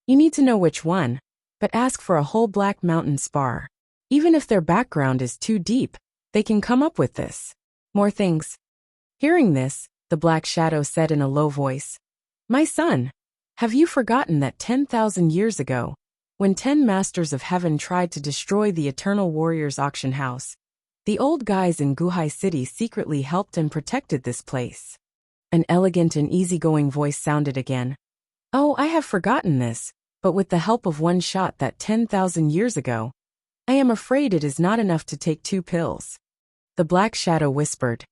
You need to know which one, but ask for a whole Black Mountain Spar. Even if their background is too deep, they can come up with this. More things. Hearing this, the black shadow said in a low voice, "My son, have you forgotten that 10,000 years ago, when 10 Masters of Heaven tried to destroy the Eternal Warriors auction house, the old guys in Guhai City secretly helped and protected this place?" An elegant and easygoing voice sounded again. "Oh, I have forgotten this, but with the help of one shot that 10,000 years ago, I am afraid it is not enough to take 2 pills. The black shadow whispered,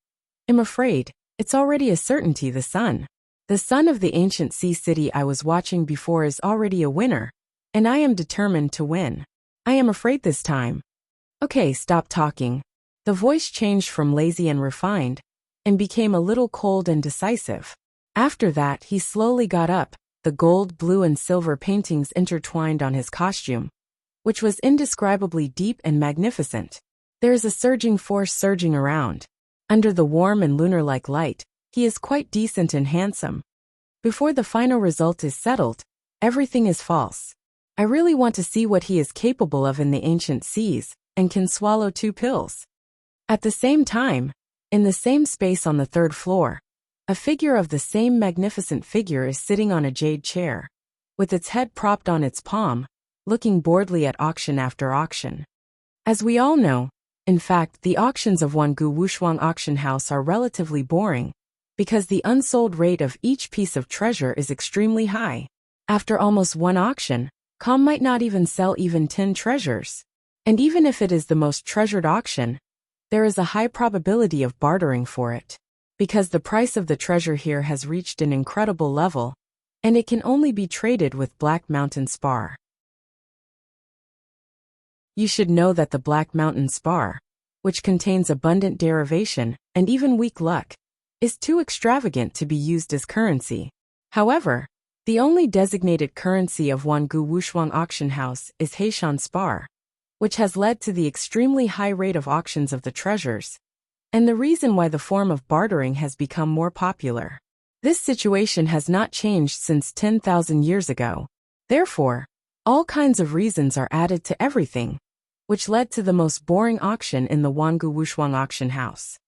"I'm afraid, it's already a certainty the son. The son of the ancient sea city I was watching before is already a winner, and I am determined to win. I am afraid this time." "Okay, stop talking." The voice changed from lazy and refined, and became a little cold and decisive. After that he slowly got up, the gold, blue and silver paintings intertwined on his costume, which was indescribably deep and magnificent. There is a surging force surging around. Under the warm and lunar-like light, he is quite decent and handsome. Before the final result is settled, everything is false. I really want to see what he is capable of in the ancient seas, and can swallow 2 pills. At the same time, in the same space on the third floor, a figure of the same magnificent figure is sitting on a jade chair, with its head propped on its palm, looking boredly at auction after auction. As we all know, in fact, the auctions of Wangu Wushuang auction house are relatively boring,
because the unsold rate of each piece of treasure is extremely high. After almost one auction, Com might not even sell even 10 treasures. And even if it is the most treasured auction, there is a high probability of bartering for it, because the price of the treasure here has reached an incredible level, and it can only be traded with Black Mountain Spar. You should know that the Black Mountain Spar, which contains abundant derivation and even weak luck, is too extravagant to be used as currency. However, the only designated currency of Wangu Wushuang auction house is Heishan Spar, which has led to the extremely high rate of auctions of the treasures, and the reason why the form of bartering has become more popular. This situation has not changed since 10,000 years ago. Therefore, all kinds of reasons are added to everything, which led to the most boring auction in the Wangu Wushuang auction house.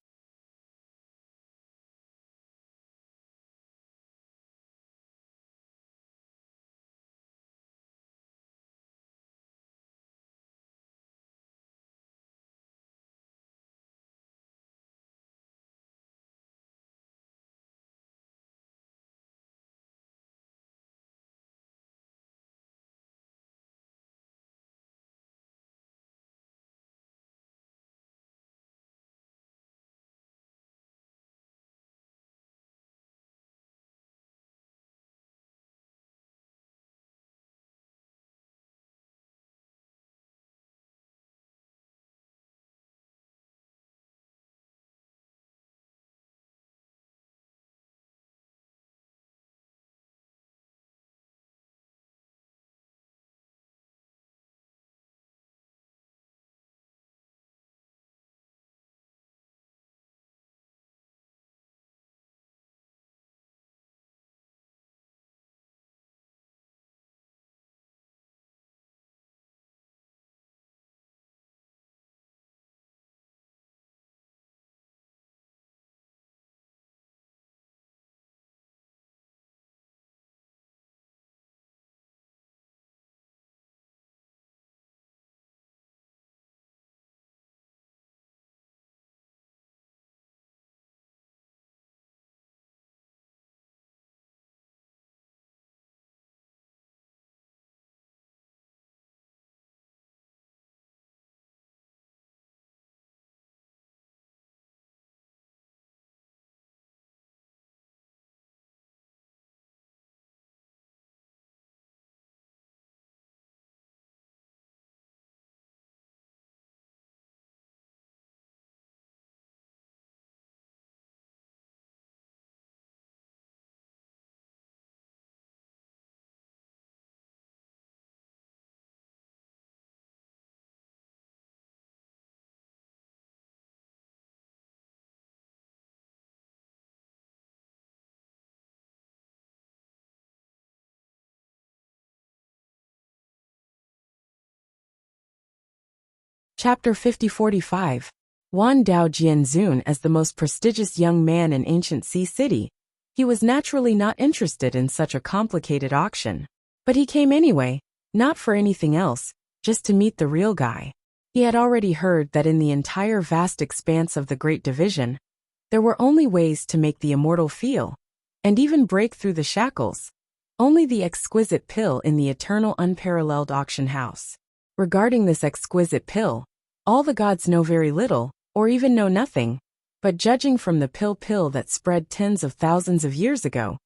Chapter 50-45. Wan Dao Jianzun. As the most prestigious young man in ancient Sea City, he was naturally not interested in such a complicated auction. But he came anyway, not for anything else, just to meet the real guy. He had already heard that in the entire vast expanse of the Great Division, there were only ways to make the immortal feel, and even break through the shackles. Only the exquisite pill in the eternal unparalleled auction house. Regarding this exquisite pill, all the gods know very little, or even know nothing, but judging from the pill that spread tens of thousands of years ago,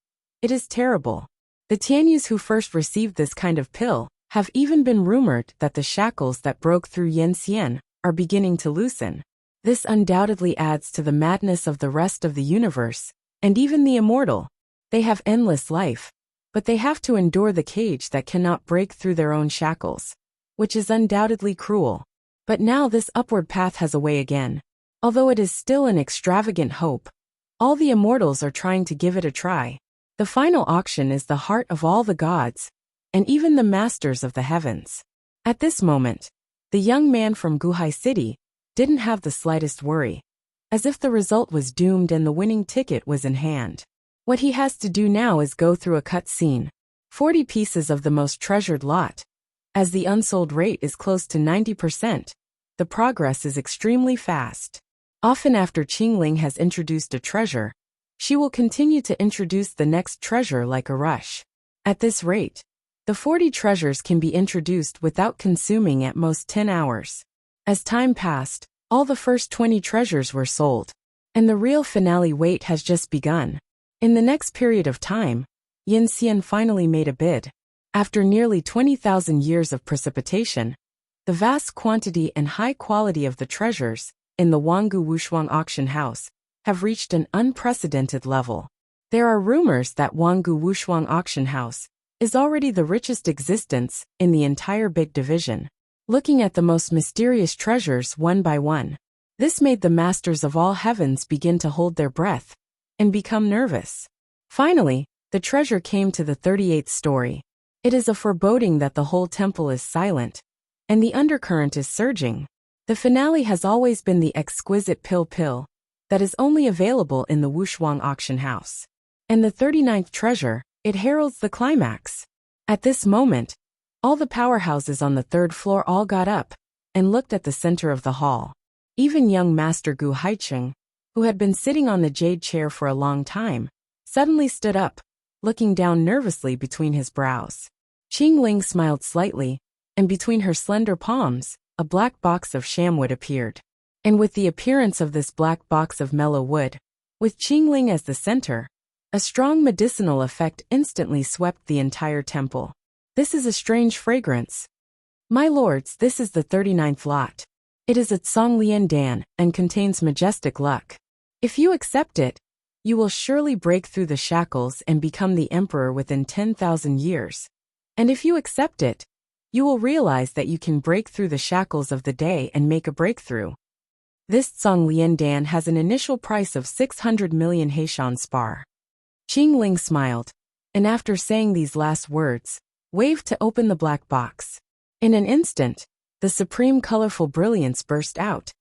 it is terrible. The Tianyus who first received this kind of pill have even been rumored that the shackles that broke through Yanxian are beginning to loosen. This undoubtedly adds to the madness of the rest of the universe, and even the immortal. They have endless life, but they have to endure the cage that cannot break through their own shackles, which is undoubtedly cruel. But now this upward path has a way again. Although it is still an extravagant hope, all the immortals are trying to give it a try. The final auction is the heart of all the gods, and even the masters of the heavens. At this moment, the young man from Guhai City didn't have the slightest worry, as if the result was doomed and the winning ticket was in hand. What he has to do now is go through a cut scene. 40 pieces of the most treasured lot. As the unsold rate is close to 90%, the progress is extremely fast. Often after Qingling has introduced a treasure, She will continue to introduce the next treasure like a rush. At this rate, the 40 treasures can be introduced without consuming at most 10 hours. As time passed, all the first 20 treasures were sold. And the real finale wait has just begun. In the next period of time, Yin Xian finally made a bid. After nearly 20,000 years of precipitation, the vast quantity and high quality of the treasures in the Wangu Wushuang auction house have reached an unprecedented level. There are rumors that Wangu Wushuang auction house is already the richest existence in the entire big division. Looking at the most mysterious treasures one by one, this made the masters of all heavens begin to hold their breath and become nervous. Finally, the treasure came to the 38th story. It is a foreboding that the whole temple is silent, and the undercurrent is surging. The finale has always been the exquisite pill that is only available in the Wushuang auction house. And the 39th treasure, it heralds the climax. At this moment, all the powerhouses on the third floor all got up and looked at the center of the hall. Even young Master Gu Haicheng, who had been sitting on the jade chair for a long time, suddenly stood up, looking down nervously between his brows. Qing Ling smiled slightly, and between her slender palms, a black box of shamwood appeared. And with the appearance of this black box of mellow wood, with Qing Ling as the center, a strong medicinal effect instantly swept the entire temple. This is a strange fragrance. My lords, this is the 39th lot. It is a Tsonglian Dan and contains majestic luck. If you accept it, you will surely break through the shackles and become the emperor within 10,000 years. And if you accept it, you will realize that you can break through the shackles of the day and make a breakthrough. This Tsonglian Dan has an initial price of 600 million Heishan spar. Qing Ling smiled, and after saying these last words, waved to open the black box. In an instant, the supreme colorful brilliance burst out,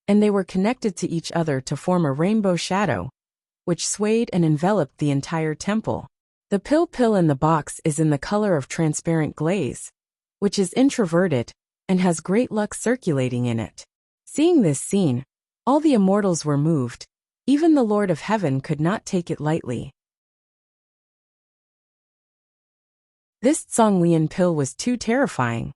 and they were connected to each other to form a rainbow shadow, which swayed and enveloped the entire temple. The pill in the box is in the color of transparent glaze, which is introverted and has great luck circulating in it. Seeing this scene, all the immortals were moved. Even the Lord of Heaven could not take it lightly. This Tsonglian pill was too terrifying,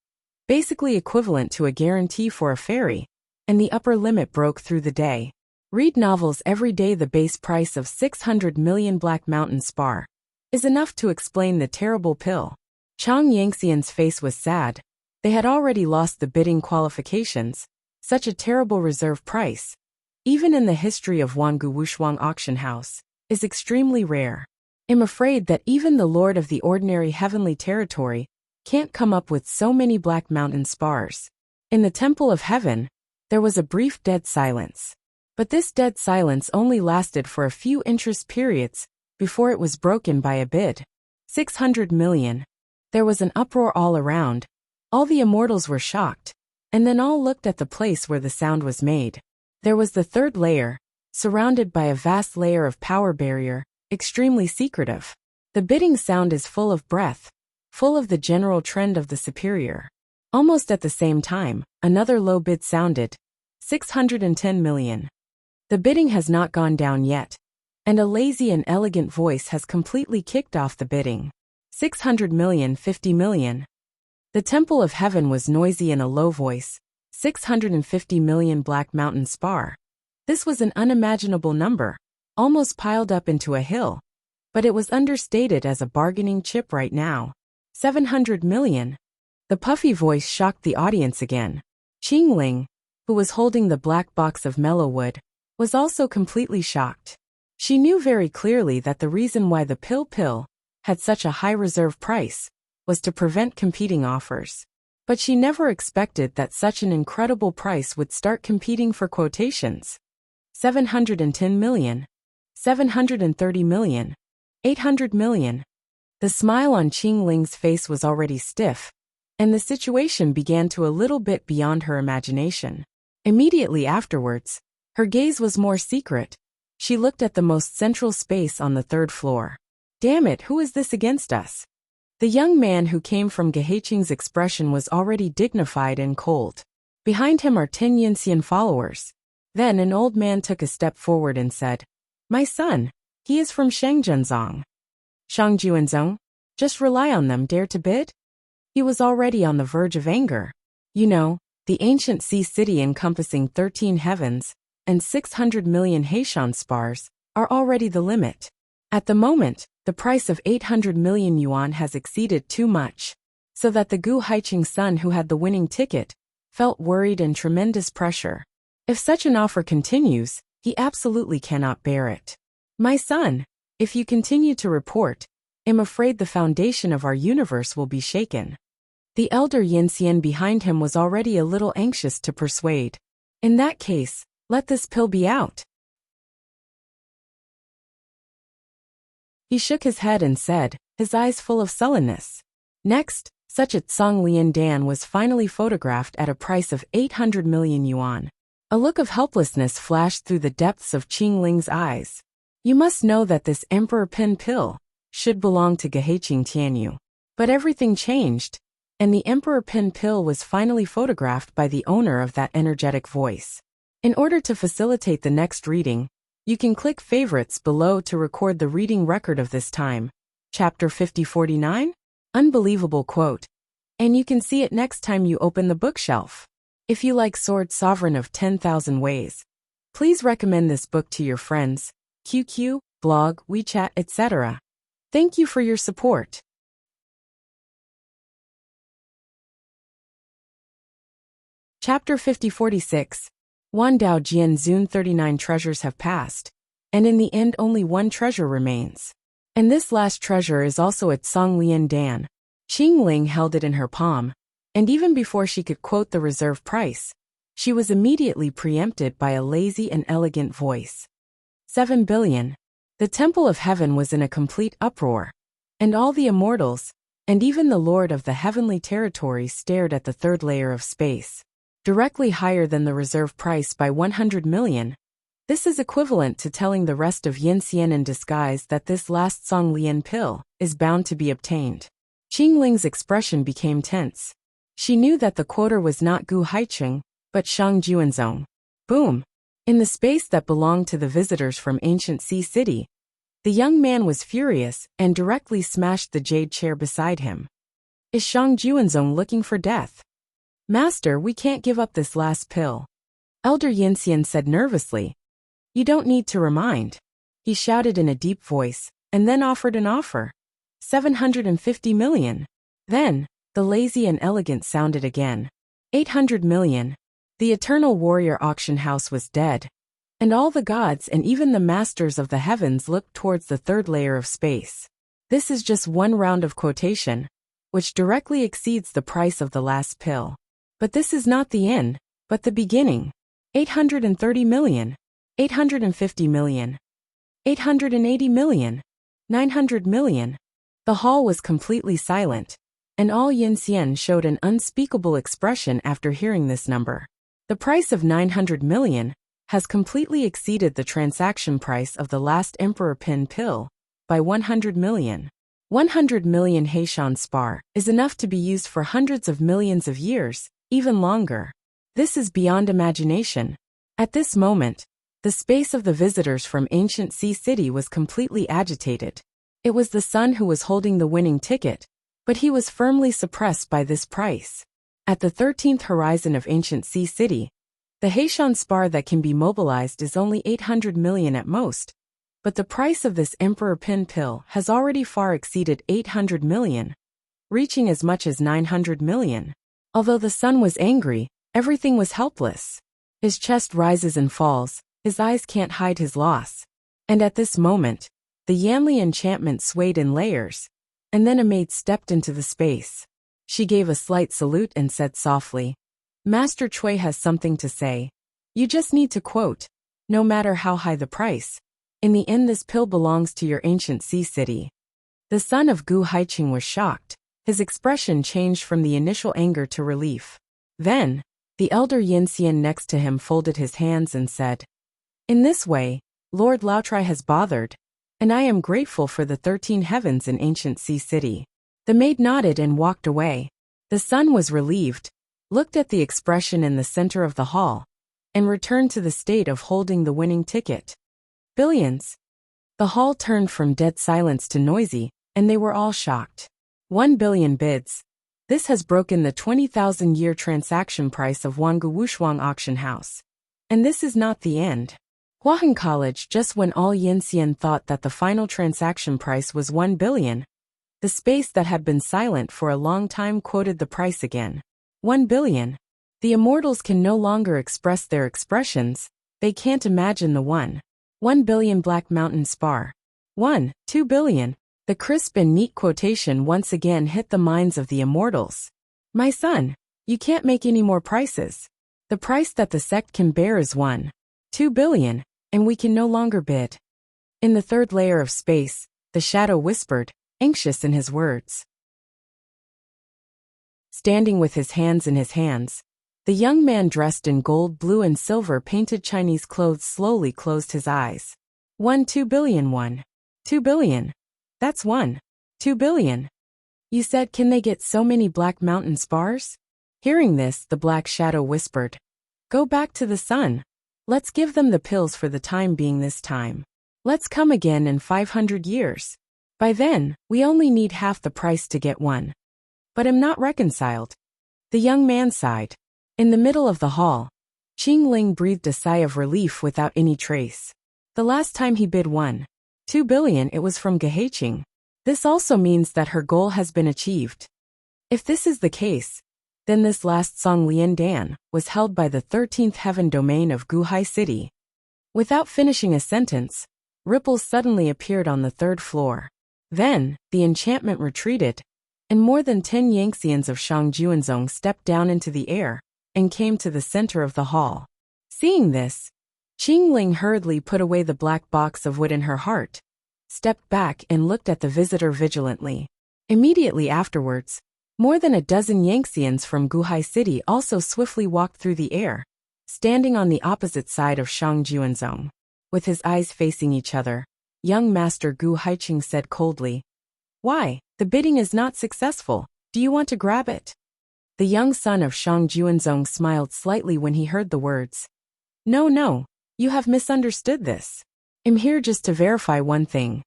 basically equivalent to a guarantee for a fairy, and the upper limit broke through the day. Read novels every day. The base price of 600 million Black Mountain spar is enough to explain the terrible pill. Chang Yangxian's face was sad. They had already lost the bidding qualifications. Such a terrible reserve price, even in the history of Wangu Wushuang auction house, is extremely rare. I'm afraid that even the lord of the ordinary heavenly territory can't come up with so many Black Mountain spars. In the Temple of Heaven, there was a brief dead silence. But this dead silence only lasted for a few interest periods before it was broken by a bid. 600 million. There was an uproar all around. All the immortals were shocked, and then all looked at the place where the sound was made. There was the third layer, surrounded by a vast layer of power barrier, extremely secretive. The bidding sound is full of breath, full of the general trend of the superior. Almost at the same time, another low bid sounded. 610 million. The bidding has not gone down yet, and a lazy and elegant voice has completely kicked off the bidding. 600 million, 50 million. The Temple of Heaven was noisy in a low voice. 650 million Black Mountain spar. This was an unimaginable number, almost piled up into a hill, but it was understated as a bargaining chip right now. 700 million. The puffy voice shocked the audience again. Qing Ling, who was holding the black box of mellowwood, was also completely shocked. She knew very clearly that the reason why the pill had such a high reserve price was to prevent competing offers. But she never expected that such an incredible price would start competing for quotations. 710 million. 730 million. 800 million. The smile on Qing Ling's face was already stiff, and the situation began to a little bit beyond her imagination. Immediately afterwards, her gaze was more secret. She looked at the most central space on the third floor. Damn it, who is this against us? The young man who came from Geheiqing's expression was already dignified and cold. Behind him are 10 Yinxian followers. Then an old man took a step forward and said, "My son,
He is from Shangzhenzong. Shangjuanzong? Just rely on them, dare to bid? He was already on the verge of anger. You know, the ancient sea city encompassing 13 heavens and 600 million Heishan spars are already the limit. At the moment, the price of 800 million yuan has exceeded too much, so that the Gu Haiqing's son who had the winning ticket felt worried and tremendous pressure. If such an offer continues, he absolutely cannot bear it. My son, if you continue to report, I'm afraid the foundation of our universe will be shaken. The elder Yinxian behind him was already a little anxious to persuade. In that case, let this pill be out. He shook his head and said, his eyes full of sullenness. Next, such a Tsang Lian Dan was finally photographed at a price of 800 million yuan. A look of helplessness flashed through the depths of Qing Ling's eyes. You must know that this Emperor Pin pill should belong to Geheiqing Tianyu. But everything changed, and the Emperor Pin pill was finally photographed by the owner of that energetic voice. In order to facilitate the next reading, you can click favorites below to record the reading record of this time. Chapter 5049? Unbelievable quote. And you can see it next time you open the bookshelf. If you like Sword Sovereign of 10,000 Ways, please recommend this book to your friends, QQ, blog, WeChat, etc. Thank you for your support. Chapter 5046. Wan Dao Jian Zun 39 treasures have passed, and in the end only one treasure remains. And this last treasure is also at Tsang Lian Dan. Qing Ling held it in her palm, and even before she could quote the reserve price, she was immediately preempted by a lazy and elegant voice. 7 billion. The Temple of Heaven was in a complete uproar, and all the immortals, and even the Lord of the Heavenly Territory stared at the third layer of space, directly higher than the reserve price by 100 million. This is equivalent to telling the rest of Yinxian in disguise that this last Tsang Lian pill is bound to be obtained. Qing Ling's expression became tense. She knew that the quoter was not Gu Haiqing, but Shang Juanzong. Boom! In the space that belonged to the visitors from ancient sea city, the young man was furious and directly smashed the jade chair beside him. Is Shang Juanzong looking for death? Master, we can't give up this last pill. Elder Yinxian said nervously. You don't need to remind. He shouted in a deep voice, and then offered an offer. 750 million. Then, the lazy and elegant sounded again. 800 million. The eternal warrior auction house was dead, and all the gods and even the masters of the heavens looked towards the third layer of space. This is just one round of quotation, which directly exceeds the price of the last pill. But this is not the end, but the beginning. 830 million. 850 million. 880 million. 900 million. The hall was completely silent, and all Yinxian showed an unspeakable expression after hearing this number. The price of 900 million has completely exceeded the transaction price of the last Emperor Pin pill by 100 million. 100 million Heishan spar is enough to be used for hundreds of millions of years, even longer. This is beyond imagination. At this moment, the space of the visitors from ancient sea city was completely agitated. It was the son who was holding the winning ticket, but he was firmly suppressed by this price. At the 13th horizon of ancient sea city, the Heishan spar that can be mobilized is only 800 million at most, but the price of this Emperor Pin pill has already far exceeded 800 million, reaching as much as 900 million. Although the son was angry, everything was helpless. His chest rises and falls, his eyes can't hide his loss. And at this moment, the Yanli enchantment swayed in layers, and then a maid stepped into the space. She gave a slight salute and said softly, Master Cui has something to say. You just need to quote. No matter how high the price, in the end this pill belongs to your ancient sea city. The son of Gu Haiqing was shocked. His expression changed from the initial anger to relief. Then, the elder Yinxian next to him folded his hands and said, In this way, Lord Laotrai has bothered, and I am grateful for the 13 heavens in ancient sea city. The maid nodded and walked away. The son was relieved, looked at the expression in the center of the hall, and returned to the state of holding the winning ticket. Billions. The hall turned from dead silence to noisy, and they were all shocked. 1 billion bids. This has broken the 20,000-year transaction price of Wangu Wushuang auction house. And this is not the end. Huaheng College, just when all Yinxian thought that the final transaction price was 1 billion, the space that had been silent for a long time quoted the price again. 1 billion. The immortals can no longer express their expressions, they can't imagine the 1 billion Black Mountain spar. 2 billion. The crisp and neat quotation once again hit the minds of the immortals. My son, you can't make any more prices. The price that the sect can bear is 2 billion, and we can no longer bid. In the third layer of space, the shadow whispered, anxious in his words. Standing with his hands in his hands, the young man dressed in gold, blue, and silver painted Chinese clothes slowly closed his eyes. 2 billion. 2 billion. That's 2 billion. You said, can they get so many Black Mountain spars? Hearing this, the black shadow whispered, go back to the sun. Let's give them the pills for the time being this time. Let's come again in 500 years. By then, we only need half the price to get one. But I'm not reconciled. The young man sighed. In the middle of the hall, Qing Ling breathed a sigh of relief without any trace. The last time he bid 2 billion, it was from Geheiqing. This also means that her goal has been achieved. If this is the case, then this last Song Lian Dan was held by the 13th heaven domain of Guhai City. Without finishing a sentence, ripples suddenly appeared on the third floor. Then, the enchantment retreated, and more than 10 Yangxians of Shangjuanzong stepped down into the air and came to the center of the hall. Seeing this, Qing Ling hurriedly put away the black box of wood in her heart, stepped back and looked at the visitor vigilantly. Immediately afterwards, more than a dozen Yangxians from Guhai City also swiftly walked through the air, standing on the opposite side of Shangjuanzong. With his eyes facing each other, young Master Gu Haiqing said coldly, why, the bidding is not successful, do you want to grab it? The young son of Shangjuanzong smiled slightly when he heard the words. No, you have misunderstood this. I'm here just to verify one thing.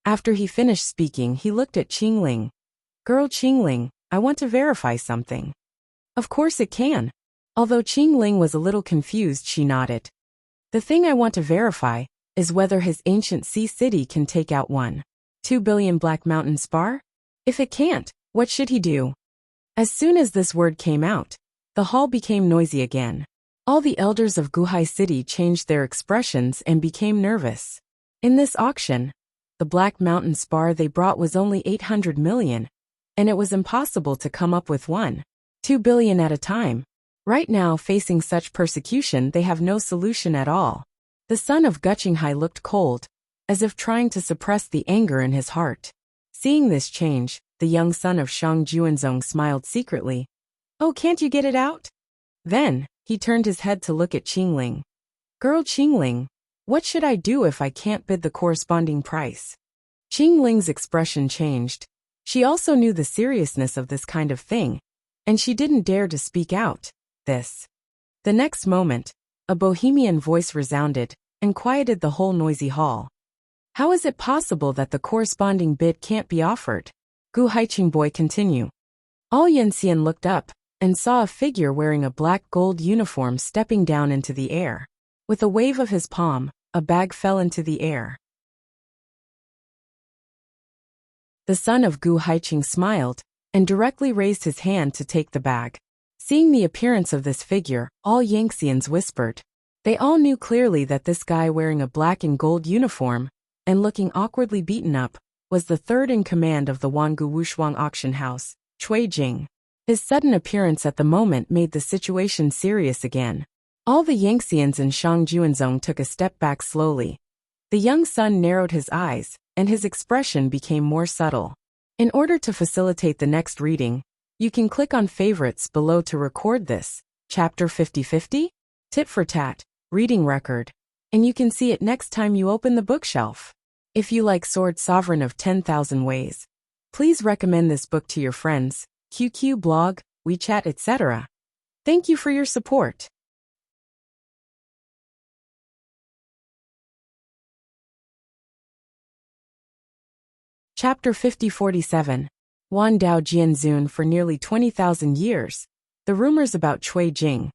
After he finished speaking, he looked at Qing Ling. Girl Qing Ling, I want to verify something. Of course it can. Although Qing Ling was a little confused, she nodded. The thing I want to verify is whether his ancient sea city can take out 2 billion Black Mountain spar? If it can't, what should he do? As soon as this word came out, the hall became noisy again. All the elders of Guhai City changed their expressions and became nervous. In this auction, the Black Mountain spar they brought was only 800 million, and it was impossible to come up with 2 billion at a time. Right now, facing such persecution, they have no solution at all. The son of Guqinghai looked cold, as if trying to suppress the anger in his heart. Seeing this change, the young son of Shangjuanzong smiled secretly. Oh, can't you get it out? Then, he turned his head to look at Qing Ling. Girl Qing Ling, what should I do if I can't bid the corresponding price? Qing Ling's expression changed. She also knew the seriousness of this kind of thing, and she didn't dare to speak out. The next moment, a bohemian voice resounded and quieted the whole noisy hall. How is it possible that the corresponding bid can't be offered? Gu Haiqing boy continue. All Yanxian looked up and saw a figure wearing a black gold uniform stepping down into the air. With a wave of his palm, a bag fell into the air. The son of Gu Haiqing smiled and directly raised his hand to take the bag. Seeing the appearance of this figure, all Yangxians whispered. They all knew clearly that this guy wearing a black and gold uniform and looking awkwardly beaten up was the third in command of the Wangu Wushuang auction house, Cui Jing. His sudden appearance at the moment made the situation serious again. All the Yangxians in Shangjuanzong took a step back slowly. The young son narrowed his eyes, and his expression became more subtle. In order to facilitate the next reading, you can click on favorites below to record this, chapter 50/50, tit for tat, reading record, and you can see it next time you open the bookshelf. If you like Sword Sovereign of 10,000 Ways, please recommend this book to your friends, QQ blog, WeChat, etc. Thank you for your support.
Chapter 5047. Wan Dao Jianzun. For nearly 20,000 years, the rumors about Cui Jing,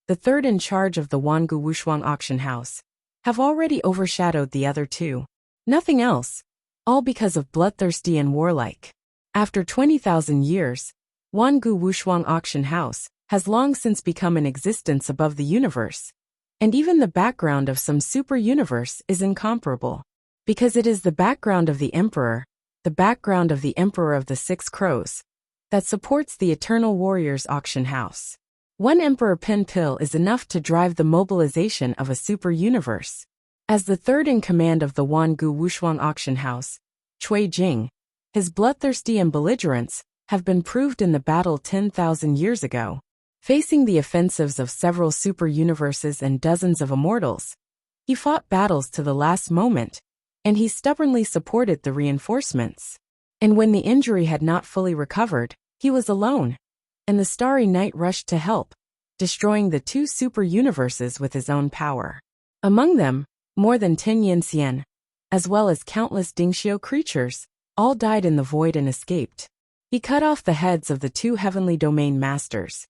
the third in charge of the Wangu Wushuang auction house, have already overshadowed the other two. Nothing else, all because of bloodthirsty and warlike. After 20,000 years, Wangu Wushuang auction house has long since become an existence above the universe, and even the background of some super-universe is incomparable. Because it is the background of the Emperor, the background of the Emperor of the Six Crows, that supports the Eternal Warriors auction house. One Emperor Pin Pill is enough to drive the mobilization of a super-universe. As the third in command of the Wangu Wushuang auction house, Cui Jing, his bloodthirsty and belligerence have been proved in the battle 10,000 years ago. Facing the offensives of several super-universes and dozens of immortals, he fought battles to the last moment, and he stubbornly supported the reinforcements. And when the injury had not fully recovered, he was alone, and the Starry Night rushed to help, destroying the two super-universes with his own power. Among them, more than 10 Yinxian, as well as countless Dingxiu creatures, all died in the void and escaped. He cut off the heads of the two heavenly domain masters,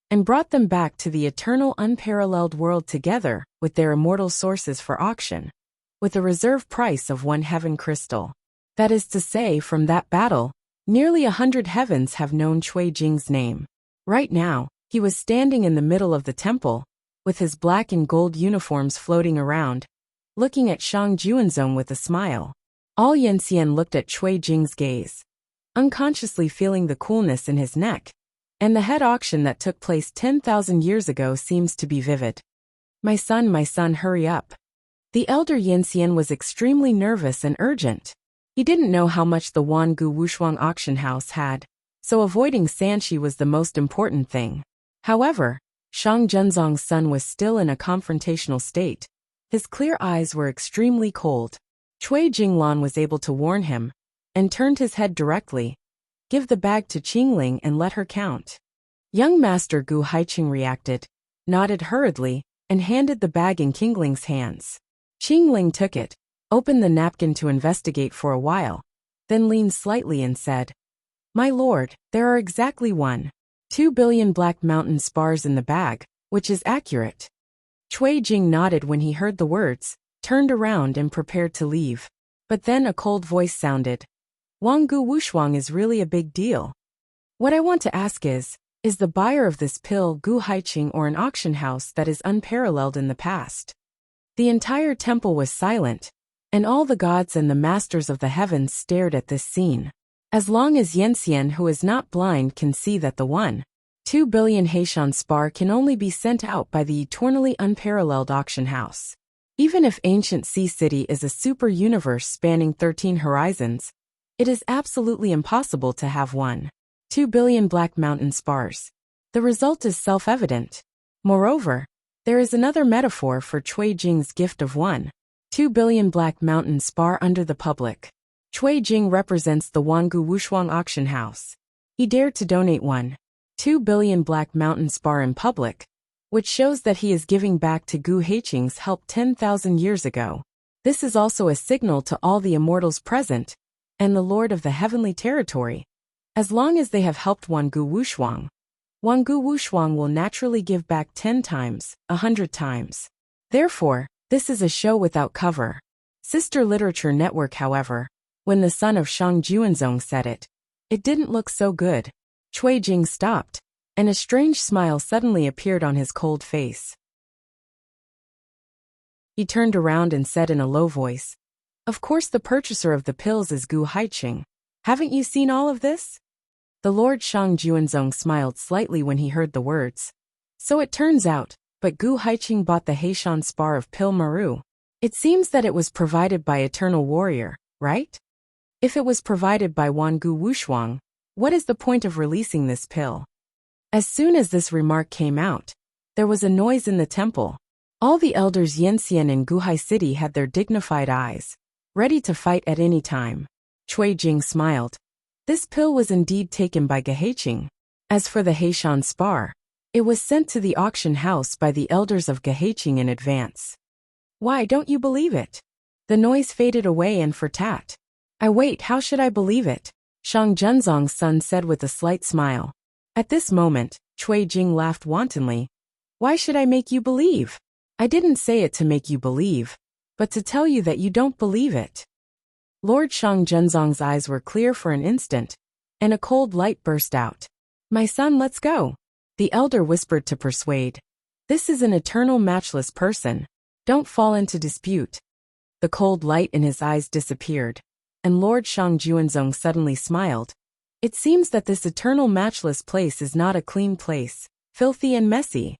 and brought them back to the eternal unparalleled world together with their immortal sources for auction, with a reserve price of 1 heaven crystal. That is to say, from that battle, nearly 100 heavens have known Cui Jing's name. Right now, he was standing in the middle of the temple, with his black and gold uniforms floating around, looking at Shang Juanzong with a smile. All Yanxian looked at Cui Jing's gaze, unconsciously feeling the coolness in his neck, and the head auction that took place 10,000 years ago seems to be vivid. My son, hurry up." The elder Yanxian was extremely nervous and urgent. He didn't know how much the Wangu Wushuang auction house had, so avoiding Sanshi was the most important thing. However, Shang Junzong's son was still in a confrontational state. His clear eyes were extremely cold. Cui Jinglan was able to warn him, and turned his head directly. "Give the bag to Qingling and let her count." Young Master Gu Haiqing reacted, nodded hurriedly, and handed the bag in Qingling's hands. Qingling took it, opened the napkin to investigate for a while, then leaned slightly and said, "My lord, there are exactly 1.2 billion black mountain spars in the bag, which is accurate." Cui Jing nodded when he heard the words, turned around and prepared to leave. But then a cold voice sounded. "Wangu Wushuang is really a big deal. What I want to ask is the buyer of this pill Gu Haiqing or an auction house that is unparalleled in the past?" The entire temple was silent, and all the gods and the masters of the heavens stared at this scene. As long as Yanxian, who is not blind, can see that the 1.2 billion Heishan spar can only be sent out by the eternally unparalleled auction house. Even if ancient Sea City is a super-universe spanning 13 horizons, it is absolutely impossible to have 1.2 billion black mountain spars. The result is self-evident. Moreover, there is another metaphor for Cui Jing's gift of 1.2 billion black mountain spar under the public. Cui Jing represents the Wangu Wushuang auction house. He dared to donate 1.2 billion black mountain spar in public, which shows that he is giving back to Gu Haiqing's help 10,000 years ago. This is also a signal to all the immortals present, and the Lord of the Heavenly Territory. As long as they have helped Wangu Wushuang will naturally give back 10 times, 100 times. Therefore, this is a show without cover. Sister Literature Network, however, when the son of Shang Juanzong said it didn't look so good. Cui Jing stopped, and a strange smile suddenly appeared on his cold face. He turned around and said in a low voice, "Of course the purchaser of the pills is Gu Haiqing. Haven't you seen all of this?" The Lord Shang Juanzong smiled slightly when he heard the words. "So it turns out, but Gu Haiqing bought the Heishan spar of Pil Maru. It seems that it was provided by Eternal Warrior, right? If it was provided by Wangu Wushuang, what is the point of releasing this pill?" As soon as this remark came out, there was a noise in the temple. All the elders Yanxian and Guhai City had their dignified eyes, ready to fight at any time. Cui Jing smiled. This pill was indeed taken by Geheiqing. As for the Heishan spar, it was sent to the auction house by the elders of Geheiqing in advance. Why don't you believe it? The noise faded away and for tat.
I wait, how should I believe it? Shang Zhenzong's son said with a slight smile. At this moment, Cui Jing laughed wantonly. Why should I make you believe? I didn't say it to make you believe, but to tell you that you don't believe it. Lord Shang Zhenzong's eyes were clear for an instant, and a cold light burst out. My son, let's go. The elder whispered to persuade. This is an eternal matchless person. Don't fall into dispute. The cold light in his eyes disappeared, and Lord Shang Juanzong suddenly smiled. It seems that this eternal matchless place is not a clean place, filthy and messy.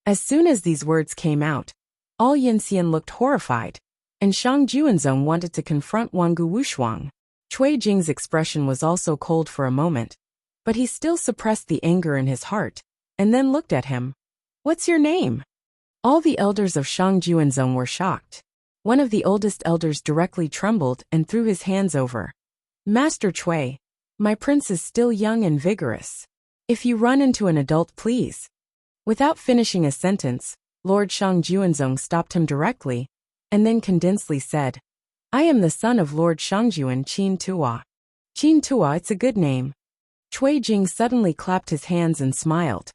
As soon as these words came out, all Yanxian looked horrified, and Shang Juanzong wanted to confront Wangu Wushuang. Cui Jing's expression was also cold for a moment, but he still suppressed the anger in his heart, and then looked at him. What's your name? All the elders of Shang Juanzong were shocked. One of the oldest elders directly trembled and threw his hands over. Master Cui, my prince is still young and vigorous. If you run into an adult, please. Without finishing a sentence, Lord Shang Juanzong stopped him directly, and then condensedly said, I am the son of Lord Shangjuan Qin Tua. Qin Tua, it's a good name. Cui Jing suddenly clapped his hands and smiled.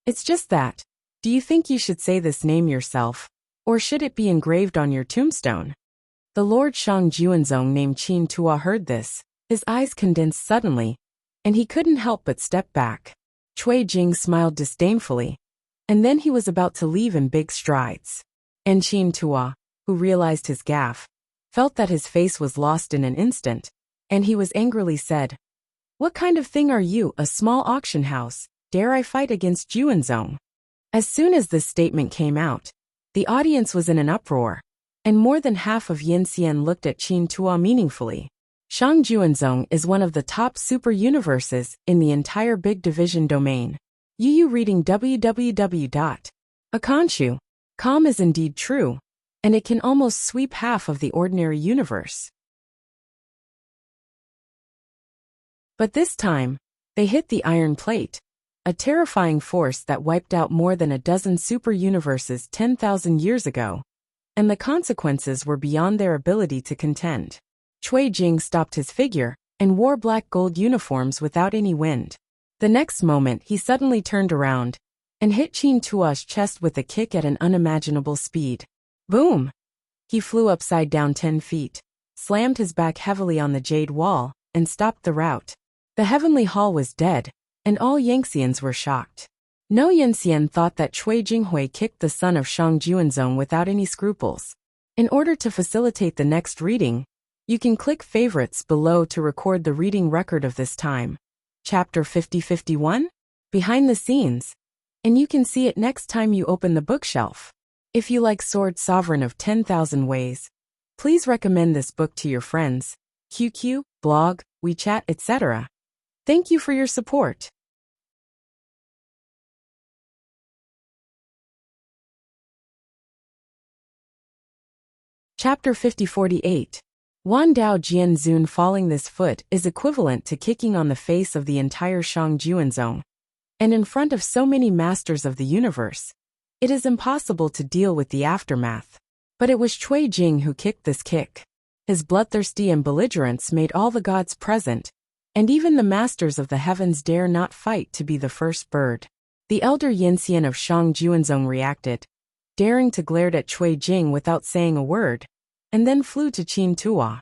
It's just that. Do you think you should say this name yourself, or should it be engraved on your tombstone? The Lord Shang Juanzong named Qin Tua heard this. His eyes condensed suddenly, and he couldn't help but step back. Cui Jing smiled disdainfully, and then he was about to leave in big strides. And Qin Tua, who realized his gaffe, felt that his face was lost in an instant, and he was angrily said, What kind of thing are you, a small auction house? Dare I fight against Juanzong? As soon as this statement came out, the audience was in an uproar, and more than half of Yanxian looked at Qin Tua meaningfully. Shang Juanzong is one of the top super universes in the entire Big Division domain. Yu reading www.akanshu.com is indeed true, and it can almost sweep half of the ordinary universe. But this time, they hit the iron plate, a terrifying force that wiped out more than a dozen super universes 10,000 years ago, and the consequences were beyond their ability to contend. Cui Jing stopped his figure and wore black gold uniforms without any wind. The next moment he suddenly turned around and hit Qin Tua's chest with a kick at an unimaginable speed. Boom! He flew upside down 10 feet, slammed his back heavily on the jade wall, and stopped the rout. The heavenly hall was dead, and all Yanxians were shocked. No Yanxian thought that Cui Jinghui kicked the son of Shang Juanzong without any scruples. In order to facilitate the next reading, you can click favorites below to record the reading record of this time. Chapter 50-51? Behind the scenes. And you can see it next time you open the bookshelf. If you like Sword Sovereign of 10,000 Ways, please recommend this book to your friends, QQ, blog, WeChat, etc. Thank you for your support. Chapter 50-48. Wan Dao Jian Zun falling this foot is equivalent to kicking on the face of the entire Shang Juanzong. And in front of so many masters of the universe, it is impossible to deal with the aftermath. But it was Cui Jing who kicked this kick. His bloodthirsty and belligerence made all the gods present, and even the masters of the heavens dare not fight to be the first bird. The elder Yanxian of Shang Juanzong reacted, daring to glare at Cui Jing without saying a word, and then flew to Qin Tua.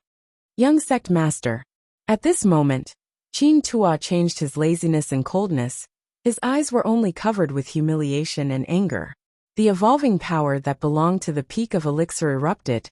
Young sect master. At this moment, Qin Tua changed his laziness and coldness. His eyes were only covered with humiliation and anger. The evolving power that belonged to the peak of elixir erupted,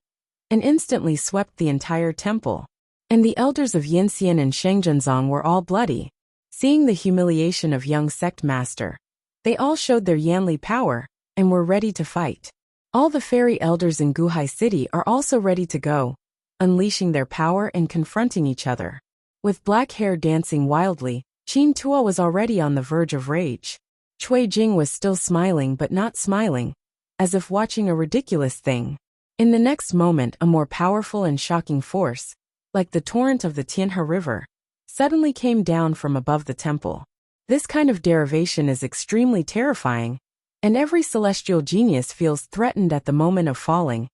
and instantly swept the entire temple. And the elders of Yanxian and Shengzhenzong were all bloody. Seeing the humiliation of young sect master, they all showed their Yanli power, and were ready to fight. All the fairy elders in Guhai City are also ready to go, unleashing their power and confronting each other. With black hair dancing wildly, Qin Tua was already on the verge of rage. Cui Jing was still smiling but not smiling, as if watching a ridiculous thing. In the next moment, a more powerful and shocking force, like the torrent of the Tianhe River, suddenly came down from above the temple. This kind of derivation is extremely terrifying, and every celestial genius feels threatened at the moment of falling.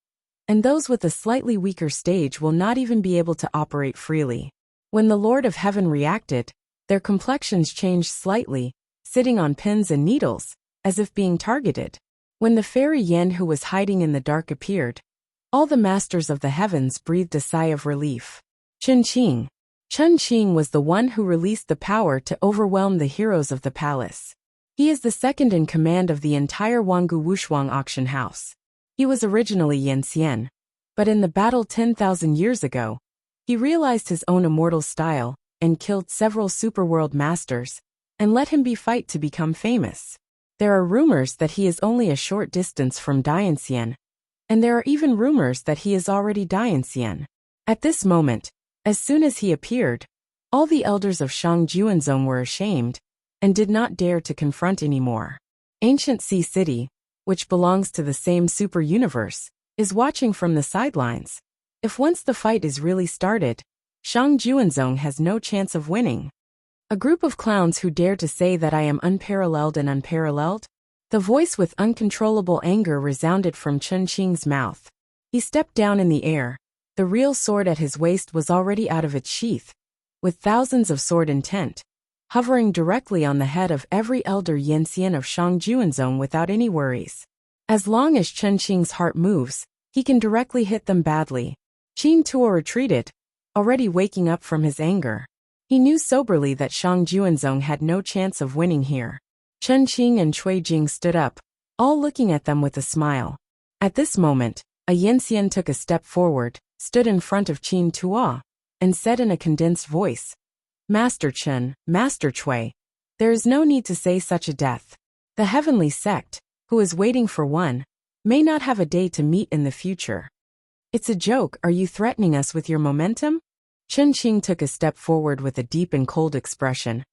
and those with a slightly weaker stage will not even be able to operate freely. When the Lord of Heaven reacted, their complexions changed slightly, sitting on pins and needles, as if being targeted. When the fairy Yen who was hiding in the dark appeared, all the masters of the heavens breathed a sigh of relief. Chen Qing was the one who released the power to overwhelm the heroes of the palace. He is the second in command of the entire Wangu Wushuang auction house. He was originally Yen Xian, but in the battle 10,000 years ago, he realized his own immortal style and killed several superworld masters and let him be fight to become famous. There are rumors that he is only a short distance from Dianxian, and there are even rumors that he is already Dianxian. At this moment, as soon as he appeared, all the elders of Shangjuanzong were ashamed and did not dare to confront anymore. Ancient Sea City, which belongs to the same super universe, is watching from the sidelines. If once the fight is really started, Shangjuanzong has no chance of winning. A group of clowns who dare to say that I am unparalleled and unparalleled? The voice with uncontrollable anger resounded from Chen Qing's mouth. He stepped down in the air. The real sword at his waist was already out of its sheath, with thousands of sword intent, hovering directly on the head of every elder Yanxian of Shangjuanzong without any worries. As long as Chen Qing's heart moves, he can directly hit them badly. Qin Tuo retreated, already waking up from his anger. He knew soberly that Shangjuanzong had no chance of winning here. Chen Qing and Cui Jing stood up, all looking at them with a smile. At this moment, a Yanxian took a step forward, stood in front of Qin Tuo, and said in a condensed voice, "Master Chen, Master Cui, there is no need to say such a death. The heavenly sect, who is waiting for one, may not have a day to meet in the future." "It's a joke, are you threatening us with your momentum?" Chen Qing took a step forward with a deep and cold expression.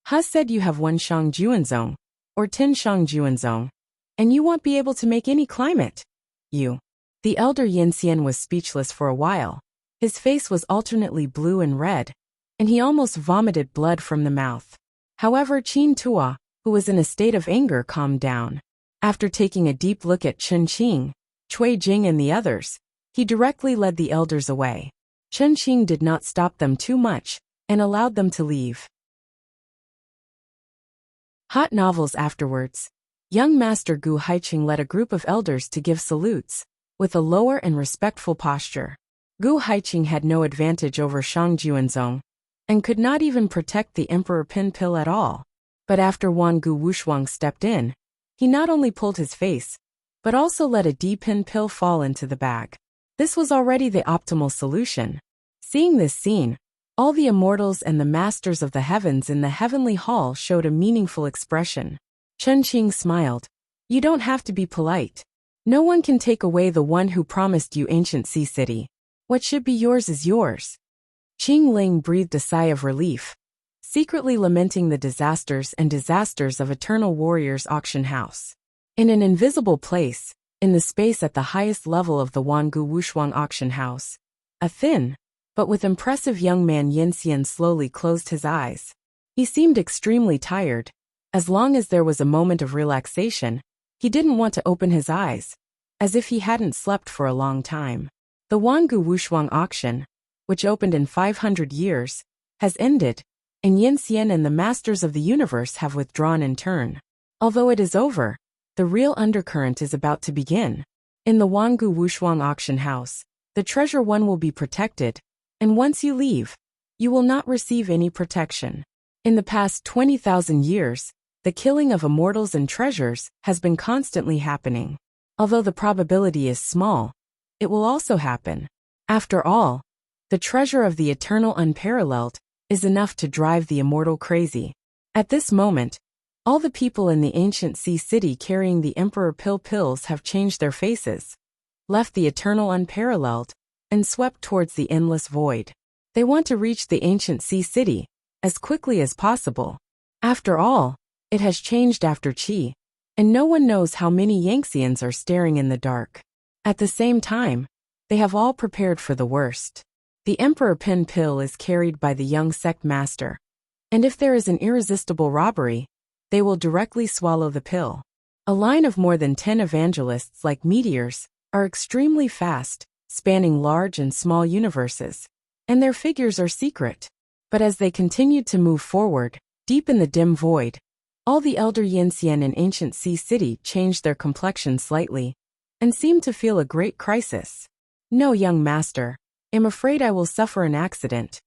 "Ha said you have one Shangjuanzong, or 10 Shangjuanzong, and you won't be able to make any climate. You." The elder Yanxian was speechless for a while. His face was alternately blue and red, and he almost vomited blood from the mouth. However, Qin Tuo, who was in a state of anger, calmed down. After taking a deep look at Chen Qing, Cui Jing and the others, he directly led the elders away. Chen Qing did not stop them too much, and allowed them to leave. Hot novels afterwards. Young Master Gu Haiqing led a group of elders to give salutes, with a lower and respectful posture. Gu Haiqing had no advantage over Shangjuanzong, and could not even protect the Emperor Pin Pill at all. But after Wangu Wushuang stepped in, he not only pulled his face, but also let a D-Pin Pill fall into the bag. This was already the optimal solution. Seeing this scene, all the immortals and the masters of the heavens in the heavenly hall showed a meaningful expression. Chen Qing smiled. "You don't have to be polite. No one can take away the one who promised you Ancient Sea City. What should be yours is yours." Qing Ling breathed a sigh of relief, secretly lamenting the disasters of Eternal Warrior's auction house. In an invisible place, in the space at the highest level of the Wangu Wushuang auction house, a thin, but with impressive young man Yanxian slowly closed his eyes. He seemed extremely tired. As long as there was a moment of relaxation, he didn't want to open his eyes, as if he hadn't slept for a long time. The Wangu Wushuang auction, which opened in 500 years, has ended, and Yanxian and the masters of the universe have withdrawn in turn. Although it is over, the real undercurrent is about to begin. In the Wangu Wushuang auction house, the treasure one will be protected, and once you leave, you will not receive any protection. In the past 20,000 years, the killing of immortals and treasures has been constantly happening. Although the probability is small, it will also happen. After all, the treasure of the eternal unparalleled is enough to drive the immortal crazy. At this moment, all the people in the ancient sea city carrying the Emperor Pills have changed their faces, left the eternal unparalleled, and swept towards the endless void. They want to reach the ancient sea city as quickly as possible. After all, it has changed after Qi, and no one knows how many Yanxians are staring in the dark. At the same time, they have all prepared for the worst. The Emperor Pill is carried by the young sect master, and if there is an irresistible robbery, they will directly swallow the pill. A line of more than 10 evangelists like meteors
are extremely fast, spanning large and small universes, and their figures are secret. But as they continued to move forward, deep in the dim void, all the elder Yinxian in ancient Sea City changed their complexion slightly, and seemed to feel a great crisis. No, young master, I'm afraid I will suffer an accident.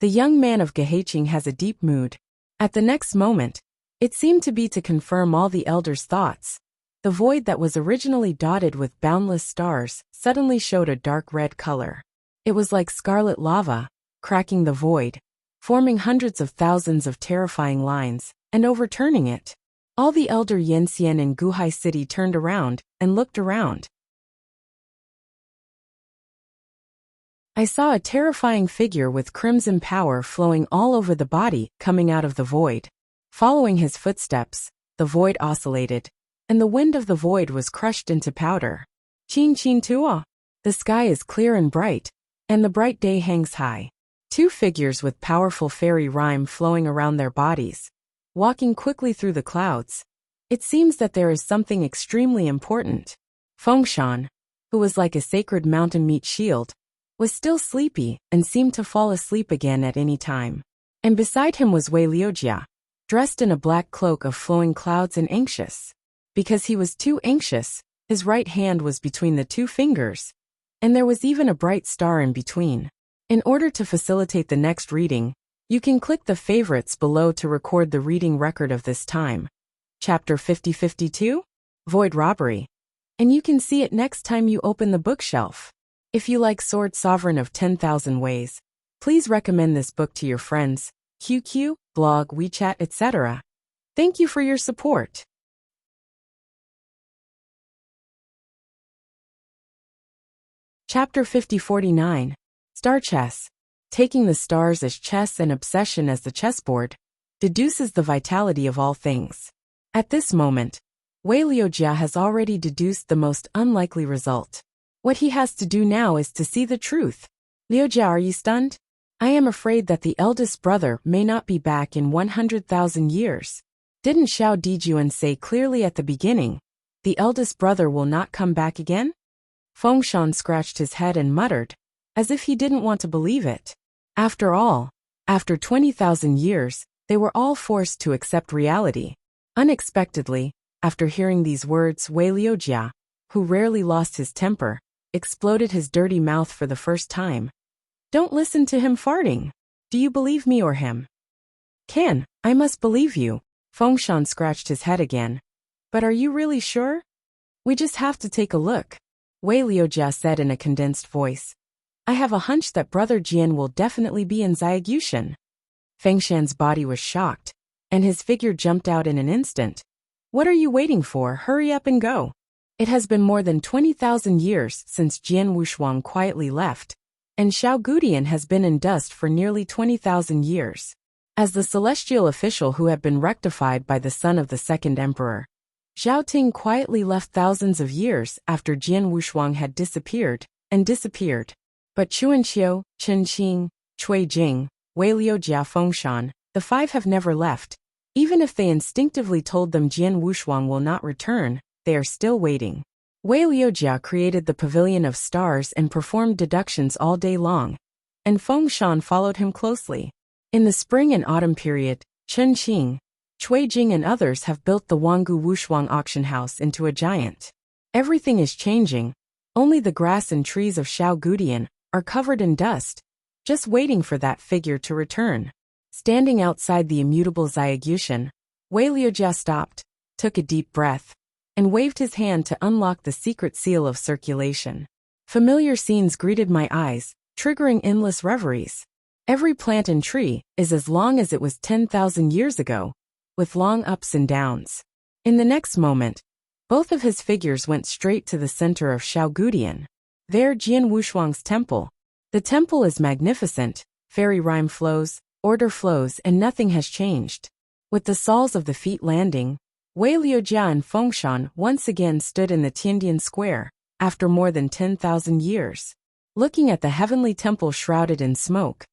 The young man of Gehaching has a deep mood. At the next moment, it seemed to be to confirm all the elders' thoughts. The void that was originally dotted with boundless stars suddenly showed a dark red color. It was like scarlet lava, cracking the void, forming hundreds of thousands of terrifying lines, and overturning it. All the elder Yinxian in Guhai City turned around and looked around. I saw a terrifying figure with crimson power flowing all over the body coming out of the void. Following his footsteps, the void oscillated, and the wind of the void was crushed into powder. Chin chin tua. The sky is clear and bright, and the bright day hangs high. Two figures with powerful fairy rhyme flowing around their bodies, walking quickly through the clouds. It seems that there is something extremely important. Fengshan, who was like a sacred mountain meat shield, was still sleepy and seemed to fall asleep again at any time. And beside him was Wei Liujia, dressed in a black cloak of flowing clouds and anxious. Because he was too anxious, his right hand was between the two fingers, and there was even a bright star in between. In order to facilitate the next reading, you can click the favorites below to record the reading record of this time. Chapter 50-52, Void Robbery. And you can see it next time you open the bookshelf. If you like Sword Sovereign of 10,000 Ways, please recommend this book to your friends, QQ, blog, WeChat, etc. Thank you for your support. Chapter 50-49, Star Chess. Taking the stars as chess and obsession as the chessboard, deduces the vitality of all things. At this moment, Wei Liujia has already deduced the most unlikely result. What he has to do now is to see the truth. Liujia, are you stunned? I am afraid that the eldest brother may not be back in 100,000 years. Didn't Xiao Dijuan say clearly at the beginning, the eldest brother will not come back again? Fengshan scratched his head and muttered, as if he didn't want to believe it. After all, after 20,000 years, they were all forced to accept reality. Unexpectedly, after hearing these words, Wei Liujia, who rarely lost his temper, exploded his dirty mouth for the first time. Don't listen to him farting. Do you believe me or him? I must believe you. Fengshan scratched his head again. But are you really sure? We just have to take a look. Wei Liujia said in a condensed voice. I have a hunch that Brother Jian will definitely be in Xiaogushan. Fengshan's body was shocked, and his figure jumped out in an instant. What are you waiting for? Hurry up and go. It has been more than 20,000 years since Jian Wushuang quietly left, and Xiao Gudian has been in dust for nearly 20,000 years. As the celestial official who had been rectified by the son of the second emperor, Zhao Ting quietly left thousands of years after Jian Wushuang had disappeared. But Chuanqiu, Chen Qing, Cui Jing, Wei Liujia, Fengshan, the five have never left. Even if they instinctively told them Jian Wushuang will not return, they are still waiting. Wei Liujia created the Pavilion of Stars and performed deductions all day long, and Fengshan followed him closely. In the spring and autumn period, Chen Qing, Cui Jing and others have built the Wanggu Wushuang auction house into a giant. Everything is changing. Only the grass and trees of Xiao Gudian are covered in dust, just waiting for that figure to return. Standing outside the immutable Xiaogushan, Wei Liujia stopped, took a deep breath, and waved his hand to unlock the secret seal of circulation. Familiar scenes greeted my eyes, triggering endless reveries. Every plant and tree is as long as it was 10,000 years ago, with long ups and downs. In the next moment, both of his figures went straight to the center of Xiao Gudian. There, Jian Wushuang's temple. The temple is magnificent, fairy rhyme flows, order flows, and nothing has changed. With the soles of the feet landing, Wei Liujia and Fengshan once again stood in the Tiandian Square, after more than 10,000 years. Looking at the heavenly temple shrouded in smoke,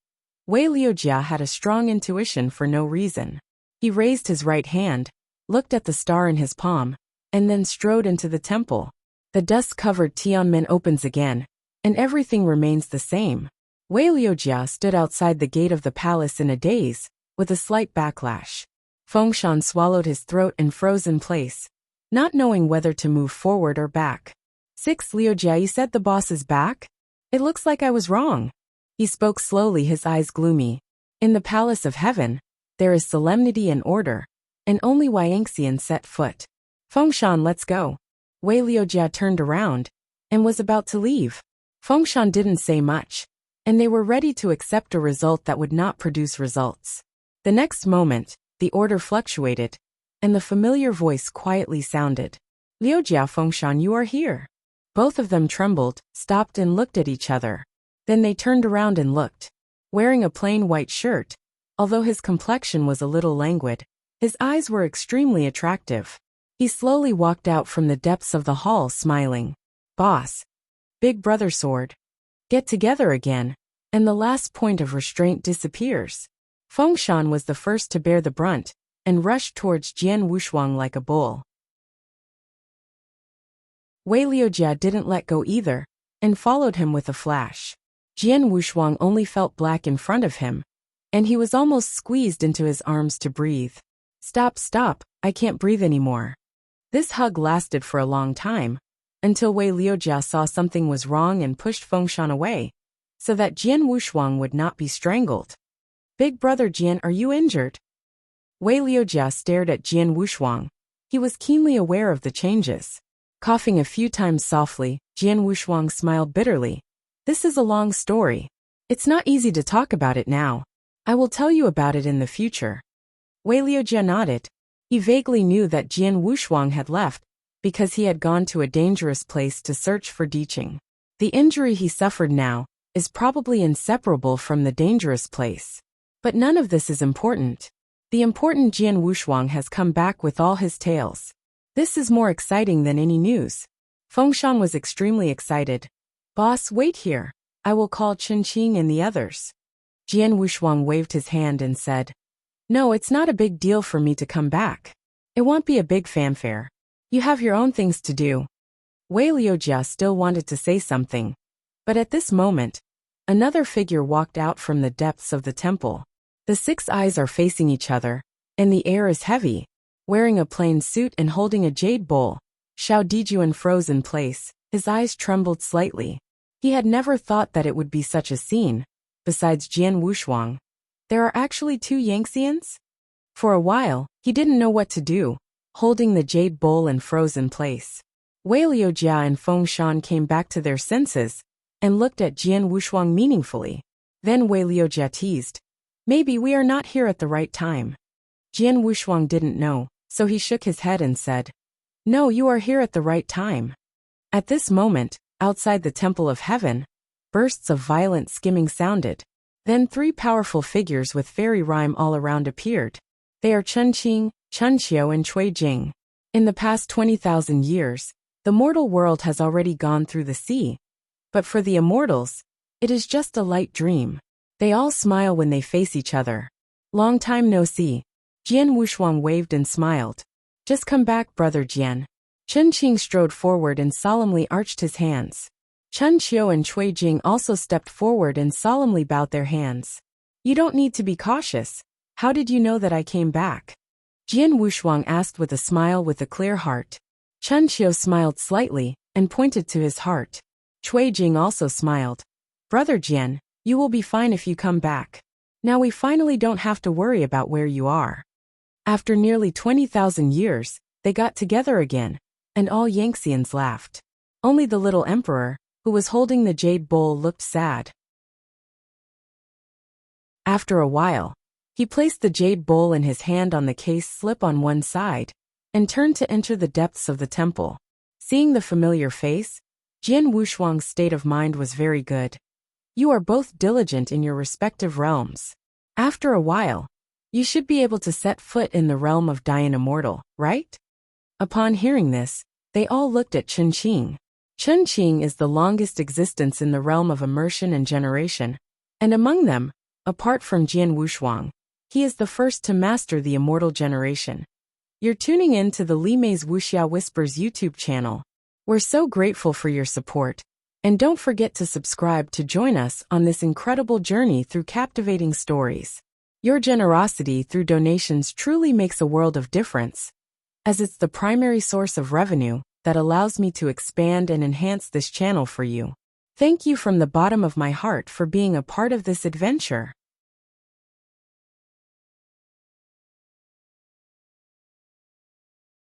Wei Liujia had a strong intuition for no reason. He raised his right hand, looked at the star in his palm, and then strode into the temple. The dust-covered Tianmen opens again, and everything remains the same. Wei Liujia stood outside the gate of the palace in a daze, with a slight backlash. Fengshan swallowed his throat and froze in place, not knowing whether to move forward or back. 6 Liujia, you said the boss is back? It looks like I was wrong. He spoke slowly, his eyes gloomy. In the palace of heaven, there is solemnity and order, and only Yangxian set foot. Fengshan, let's go. Wei Liujia turned around, and was about to leave. Fengshan didn't say much, and they were ready to accept a result that would not produce results. The next moment, the order fluctuated, and the familiar voice quietly sounded. Liujia, Fengshan, you are here. Both of them trembled, stopped and looked at each other. Then they turned around and looked. Wearing a plain white shirt, although his complexion was a little languid, his eyes were extremely attractive. He slowly walked out from the depths of the hall smiling. Boss. Big brother sword. Get together again, and the last point of restraint disappears. Fengshan was the first to bear the brunt, and rushed towards Jian Wushuang like a bull. Wei Liujia didn't let go either, and followed him with a flash. Jian Wushuang only felt black in front of him, and he was almost squeezed into his arms to breathe. Stop, I can't breathe anymore. This hug lasted for a long time, until Wei Liujia saw something was wrong and pushed Fengshan away, so that Jian Wushuang would not be strangled. Big brother Jian, are you injured? Wei Liujia stared at Jian Wushuang. He was keenly aware of the changes. Coughing a few times softly, Jian Wushuang smiled bitterly. This is a long story. It's not easy to talk about it now. I will tell you about it in the future. Wei Liujia nodded. He vaguely knew that Jian Wushuang had left, because he had gone to a dangerous place to search for Diqing. The injury he suffered now is probably inseparable from the dangerous place. But none of this is important. The important Jian Wushuang has come back with all his tales. This is more exciting than any news. Fengshan was extremely excited. Boss, wait here. I will call Qinqing and the others. Jian Wushuang waved his hand and said, No, it's not a big deal for me to come back. It won't be a big fanfare. You have your own things to do. Wei Liujia still wanted to say something, but at this moment, another figure walked out from the depths of the temple. The 6 eyes are facing each other, and the air is heavy. Wearing a plain suit and holding a jade bowl, Xiao Dijuan froze in place, his eyes trembled slightly. He had never thought that it would be such a scene. Besides Jian Wushuang, there are actually 2 Yangxians? For a while, he didn't know what to do, holding the jade bowl and froze in place. Wei Liujia and Fengshan came back to their senses, and looked at Jian Wushuang meaningfully. Then Wei Liujia teased, Maybe we are not here at the right time. Jian Wushuang didn't know, so he shook his head and said, No, you are here at the right time. At this moment, outside the Temple of Heaven, bursts of violent skimming sounded. Then 3 powerful figures with fairy rhyme all around appeared. They are Chunqing, Chunqiu and Cuijing. In the past 20,000 years, the mortal world has already gone through the sea. But for the immortals, it is just a light dream. They all smile when they face each other. Long time no see. Jian Wushuang waved and smiled. Just come back, brother Jian. Chunqing strode forward and solemnly arched his hands. Chunqiu and Cuijing also stepped forward and solemnly bowed their hands. You don't need to be cautious. How did you know that I came back? Jian Wushuang asked with a smile with a clear heart. Chunqiu smiled slightly, and pointed to his heart. Cuijing also smiled. Brother Jian, you will be fine if you come back. Now we finally don't have to worry about where you are. After nearly 20,000 years, they got together again, and all Yangxians laughed. Only the little emperor, who was holding the jade bowl, looked sad. After a while, he placed the jade bowl in his hand on the case slip on one side, and turned to enter the depths of the temple. Seeing the familiar face, Jian Wushuang's state of mind was very good. You are both diligent in your respective realms. After a while, you should be able to set foot in the realm of Dian Immortal, right? Upon hearing this, they all looked at Chunqing. Chunqing is the longest existence in the realm of immersion and generation, and among them, apart from Jian Wushuang, he is the first to master the immortal generation. You're tuning in to the Li Mei's Wuxia Whispers YouTube channel, We're so grateful for your support. And don't forget to subscribe to join us on this incredible journey through captivating stories. Your generosity through donations truly makes a world of difference, as it's the primary source of revenue that allows me to expand and enhance this channel for you. Thank you from the bottom of my heart for being a part of this adventure.